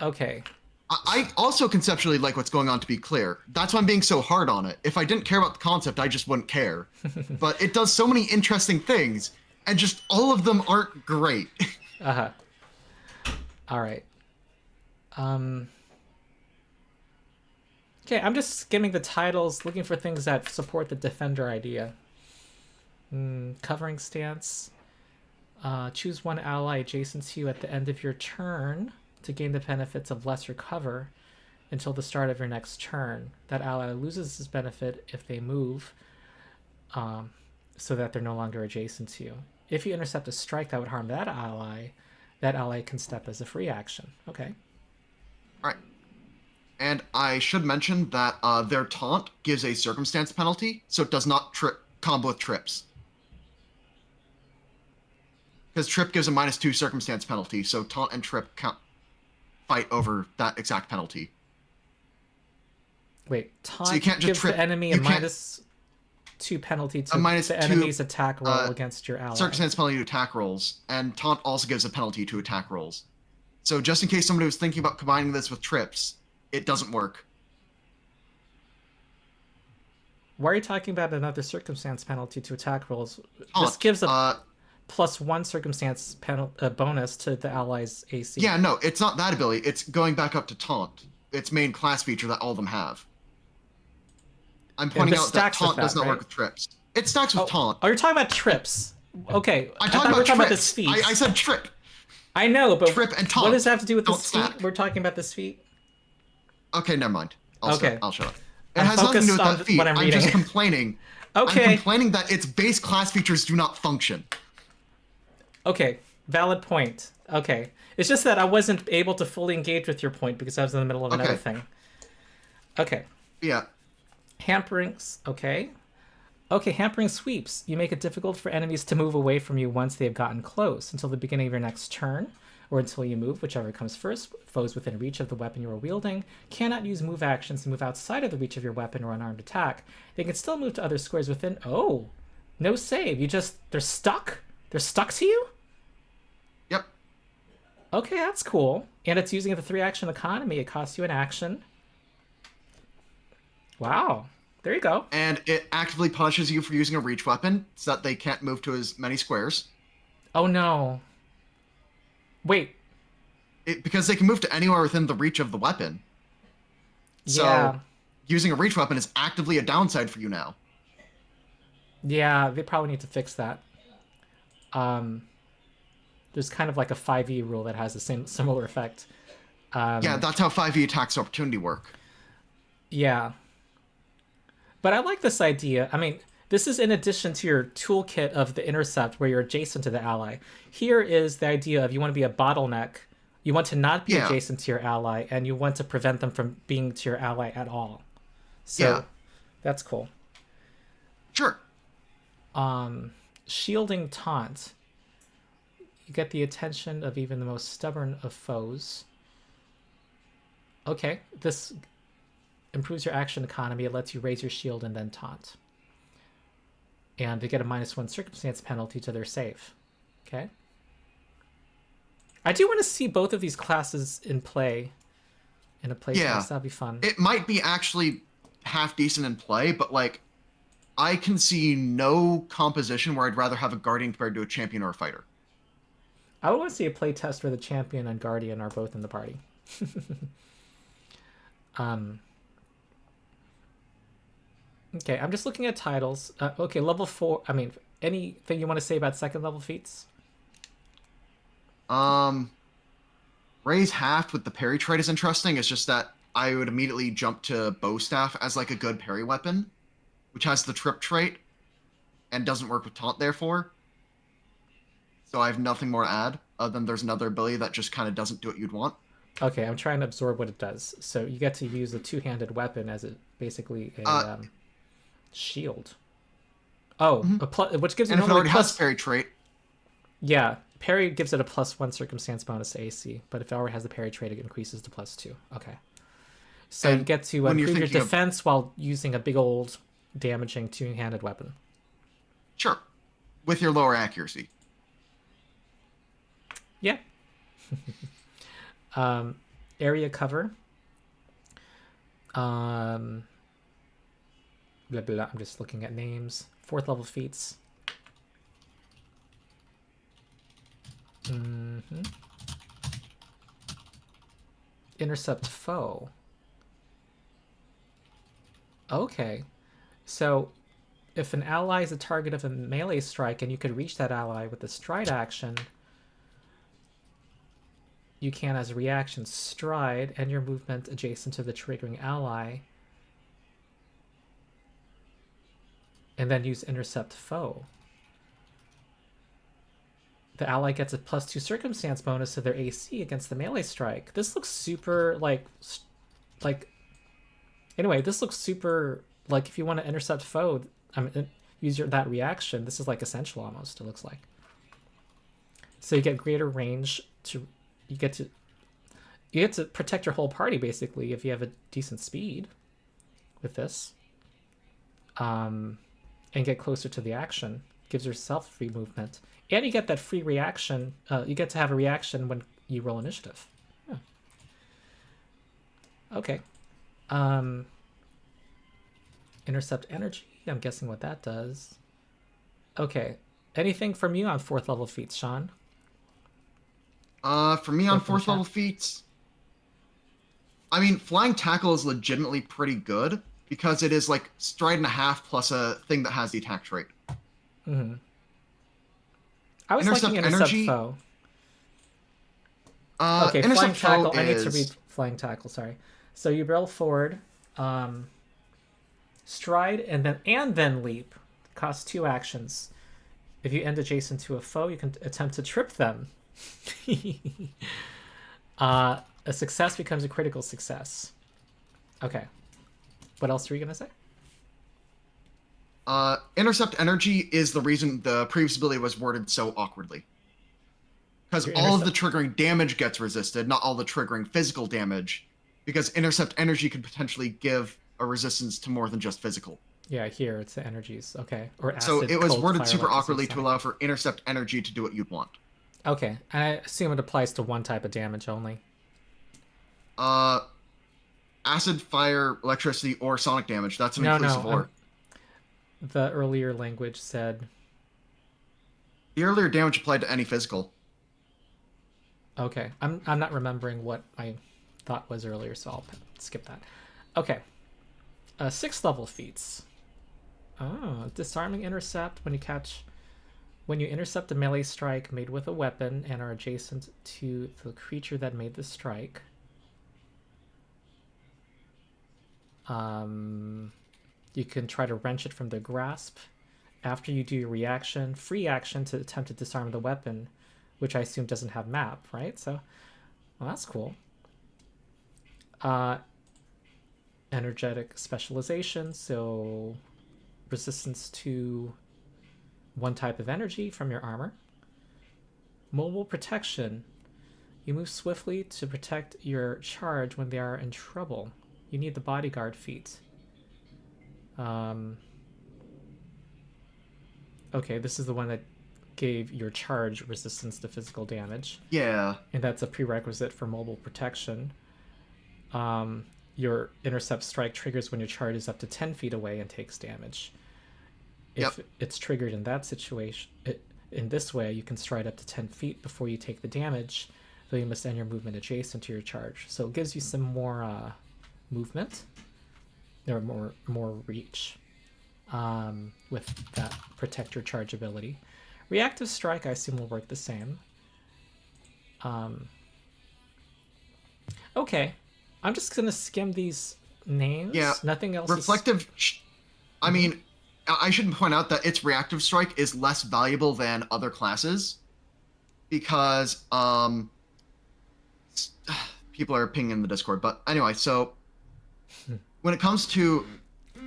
Okay. I also conceptually like what's going on, to be clear. That's why I'm being so hard on it. If I didn't care about the concept, I just wouldn't care. But it does so many interesting things, and just all of them aren't great. Uh-huh. All right. Okay, I'm just skimming the titles, looking for things that support the Defender idea. Covering stance. Choose one ally adjacent to you at the end of your turn to gain the benefits of lesser cover until the start of your next turn. That ally loses this benefit if they move, so that they're no longer adjacent to you. If you intercept a strike that would harm that ally can step as a free action. Okay. All right. And I should mention that their taunt gives a circumstance penalty, so it does not combo with trips. Because trip gives a -2 circumstance penalty, so taunt and trip fight over that exact penalty. Wait, taunt so you can't just gives trip. the enemy a -2 penalty to the enemy's attack roll against your ally. Circumstance penalty to attack rolls, and taunt also gives a penalty to attack rolls. So just in case somebody was thinking about combining this with trips, it doesn't work. Why are you talking about another circumstance penalty to attack rolls? Taunt, this gives a +1 circumstance bonus to the ally's AC. Yeah, no, it's not that ability. It's going back up to taunt. Its main class feature that all of them have. I'm pointing out that taunt does not work with trips. It stacks with taunt. Oh, you're talking about trips. Okay, I thought we were talking about this feat. I said trip. I know, but trip and taunt. What does that have to do with this feat? We're talking about this feat. Okay, never mind. I'll shut up. It I'm has nothing to do with that feat. I'm just complaining. Okay. I'm complaining that its base class features do not function. Okay, valid point. Okay. It's just that I wasn't able to fully engage with your point because I was in the middle of another thing. Okay. Yeah. Hamperings. Okay. Okay, hampering sweeps. You make it difficult for enemies to move away from you once they have gotten close until the beginning of your next turn, or until you move, whichever comes first. Foes within reach of the weapon you are wielding cannot use move actions to move outside of the reach of your weapon or unarmed attack. They can still move to other squares within... Oh! No save. They're stuck? They're stuck to you? Yep. Okay, that's cool. And it's using the 3-action economy. It costs you an action. Wow. There you go. And it actively punishes you for using a reach weapon so that they can't move to as many squares. Oh, no. Wait. Because they can move to anywhere within the reach of the weapon. So using a reach weapon is actively a downside for you now. Yeah, they probably need to fix that. There's kind of like a 5e rule that has the similar effect. Yeah, that's how 5e attacks opportunity work. Yeah. But I like this idea. I mean, this is in addition to your toolkit of the intercept where you're adjacent to the ally. Here is the idea of you want to be a bottleneck. You want to not be adjacent to your ally, and you want to prevent them from being to your ally at all. So that's cool. Sure. Shielding taunt. You get the attention of even the most stubborn of foes. Okay, this improves your action economy. It lets you raise your shield and then taunt. And they get a -1 circumstance penalty to their save. Okay. I do want to see both of these classes in play in a playtest. Yeah, that'd be fun. It might be actually half decent in play, but like I can see no composition where I'd rather have a Guardian compared to a Champion or a Fighter. I would want to see a playtest where the Champion and Guardian are both in the party. Okay, I'm just looking at titles. Okay, level 4. I mean, anything you want to say about second level feats? Raise Haft with the parry trait is interesting. It's just that I would immediately jump to Bow Staff as like a good parry weapon, which has the trip trait and doesn't work with taunt, therefore. So I have nothing more to add, other than there's another ability that just kind of doesn't do what you'd want. Okay, I'm trying to absorb what it does. So you get to use a two-handed weapon as basically a shield. Oh, which gives you and if it already plus... has parry trait. Yeah, parry gives it a +1 circumstance bonus to AC, but if it already has the parry trait, it increases to +2. Okay. So you get to improve your defense while using a big old damaging two-handed weapon. Sure. With your lower accuracy. Yeah. Area cover. Blah, blah, blah. I'm just looking at names. 4th level feats. Intercept foe. Okay. So if an ally is a target of a melee strike and you could reach that ally with a stride action, you can, as a reaction, stride and your movement adjacent to the triggering ally, and then use intercept foe. The ally gets a +2 circumstance bonus to their AC against the melee strike. This looks super anyway, this looks super like if you want to intercept foe, use that reaction. This is like essential almost, it looks like. So you get greater range to you get to protect your whole party basically if you have a decent speed with this. And get closer to the action. Gives yourself free movement. And you get that free reaction. You get to have a reaction when you roll initiative. Yeah. Okay. Intercept energy. I'm guessing what that does. Okay. Anything from you on 4th level feats, Sean? For me on 4th level feats, I mean, Flying Tackle is legitimately pretty good because it is like stride and a half plus a thing that has the attack trait. Mm-hmm. I was liking intercept foe. Okay, Flying Tackle. I need to read Flying Tackle, sorry. So you roll forward, stride, and then leap. Costs 2 actions. If you end adjacent to a foe, you can attempt to trip them. A success becomes a critical success. Okay. What else were you going to say? Intercept energy is the reason the previous ability was worded so awkwardly. Because all of the triggering damage gets resisted, not all the triggering physical damage. Because intercept energy could potentially give a resistance to more than just physical. Yeah, here it's the energies. Okay. Or acid, so it was cold, worded fire, super electricity, awkwardly to allow for intercept energy to do what you'd want. Okay. I assume it applies to one type of damage only. Acid, fire, electricity, or sonic damage. That's an inclusive or. The earlier language said... The earlier damage applied to any physical. Okay. I'm not remembering what I thought was earlier, so I'll skip that. Okay. 6th level feats. Oh, disarming intercept when you intercept a melee strike made with a weapon and are adjacent to the creature that made the strike. You can try to wrench it from their grasp. After you do your reaction, free action to attempt to disarm the weapon, which I assume doesn't have map, right? So, well, that's cool. Energetic specialization, so resistance to one type of energy from your armor. Mobile protection. You move swiftly to protect your charge when they are in trouble. You need the bodyguard feat. Okay, this is the one that gave your charge resistance to physical damage. Yeah. And that's a prerequisite for mobile protection. Your intercept strike triggers when your charge is up to 10 feet away and takes damage. If it's triggered in that situation, in this way, you can stride up to 10 feet before you take the damage, though you must end your movement adjacent to your charge. So it gives you some more movement, or more reach with that protect your charge ability. Reactive strike, I assume, will work the same. Okay, I'm just gonna skim these names. Yeah, nothing else. Reflective. I mean, I should point out that its reactive strike is less valuable than other classes because people are pinging in the Discord. But anyway, so when it comes to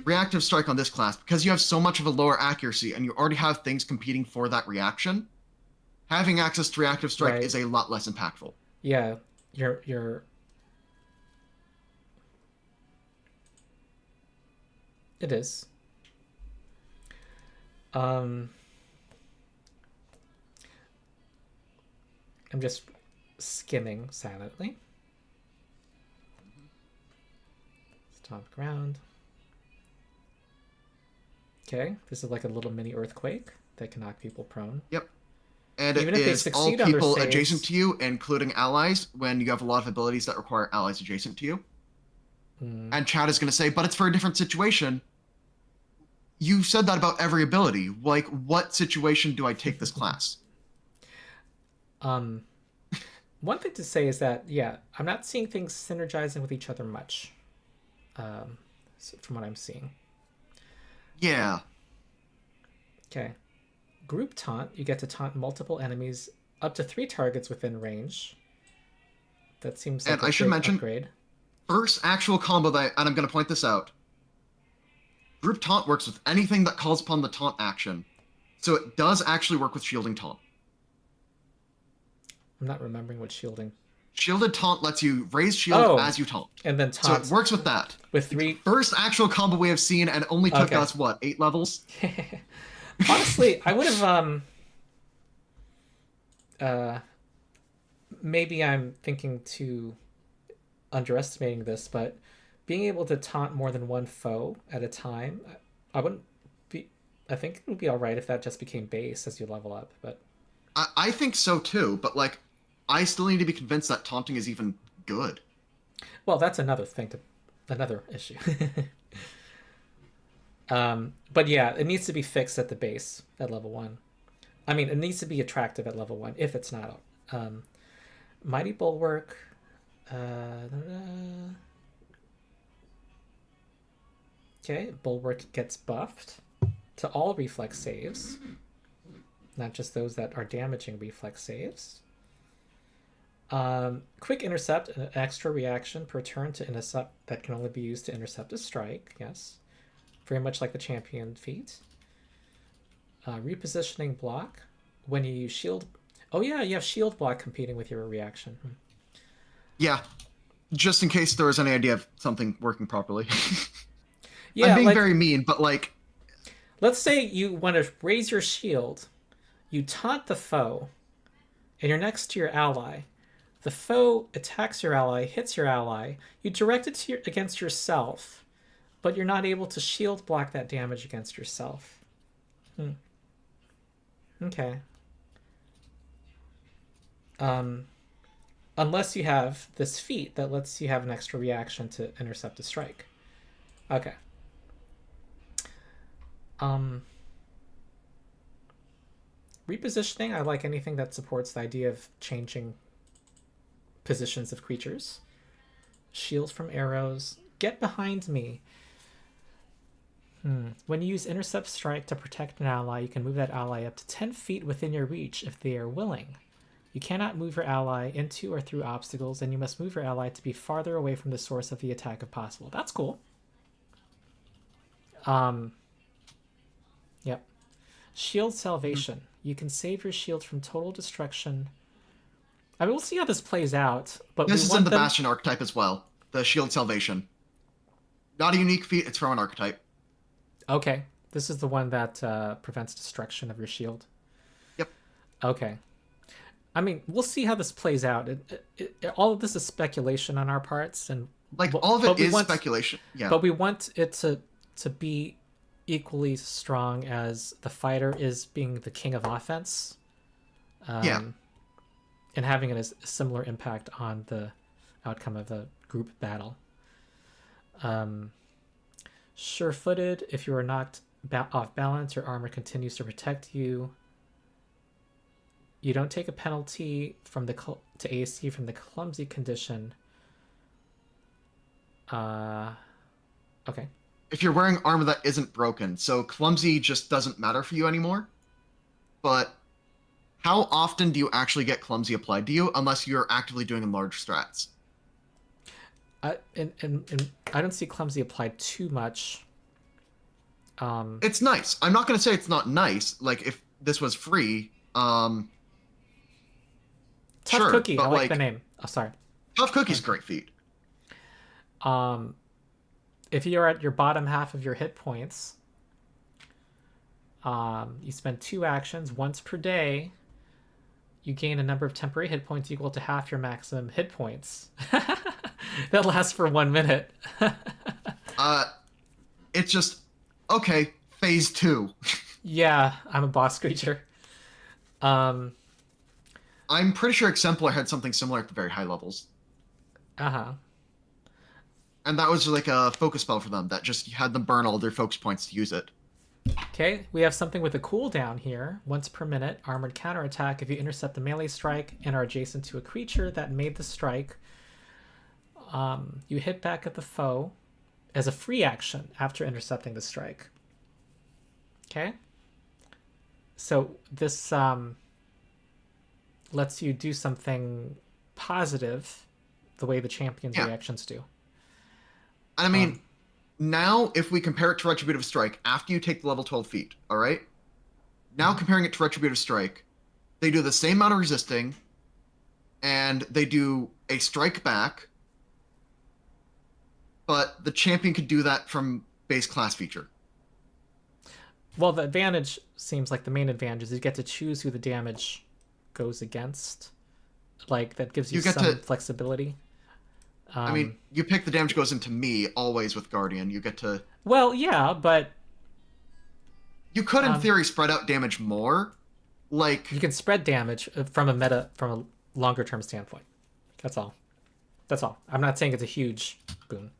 reactive strike on this class, because you have so much of a lower accuracy and you already have things competing for that reaction, having access to reactive strike is a lot less impactful. Yeah, you're it is. I'm just skimming silently. Stomp ground. Okay, this is like a little mini earthquake that can knock people prone. Yep. And even it if they is succeed all on people their saves, adjacent to you, including allies, when you have a lot of abilities that require allies adjacent to you. And Chad is going to say, but it's for a different situation. You said that about every ability. Like, what situation do I take this class? One thing to say is that, yeah, I'm not seeing things synergizing with each other much, from what I'm seeing. Yeah. Okay. Group taunt. You get to taunt multiple enemies up to 3 targets within range. That seems like a big upgrade. First actual combo and I'm going to point this out. Group taunt works with anything that calls upon the taunt action. So it does actually work with shielding taunt. I'm not remembering what shielding. Shielded taunt lets you raise shield as you taunt. And then taunt. So it works with that. With 3. First actual combo we have seen and only took us, what, 8 levels? Honestly, I would have... maybe I'm thinking too underestimating this, but being able to taunt more than one foe at a time, I think it would be all right if that just became base as you level up, but I think so too, but like I still need to be convinced that taunting is even good. Well, that's another issue. But yeah, it needs to be fixed at the base at level 1. I mean, it needs to be attractive at level 1 if it's not. Mighty Bulwark. Okay, Bulwark gets buffed to all reflex saves, not just those that are damaging reflex saves. Quick intercept, an extra reaction per turn to intercept that can only be used to intercept a strike. Yes, very much like the champion feat. Repositioning block when you use shield. Oh yeah, you have shield block competing with your reaction. Yeah, just in case there was any idea of something working properly. Yeah, I'm being very mean, but like... Let's say you want to raise your shield, you taunt the foe, and you're next to your ally. The foe attacks your ally, hits your ally, you direct it against yourself, but you're not able to shield block that damage against yourself. Okay. Unless you have this feat that lets you have an extra reaction to intercept a strike. Okay. Repositioning, I like anything that supports the idea of changing positions of creatures. Shield from arrows. Get behind me. When you use intercept strike to protect an ally, you can move that ally up to 10 feet within your reach if they are willing. You cannot move your ally into or through obstacles, and you must move your ally to be farther away from the source of the attack if possible. That's cool. Yep. Shield salvation. You can save your shield from total destruction. I mean, we'll see how this plays out. But this is in the Bastion archetype as well. The shield salvation. Not a unique feat. It's from an archetype. Okay. This is the one that prevents destruction of your shield. Yep. Okay. I mean, we'll see how this plays out. All of this is speculation on our parts, and like all of it is speculation. Yeah. But we want it to be equally strong as the fighter is being the king of offense. Yeah. And having a similar impact on the outcome of the group battle. Sure-footed. If you are knocked off balance, your armor continues to protect you. You don't take a penalty from to AC from the clumsy condition. Okay. If you're wearing armor that isn't broken, so clumsy just doesn't matter for you anymore. But how often do you actually get clumsy applied to you, unless you're actively doing large strats? And I don't see clumsy applied too much. It's nice. I'm not going to say it's not nice. Like, if this was free, Tough sure, Cookie, I like like the name. Oh, sorry. Tough Cookie's a great feat. If you're at your bottom half of your hit points, you spend 2 actions once per day. You gain a number of temporary hit points equal to half your maximum hit points. That lasts for 1 minute. It's just okay. Phase 2. Yeah, I'm a boss creature. I'm pretty sure Exemplar had something similar at the very high levels. Uh-huh. And that was like a focus spell for them that just had them burn all their focus points to use it. Okay, we have something with a cooldown here. Once per minute, armored counterattack. If you intercept a melee strike and are adjacent to a creature that made the strike, you hit back at the foe as a free action after intercepting the strike. Okay? So this lets you do something positive the way the champion's reactions do. I mean, now if we compare it to Retributive Strike, after you take the level 12 feat, all right? Now comparing it to Retributive Strike, they do the same amount of resisting, and they do a strike back, but the champion could do that from base class feature. Well, the advantage seems like the main advantage is you get to choose who the damage goes against. Like, that gives you some flexibility. I mean, you pick the damage goes into me always with Guardian. You get to... Well, yeah, but... You could, in theory, spread out damage more. Like... You can spread damage from a longer-term standpoint. That's all. That's all. I'm not saying it's a huge boon.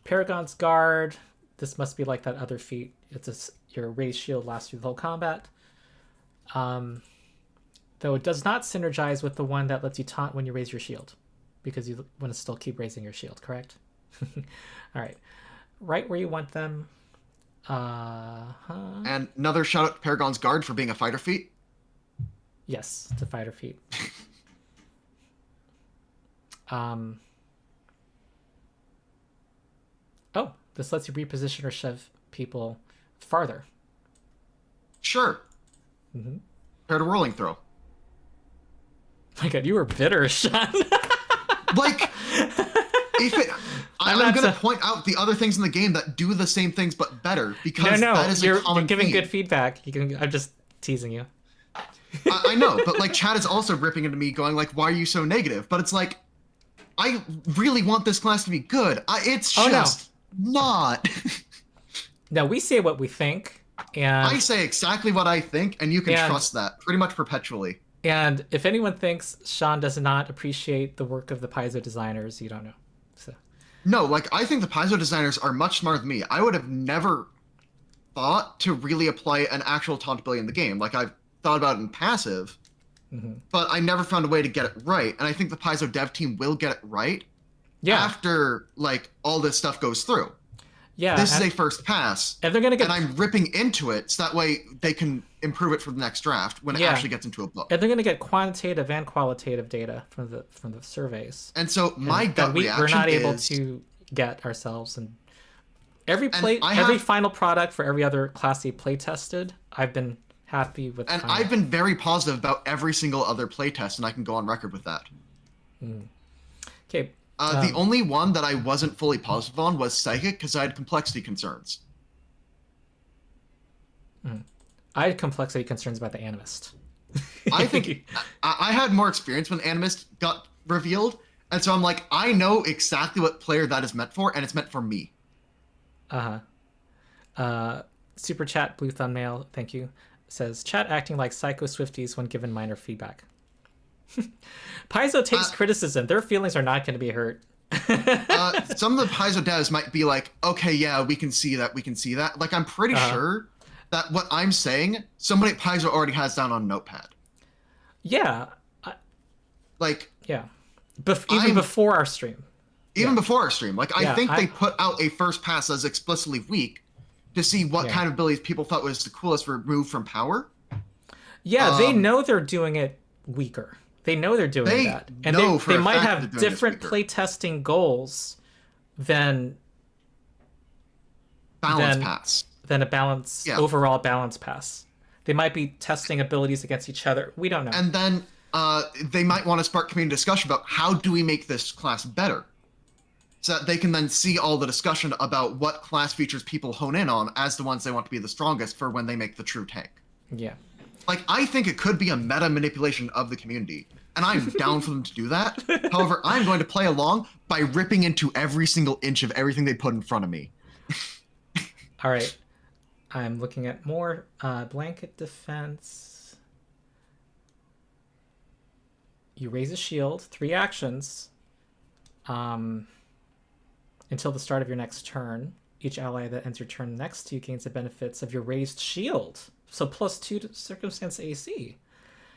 Paragon's Guard. This must be like that other feat. Your raised shield lasts through the whole combat. Though it does not synergize with the one that lets you taunt when you raise your shield, because you want to still keep raising your shield, correct? All right. Right where you want them. And another shout out to Paragon's Guard for being a fighter feat. Yes, it's a fighter feat. Oh, this lets you reposition or shove people farther. Sure. Mm-hmm. Compared to Whirling Throw. My God, you were bitter, Sean. Like, if it... I'm going to point out the other things in the game that do the same things but better, because that is a common you're giving theme. good feedback. I'm just teasing you. I know, but like Chad is also ripping into me going like, why are you so negative? But it's like, I really want this class to be good. It's just not. No, we say what we think. And I say exactly what I think, and you can trust that pretty much perpetually. And if anyone thinks Sean does not appreciate the work of the Paizo designers, you don't know. So. No, like, I think the Paizo designers are much smarter than me. I would have never thought to really apply an actual taunt ability in the game. Like, I've thought about it in passive, but I never found a way to get it right. And I think the Paizo dev team will get it right after, like, all this stuff goes through. Yeah, this is a first pass, and they're gonna get. And I'm ripping into it, so that way they can improve it for the next draft when it actually gets into a book. And they're gonna get quantitative and qualitative data from the surveys. And so my gut reaction we're not able to get ourselves, and every final product for every other class they play tested, I've been happy with. And I've been very positive about every single other playtest, and I can go on record with that. Okay. The only one that I wasn't fully positive on was Psychic, because I had complexity concerns. I had complexity concerns about the Animist. I think I had more experience when Animist got revealed, and so I'm like, I know exactly what player that is meant for, and it's meant for me. Super chat, Blue Thumbnail, thank you, says, chat acting like psycho Swifties when given minor feedback. Paizo takes criticism. Their feelings are not going to be hurt. Some of the Paizo devs might be like, okay, yeah, we can see that. Like, I'm pretty sure that what I'm saying, somebody at Paizo already has down on Notepad. Yeah. Yeah. Even before our stream. Before our stream. Like, I think they put out a first pass as explicitly weak to see what kind of abilities people thought was the coolest removed from power. Yeah, they know they're doing it weaker. They know they're doing that. And they might have different playtesting goals than pass. Than a overall balance pass. They might be testing abilities against each other. We don't know. And then they might want to spark community discussion about how do we make this class better, so that they can then see all the discussion about what class features people hone in on as the ones they want to be the strongest for when they make the true tank. Yeah. Like, I think it could be a meta manipulation of the community, and I'm down for them to do that. However, I'm going to play along by ripping into every single inch of everything they put in front of me. All right. I'm looking at more blanket defense. You raise a shield, 3 actions, until the start of your next turn. Each ally that ends your turn next to you gains the benefits of your raised shield. So +2 to circumstance AC.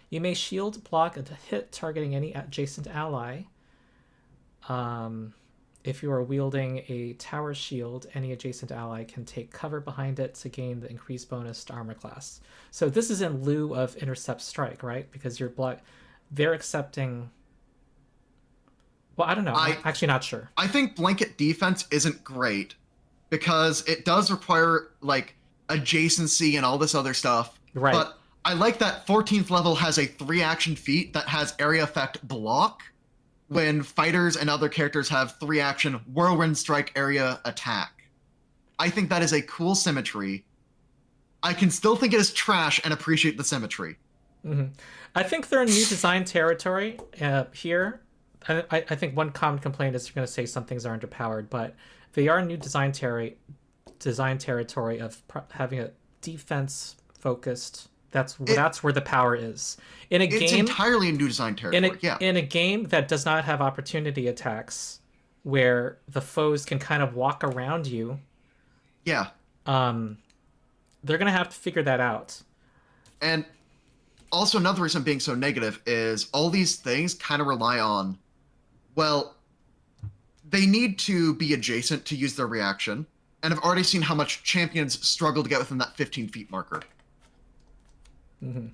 You may shield block a hit targeting any adjacent ally. If you are wielding a tower shield, any adjacent ally can take cover behind it to gain the increased bonus to armor class. So this is in lieu of intercept strike, right? Because they're accepting. Well, I don't know. I'm actually not sure. I think blanket defense isn't great because it does require like adjacency and all this other stuff. Right. But I like that 14th level has a 3-action feat that has area effect block when fighters and other characters have 3-action whirlwind strike area attack. I think that is a cool symmetry. I can still think it is trash and appreciate the symmetry. Mm-hmm. I think they're in new design territory here. I think one common complaint is you're going to say some things are underpowered, but they are in new design territory of having a defense focused. That's where the power is. It's entirely a new design territory. In a game that does not have opportunity attacks, where the foes can kind of walk around you. Yeah. They're gonna have to figure that out. And also another reason being so negative is all these things kind of rely on, well, they need to be adjacent to use their reaction, and I've already seen how much champions struggle to get within that 15 feet marker. Mm-hmm.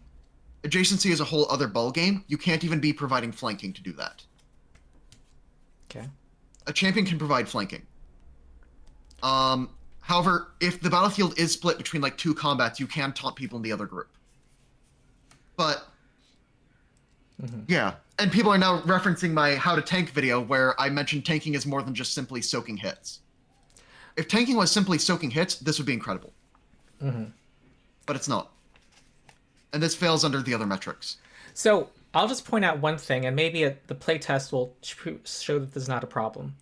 Adjacency is a whole other ballgame. You can't even be providing flanking to do that. Okay. A champion can provide flanking. However, if the battlefield is split between like 2 combats, you can taunt people in the other group. But yeah, and people are now referencing my how to tank video where I mentioned tanking is more than just simply soaking hits. If tanking was simply soaking hits, this would be incredible. But it's not. And this fails under the other metrics. So I'll just point out one thing, and maybe the playtest will show that this is not a problem.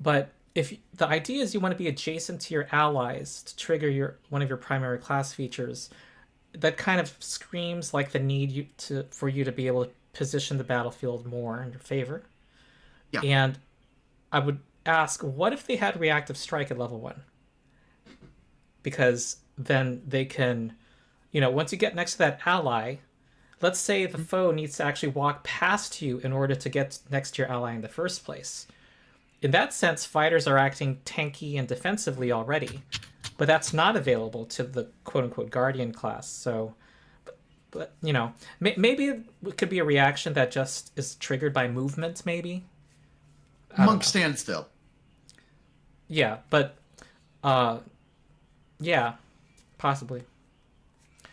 But if the idea is you want to be adjacent to your allies to trigger one of your primary class features, that kind of screams like the need for you to be able to position the battlefield more in your favor. Yeah. And I would ask, what if they had reactive strike at level 1? Because then they can, once you get next to that ally, let's say the foe needs to actually walk past you in order to get next to your ally in the first place. In that sense, fighters are acting tanky and defensively already, but that's not available to the quote-unquote Guardian class. So, but maybe it could be a reaction that just is triggered by movement, maybe? Monk standstill. Yeah, but Yeah, possibly.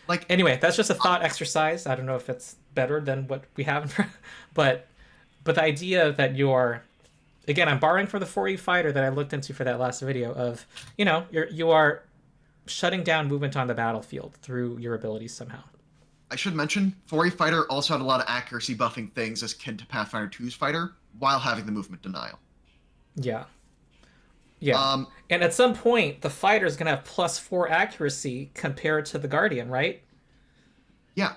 Like, anyway, that's just a thought exercise. I don't know if it's better than what we have, but the idea that you're, again, I'm borrowing from the 4E fighter that I looked into for that last video of, you are shutting down movement on the battlefield through your abilities somehow. I should mention, 4E fighter also had a lot of accuracy buffing things as akin to Pathfinder 2's fighter, while having the movement denial. Yeah. Yeah. And at some point, the fighter is going to have +4 accuracy compared to the Guardian, right? Yeah.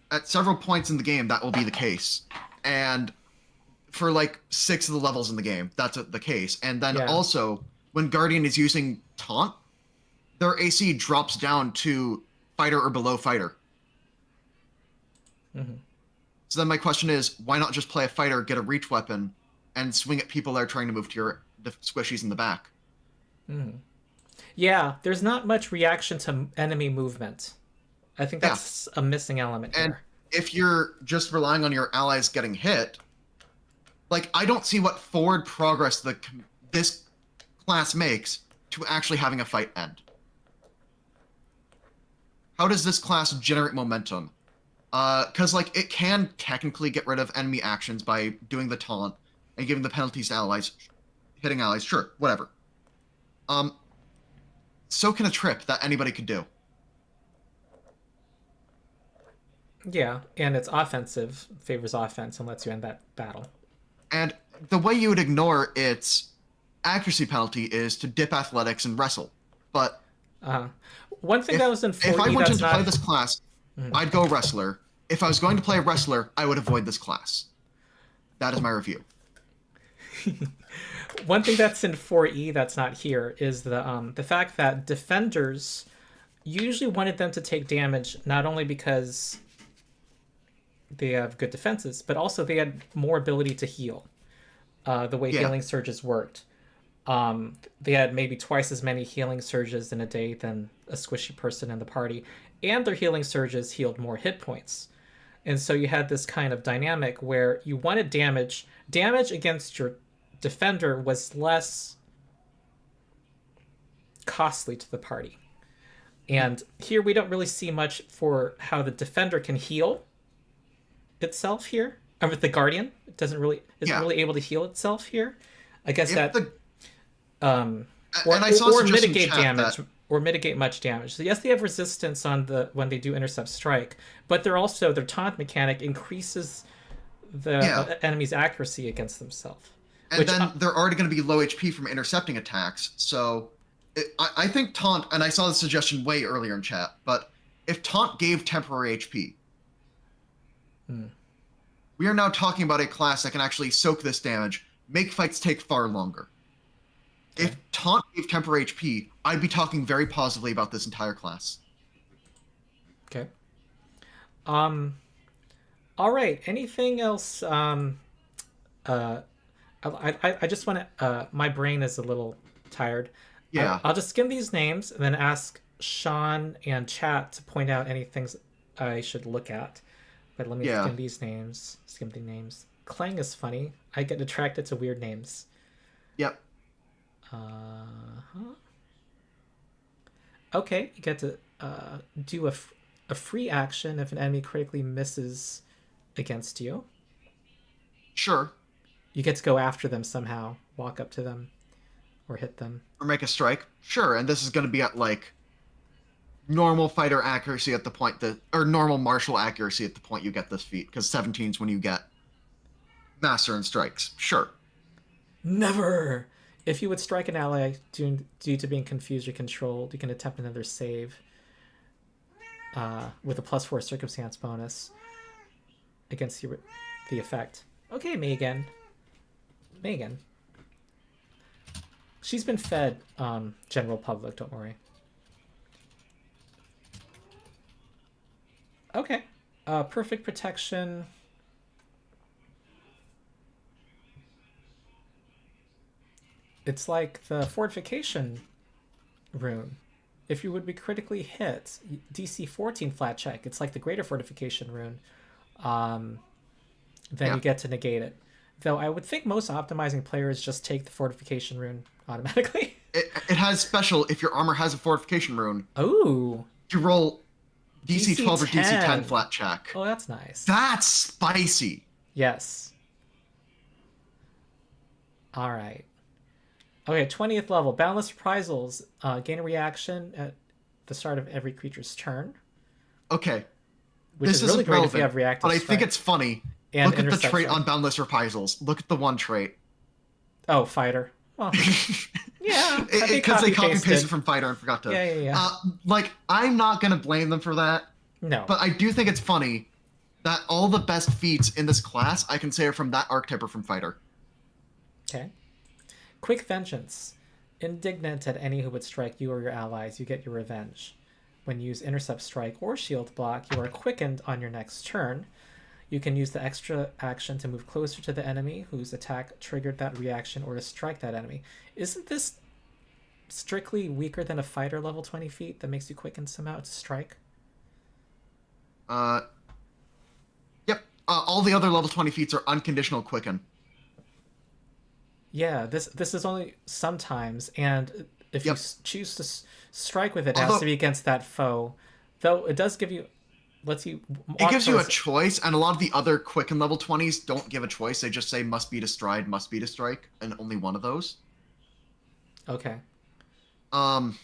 At several points in the game, that will be the case. And for like 6 of the levels in the game, that's the case. And then also, when Guardian is using taunt, their AC drops down to fighter or below fighter. Mm-hmm. So then my question is, why not just play a fighter, get a reach weapon, and swing at people that are trying to move to the squishies in the back? Mm-hmm. Yeah, there's not much reaction to enemy movement. I think that's a missing element here. And if you're just relying on your allies getting hit, like, I don't see what forward progress this class makes to actually having a fight end. How does this class generate momentum? Because, like, it can technically get rid of enemy actions by doing the taunt and giving the penalties to allies, hitting allies, sure, whatever. So can a trip that anybody could do. Yeah, and it's offensive, favors offense, and lets you end that battle. And the way you would ignore its accuracy penalty is to dip athletics and wrestle. But one thing that was in 4E, if I wanted to play this class, I'd go wrestler. If I was going to play a wrestler, I would avoid this class. That is my review. One thing that's in 4E that's not here is the fact that defenders usually wanted them to take damage not only because they have good defenses, but also they had more ability to heal. The way healing surges worked. They had maybe twice as many healing surges in a day than a squishy person in the party, and their healing surges healed more hit points. And so you had this kind of dynamic where you wanted damage. Damage against your defender was less costly to the party. And here we don't really see much for how the defender can heal itself here. And with the Guardian, it isn't really able to heal itself here. I guess or mitigate damage or mitigate much damage. So yes, they have resistance on when they do intercept strike, but their taunt mechanic increases the enemy's accuracy against themselves. And then they're already going to be low HP from intercepting attacks. So I think taunt, and I saw the suggestion way earlier in chat, but if taunt gave temporary HP, we are now talking about a class that can actually soak this damage, make fights take far longer. Okay. If taunt gave temporary HP, I'd be talking very positively about this entire class. Okay. All right. Anything else? I just want to. My brain is a little tired. Yeah. I'll just skim these names and then ask Sean and chat to point out any things I should look at. But let me skim these names. Skim the names. Clang is funny. I get attracted to weird names. Yep. Okay, you get to do a free action if an enemy critically misses against you. Sure. You get to go after them somehow, walk up to them, or hit them. Or make a strike. Sure, and this is going to be at, like, normal fighter accuracy at the point or normal martial accuracy at the point you get this feat, because 17 is when you get master and strikes. Sure. Never! If you would strike an ally due to being confused or controlled, you can attempt another save with a +4 circumstance bonus against the effect. Okay, Megan. She's been fed general public, don't worry. Okay. Perfect protection. It's like the fortification rune. If you would be critically hit, DC 14 flat check. It's like the greater fortification rune. Then you get to negate it. Though I would think most optimizing players just take the fortification rune automatically. it has special. If your armor has a fortification rune, Oh, you roll DC 12 or DC 10 10 flat check. Oh, that's nice. That's spicy. Yes. All right. Okay, 20th level. Boundless Reprisals. Gain a reaction at the start of every creature's turn. Okay. Which is really great if you have reactive but I strike. think it's funny. And look at the trait on Boundless Reprisals. Look at the one trait. Oh, Fighter. Well, yeah. Because they copy-pasted from Fighter and forgot to... Yeah. Like, I'm not going to blame them for that. No. But I do think it's funny that all the best feats in this class, I can say, are from that archetype or from Fighter. Okay. Quick Vengeance. Indignant at any who would strike you or your allies, you get your revenge. When you use Intercept Strike or Shield Block, you are quickened on your next turn. You can use the extra action to move closer to the enemy whose attack triggered that reaction or to strike that enemy. Isn't this strictly weaker than a fighter level 20 feet that makes you quicken somehow to strike? Yep. All the other level 20 feats are unconditional quicken. Yeah, this is only sometimes, and if you choose to strike with it, it has to be against that foe. Though it does give you... It gives you a choice, and a lot of the other Quicken level 20s don't give a choice. They just say must be to stride, must be to strike, and only one of those. Okay. I'm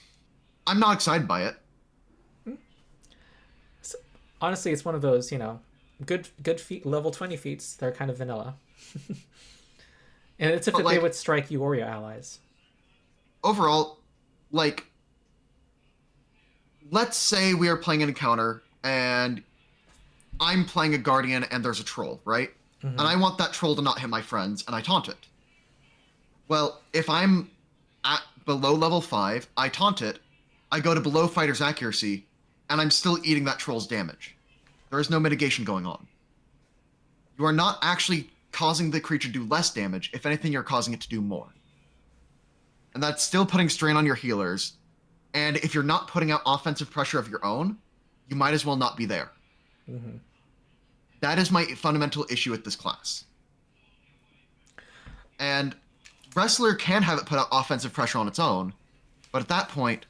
not excited by it. So, honestly, it's one of those, good feat, level 20 feats. They're kind of vanilla. And it's if they would strike you or your allies. Overall, let's say we are playing an encounter, and I'm playing a guardian and there's a troll, right? Mm-hmm. And I want that troll to not hit my friends, and I taunt it. Well, if I'm at below level 5, I taunt it, I go to below fighter's accuracy, and I'm still eating that troll's damage. There is no mitigation going on. You are not actually causing the creature to do less damage. If anything, you're causing it to do more. And that's still putting strain on your healers. And if you're not putting out offensive pressure of your own, you might as well not be there. Mm-hmm. That is my fundamental issue with this class. And Wrestler can have it put out offensive pressure on its own, but at that point,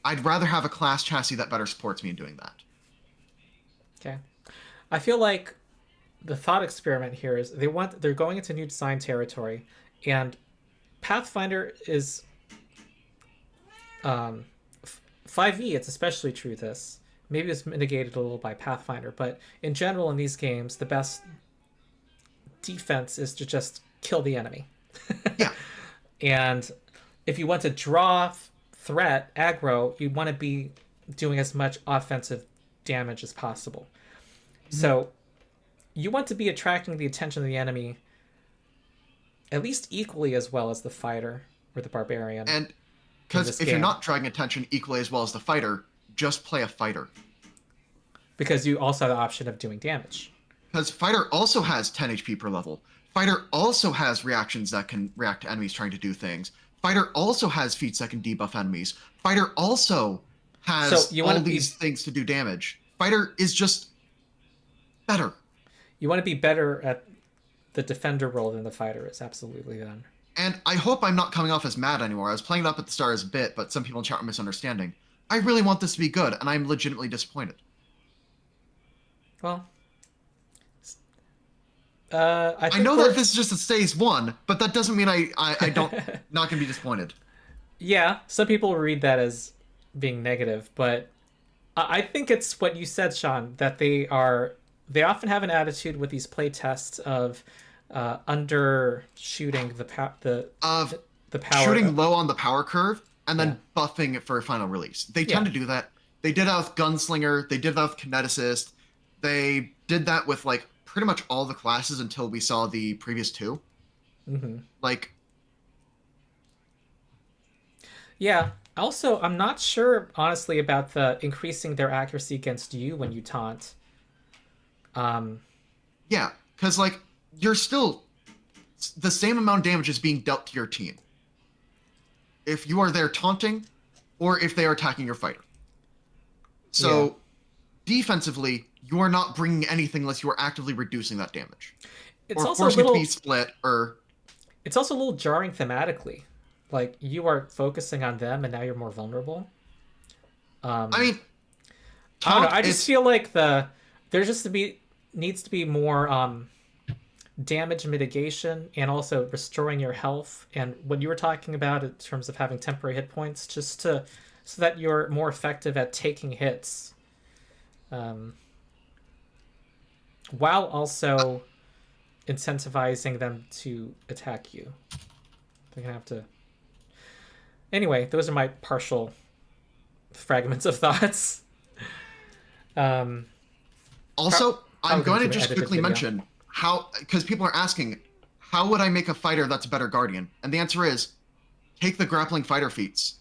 I'd rather have a class chassis that better supports me in doing that. Okay. I feel like the thought experiment here is they're going into new design territory, and Pathfinder is 5e. It's especially true. This maybe it's mitigated a little by Pathfinder, but in general in these games, the best defense is to just kill the enemy. Yeah. And if you want to draw threat aggro, you want to be doing as much offensive damage as possible. Mm-hmm. So you want to be attracting the attention of the enemy at least equally as well as the fighter or the barbarian. And because if you're not drawing attention equally as well as the fighter, just play a fighter. Because you also have the option of doing damage. Because fighter also has 10 HP per level. Fighter also has reactions that can react to enemies trying to do things. Fighter also has feats that can debuff enemies. Fighter also has all these things to do damage. Fighter is just better. You want to be better at the defender role than the fighter is, absolutely, then. And I hope I'm not coming off as mad anymore. I was playing it up at the start as a bit, but some people in chat are misunderstanding. I really want this to be good, and I'm legitimately disappointed. Well, I know that this is just a stage 1, but that doesn't mean I don't not gonna be disappointed. Yeah, some people read that as being negative, but I think it's what you said, Sean, that they often have an attitude with these play tests of undershooting the power, shooting low on the power curve and then buffing it for a final release. They tend to do that. They did that with Gunslinger. They did that with Kineticist. They did that with pretty much all the classes until we saw the previous 2. Mm-hmm. Yeah. Also, I'm not sure, honestly, about the increasing their accuracy against you when you taunt. Yeah, because you're still the same amount of damage is being dealt to your team if you are there taunting or if they are attacking your fighter. So defensively, you are not bringing anything unless you are actively reducing that damage. It's or also forcing it to be split, or... It's also a little jarring thematically. Like, you are focusing on them, and now you're more vulnerable. I mean, I don't know. I just feel like needs to be more damage mitigation and also restoring your health. And what you were talking about in terms of having temporary hit points, just so that you're more effective at taking hits, while also incentivizing them to attack you. They're gonna have to. Anyway, those are my partial fragments of thoughts. Also, I'm going to just quickly mention how, because people are asking, how would I make a fighter that's a better guardian? And the answer is, take the grappling fighter feats.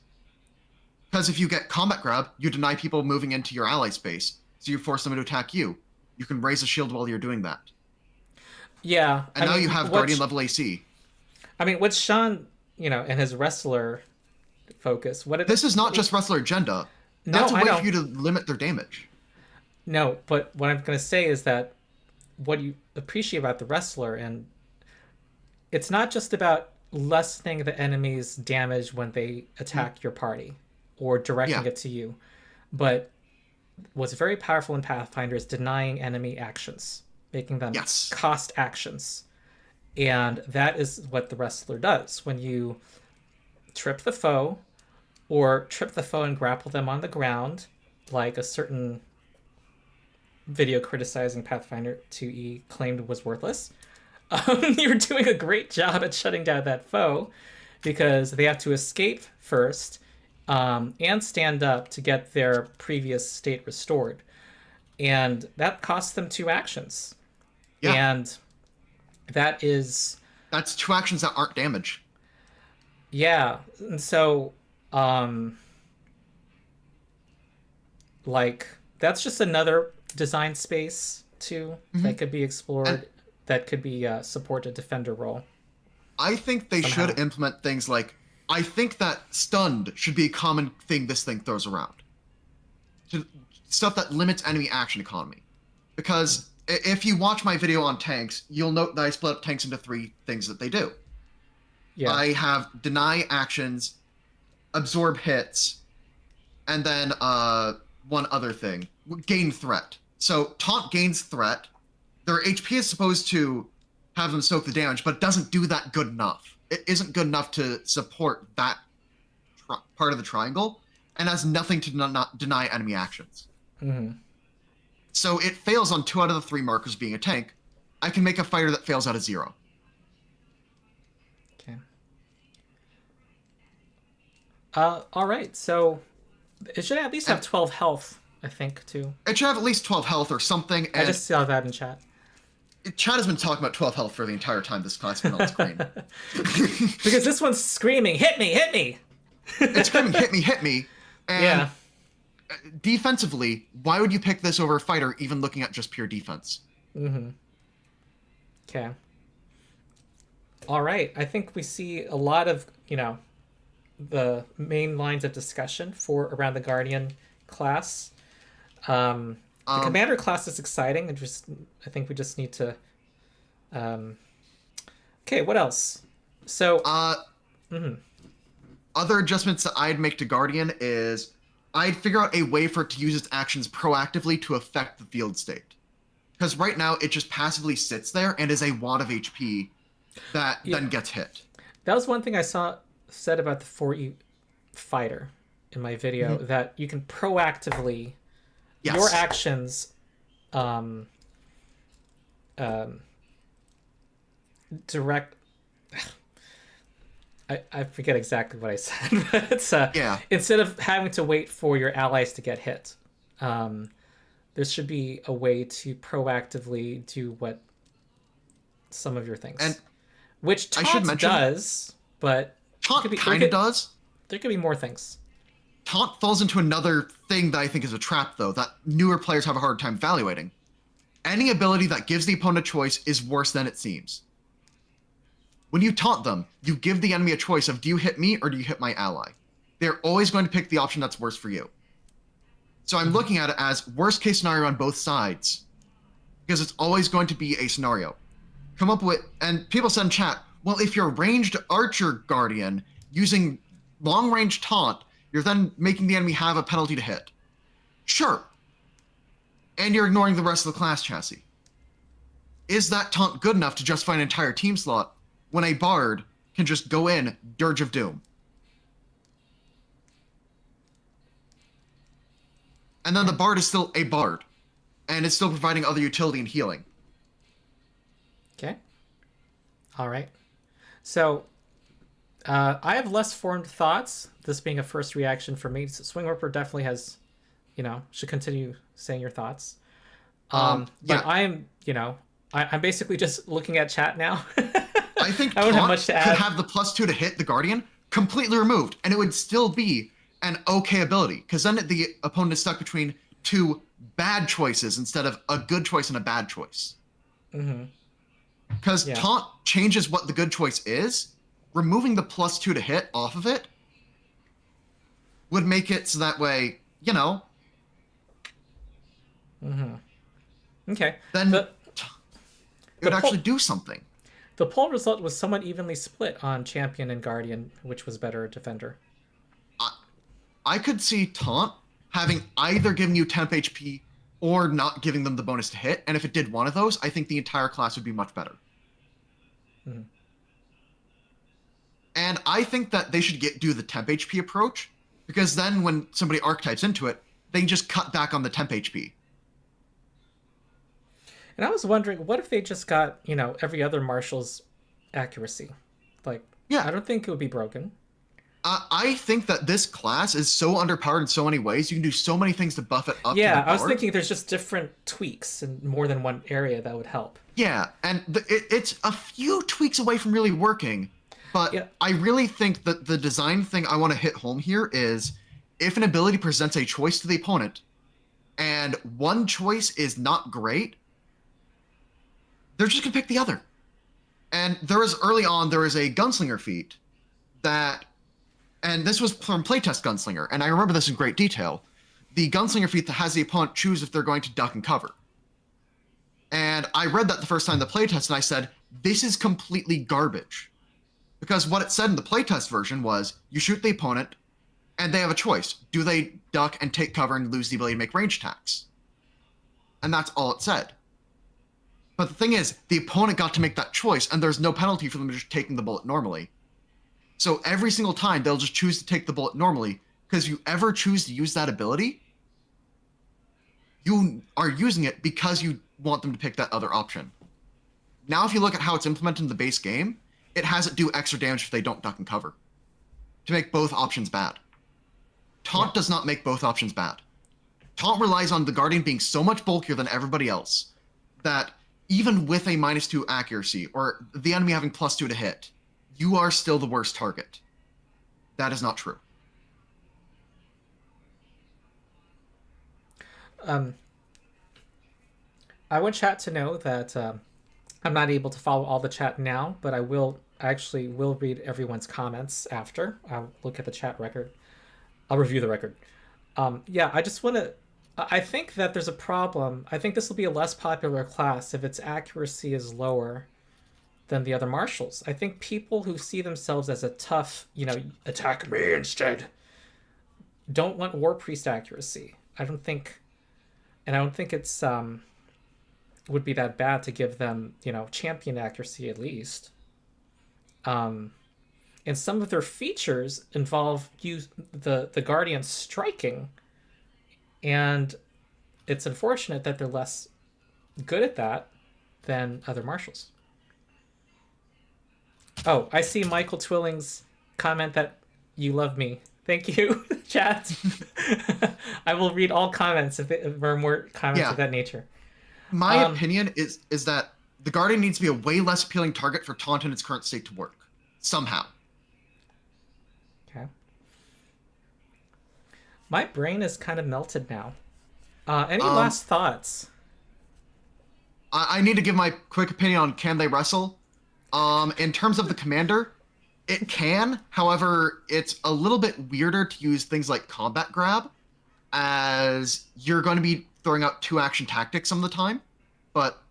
Because if you get combat grab, you deny people moving into your ally space, so you force them to attack you. You can raise a shield while you're doing that. Yeah. And now you have guardian level AC. I mean, what's Sean, and his wrestler focus? This is not just wrestler agenda. That's a way for you to limit their damage. No, but what I'm going to say is that what you appreciate about the wrestler, and it's not just about lessening the enemy's damage when they attack your party or directing it to you, but what's very powerful in Pathfinder is denying enemy actions, making them cost actions. And that is what the wrestler does. When you trip the foe, or trip the foe and grapple them on the ground, like a certain video criticizing Pathfinder 2E claimed was worthless, you're doing a great job at shutting down that foe, because they have to escape first and stand up to get their previous state restored. And that costs them 2 actions. Yeah. And that's 2 actions that aren't damage. Yeah. And so, that's just another design space too that could be explored, that could be support a defender role. I think they should implement things like, I think that stunned should be a common thing this thing throws around. Stuff that limits enemy action economy. Because if you watch my video on tanks, you'll note that I split up tanks into 3 things that they do. Yeah. I have deny actions, absorb hits, and then one other thing, gain threat. So taunt gains threat. Their HP is supposed to have them soak the damage, but it doesn't do that good enough. It isn't good enough to support that part of the triangle, and has nothing to not deny enemy actions. Mm-hmm. So it fails on 2 out of the 3 markers being a tank. I can make a fighter that fails out of 0. Okay. All right. So it should at least have 12 health, I think, too. It should have at least 12 health or something. I just saw that in chat. Chat has been talking about 12 health for the entire time this class has been on the screen. Because this one's screaming, hit me, hit me! It's screaming, hit me, hit me. And defensively, why would you pick this over a fighter, even looking at just pure defense? Mm-hmm. Okay. All right. I think we see a lot of, the main lines of discussion for around the Guardian class. The Commander class is exciting, and I think we just need to. Okay, what else? So. Other adjustments that I'd make to Guardian is I'd figure out a way for it to use its actions proactively to affect the field state. Because right now it just passively sits there and is a wad of HP that then gets hit. That was one thing I said about the 4E fighter in my video, that you can proactively your actions direct. I forget exactly what I said, but it's instead of having to wait for your allies to get hit, there should be a way to proactively do what some of your things, and which Taunt does, but Taunt kind of does. There could be more things. Taunt falls into another thing that I think is a trap, though, that newer players have a hard time evaluating. Any ability that gives the opponent a choice is worse than it seems. When you taunt them, you give the enemy a choice of, do you hit me or do you hit my ally? They're always going to pick the option that's worse for you. So I'm looking at it as worst case scenario on both sides, because it's always going to be a scenario. Come up with, and people said in chat, well, if you're ranged archer guardian, using long-range taunt, you're then making the enemy have a penalty to hit. Sure. And you're ignoring the rest of the class chassis. Is that taunt good enough to justify an entire team slot when a bard can just go in, Dirge of Doom? And then the bard is still a bard, and it's still providing other utility and healing. Okay. All right. So, I have less formed thoughts, this being a first reaction for me. SwingRipper definitely has, should continue saying your thoughts. But I'm basically just looking at chat now. I think I don't have much to add. Could have the +2 to hit the Guardian completely removed, and it would still be an okay ability, because then the opponent is stuck between two bad choices instead of a good choice and a bad choice. Because taunt changes what the good choice is. Removing the +2 to hit off of it would make it so that way, Okay. Then it would actually do something. The poll result was somewhat evenly split on Champion and Guardian, which was better Defender. I could see taunt having either given you temp HP or not giving them the bonus to hit, and if it did one of those, I think the entire class would be much better. And I think that they should do the temp HP approach, because then when somebody archetypes into it, they can just cut back on the temp HP. And I was wondering, what if they just got, every other marshal's accuracy? I don't think it would be broken. I think that this class is so underpowered in so many ways. You can do so many things to buff it up. Yeah, I was thinking there's just different tweaks in more than one area that would help. Yeah, and it's a few tweaks away from really working. But I really think that the design thing I want to hit home here is, if an ability presents a choice to the opponent, and one choice is not great, they're just going to pick the other. And early on, there was a Gunslinger feat that, and this was from playtest Gunslinger, and I remember this in great detail, the Gunslinger feat that has the opponent choose if they're going to duck and cover. And I read that the first time in the playtest, and I said, this is completely garbage. Because what it said in the playtest version was, you shoot the opponent, and they have a choice. Do they duck and take cover and lose the ability to make range attacks? And that's all it said. But the thing is, the opponent got to make that choice, and there's no penalty for them just taking the bullet normally. So every single time, they'll just choose to take the bullet normally, because if you ever choose to use that ability, you are using it because you want them to pick that other option. Now, if you look at how it's implemented in the base game, it has it do extra damage if they don't duck and cover, to make both options bad. Taunt does not make both options bad. Taunt relies on the Guardian being so much bulkier than everybody else that even with a -2 accuracy, or the enemy having +2 to hit, you are still the worst target. That is not true. I want chat to know that I'm not able to follow all the chat now, but I actually will read everyone's comments after. I'll look at the chat record. I'll review the record. I just want to... I think that there's a problem. I think this will be a less popular class if its accuracy is lower than the other marshals. I think people who see themselves as a tough, attack me instead, don't want War Priest accuracy. I don't think it's would be that bad to give them, champion accuracy at least. And some of their features involve the Guardian striking, and it's unfortunate that they're less good at that than other marshals. Oh, I see Michael Twilling's comment that you love me. Thank you, chat. I will read all comments if there are more comments of that nature. My opinion is that the Guardian needs to be a way less appealing target for taunt in its current state to work. Somehow. Okay. My brain is kind of melted now. Any last thoughts? I need to give my quick opinion on can they wrestle. In terms of the commander, it can. However, it's a little bit weirder to use things like combat grab, as you're going to be throwing out 2-action tactics some of the time. But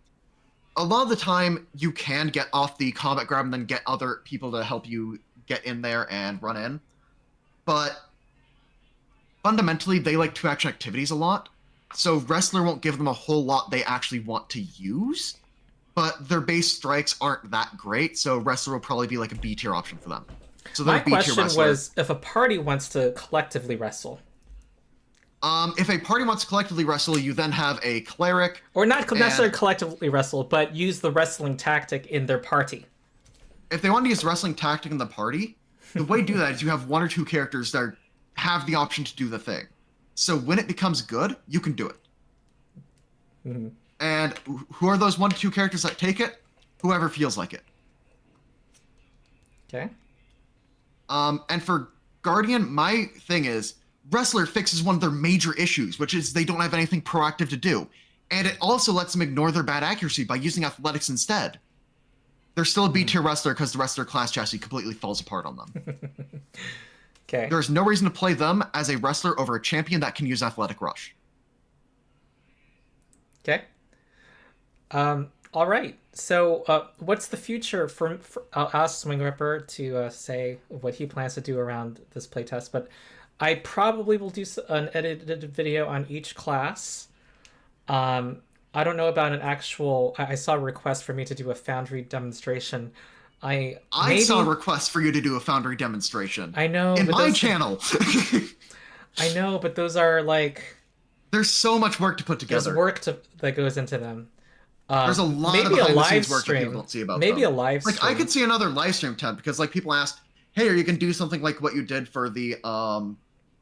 a lot of the time, you can get off the combat grab and then get other people to help you get in there and run in. But fundamentally, they like 2-action activities a lot. So Wrestler won't give them a whole lot they actually want to use. But their base strikes aren't that great, so Wrestler will probably be like a B tier option for them. So my question was if a party wants to collectively wrestle. If a party wants to collectively wrestle, you then have a cleric. Or not necessarily collectively wrestle, but use the wrestling tactic in their party. If they want to use wrestling tactic in the party, the way to do that is you have 1 or 2 characters that have the option to do the thing. So when it becomes good, you can do it. Mm-hmm. And who are those 1 to 2 characters that take it? Whoever feels like it. Okay. And for Guardian, my thing is, Wrestler fixes one of their major issues, which is they don't have anything proactive to do. And it also lets them ignore their bad accuracy by using athletics instead. They're still a B-tier Wrestler because the Wrestler class chassis completely falls apart on them. Okay. There's no reason to play them as a Wrestler over a champion that can use Athletic Rush. Okay. All right. So, what's the future for I'll ask SwingRipper to say what he plans to do around this playtest, but I probably will do an edited video on each class. I don't know about an actual. I saw a request for me to do a Foundry demonstration. I saw a request for you to do a Foundry demonstration. I know in my channel. I know, but those are like. There's so much work to put together. There's work that goes into them. There's a lot of behind-the-scenes work that people don't see about them. Maybe a live stream. Like, I could see another live stream tent, because, like, people asked, hey, are you going to do something like what you did for the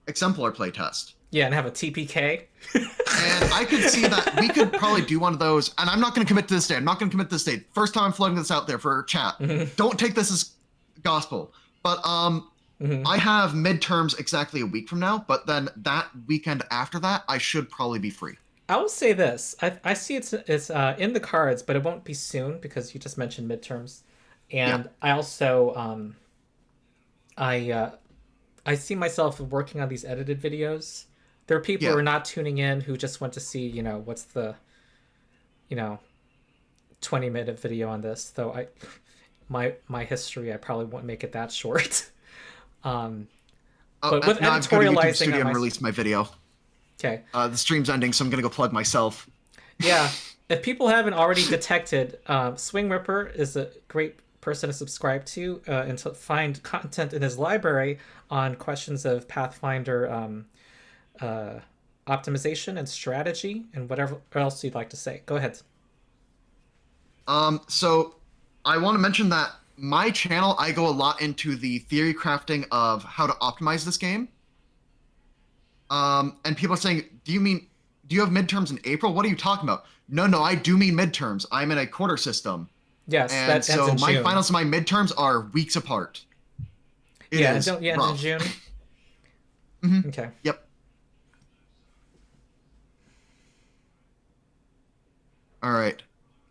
Exemplar playtest? Yeah, and have a TPK. And I could see that we could probably do one of those, and I'm not going to commit to this day. First time I'm floating this out there for chat. Don't take this as gospel. But I have midterms exactly a week from now, but then that weekend after that, I should probably be free. I will say this. I see it's in the cards, but it won't be soon because you just mentioned midterms. And I also I see myself working on these edited videos. There are people who are not tuning in who just want to see, what's the 20-minute video on this. Though my history, I probably won't make it that short. But with now editorializing, I'm released my video. Okay. The stream's ending, so I'm gonna go plug myself. Yeah. If people haven't already detected, SwingRipper is a great person to subscribe to and to find content in his library on questions of Pathfinder optimization and strategy and whatever else you'd like to say. Go ahead. So I want to mention that my channel, I go a lot into the theory crafting of how to optimize this game. And people are saying, do you have midterms in April? What are you talking about? No, I do mean midterms. I'm in a quarter system. Yes, and that so ends in my June. finals and my midterms are weeks apart. It is ends in June. Mm-hmm. Okay. Yep. All right.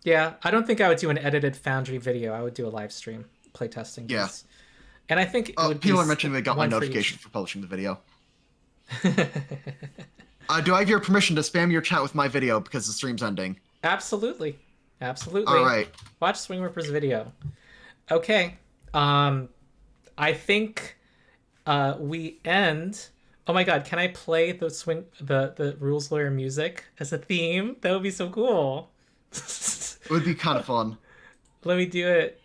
Yeah, I don't think I would do an edited Foundry video. I would do a live stream playtesting. Yeah. And I think people are mentioning they got my notification for publishing the video. Do I have your permission to spam your chat with my video because the stream's ending? Absolutely. All right. Watch SwingRipper's video. Okay. I think we end. Oh my god, can I play the Rules Lawyer music as a theme? That would be so cool. It would be kind of fun. Let me do it.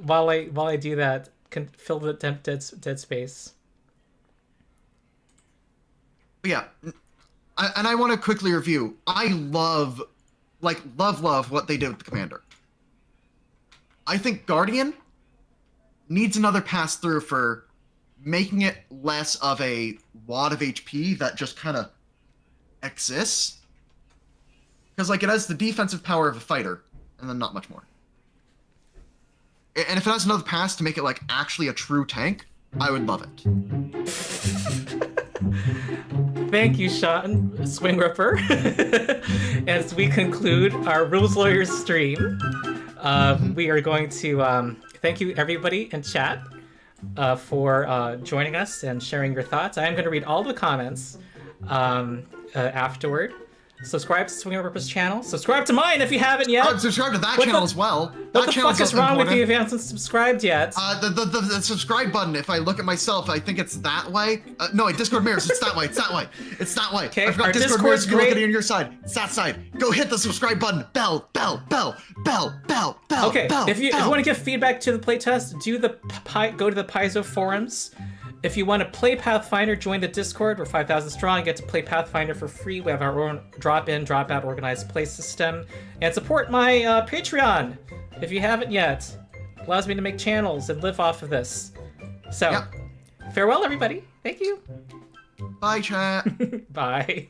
While I do that, can fill the dead space. Yeah, and I want to quickly review. I love what they did with the Commander. I think Guardian needs another pass through for making it less of a wad of HP that just kind of exists. Because it has the defensive power of a fighter, and then not much more. And if it has another pass to make it actually a true tank, I would love it. Thank you, Sean SwingRipper. As we conclude our Rules Lawyers stream, we are going to thank you everybody in chat for joining us and sharing your thoughts. I am going to read all the comments afterward. Subscribe to SwingRipper's channel. Subscribe to mine if you haven't yet. Subscribe to that channel as well. What the fuck is wrong with you if you haven't subscribed yet? The subscribe button, if I look at myself, I think it's that way. No, Discord mirrors, it's that way, it's that way. It's that way. Okay, I forgot Discord mirrors, if you look at it on your side. It's that side. Go hit the subscribe button. Bell, bell, bell, bell, bell, bell, okay, bell, if you want to give feedback to the playtest, go to the Paizo forums. If you want to play Pathfinder, join the Discord. We're 5,000 strong. You get to play Pathfinder for free. We have our own drop-in, drop-out organized play system. And support my Patreon if you haven't yet. Allows me to make channels and live off of this. So, Farewell, everybody. Thank you. Bye, chat. Bye.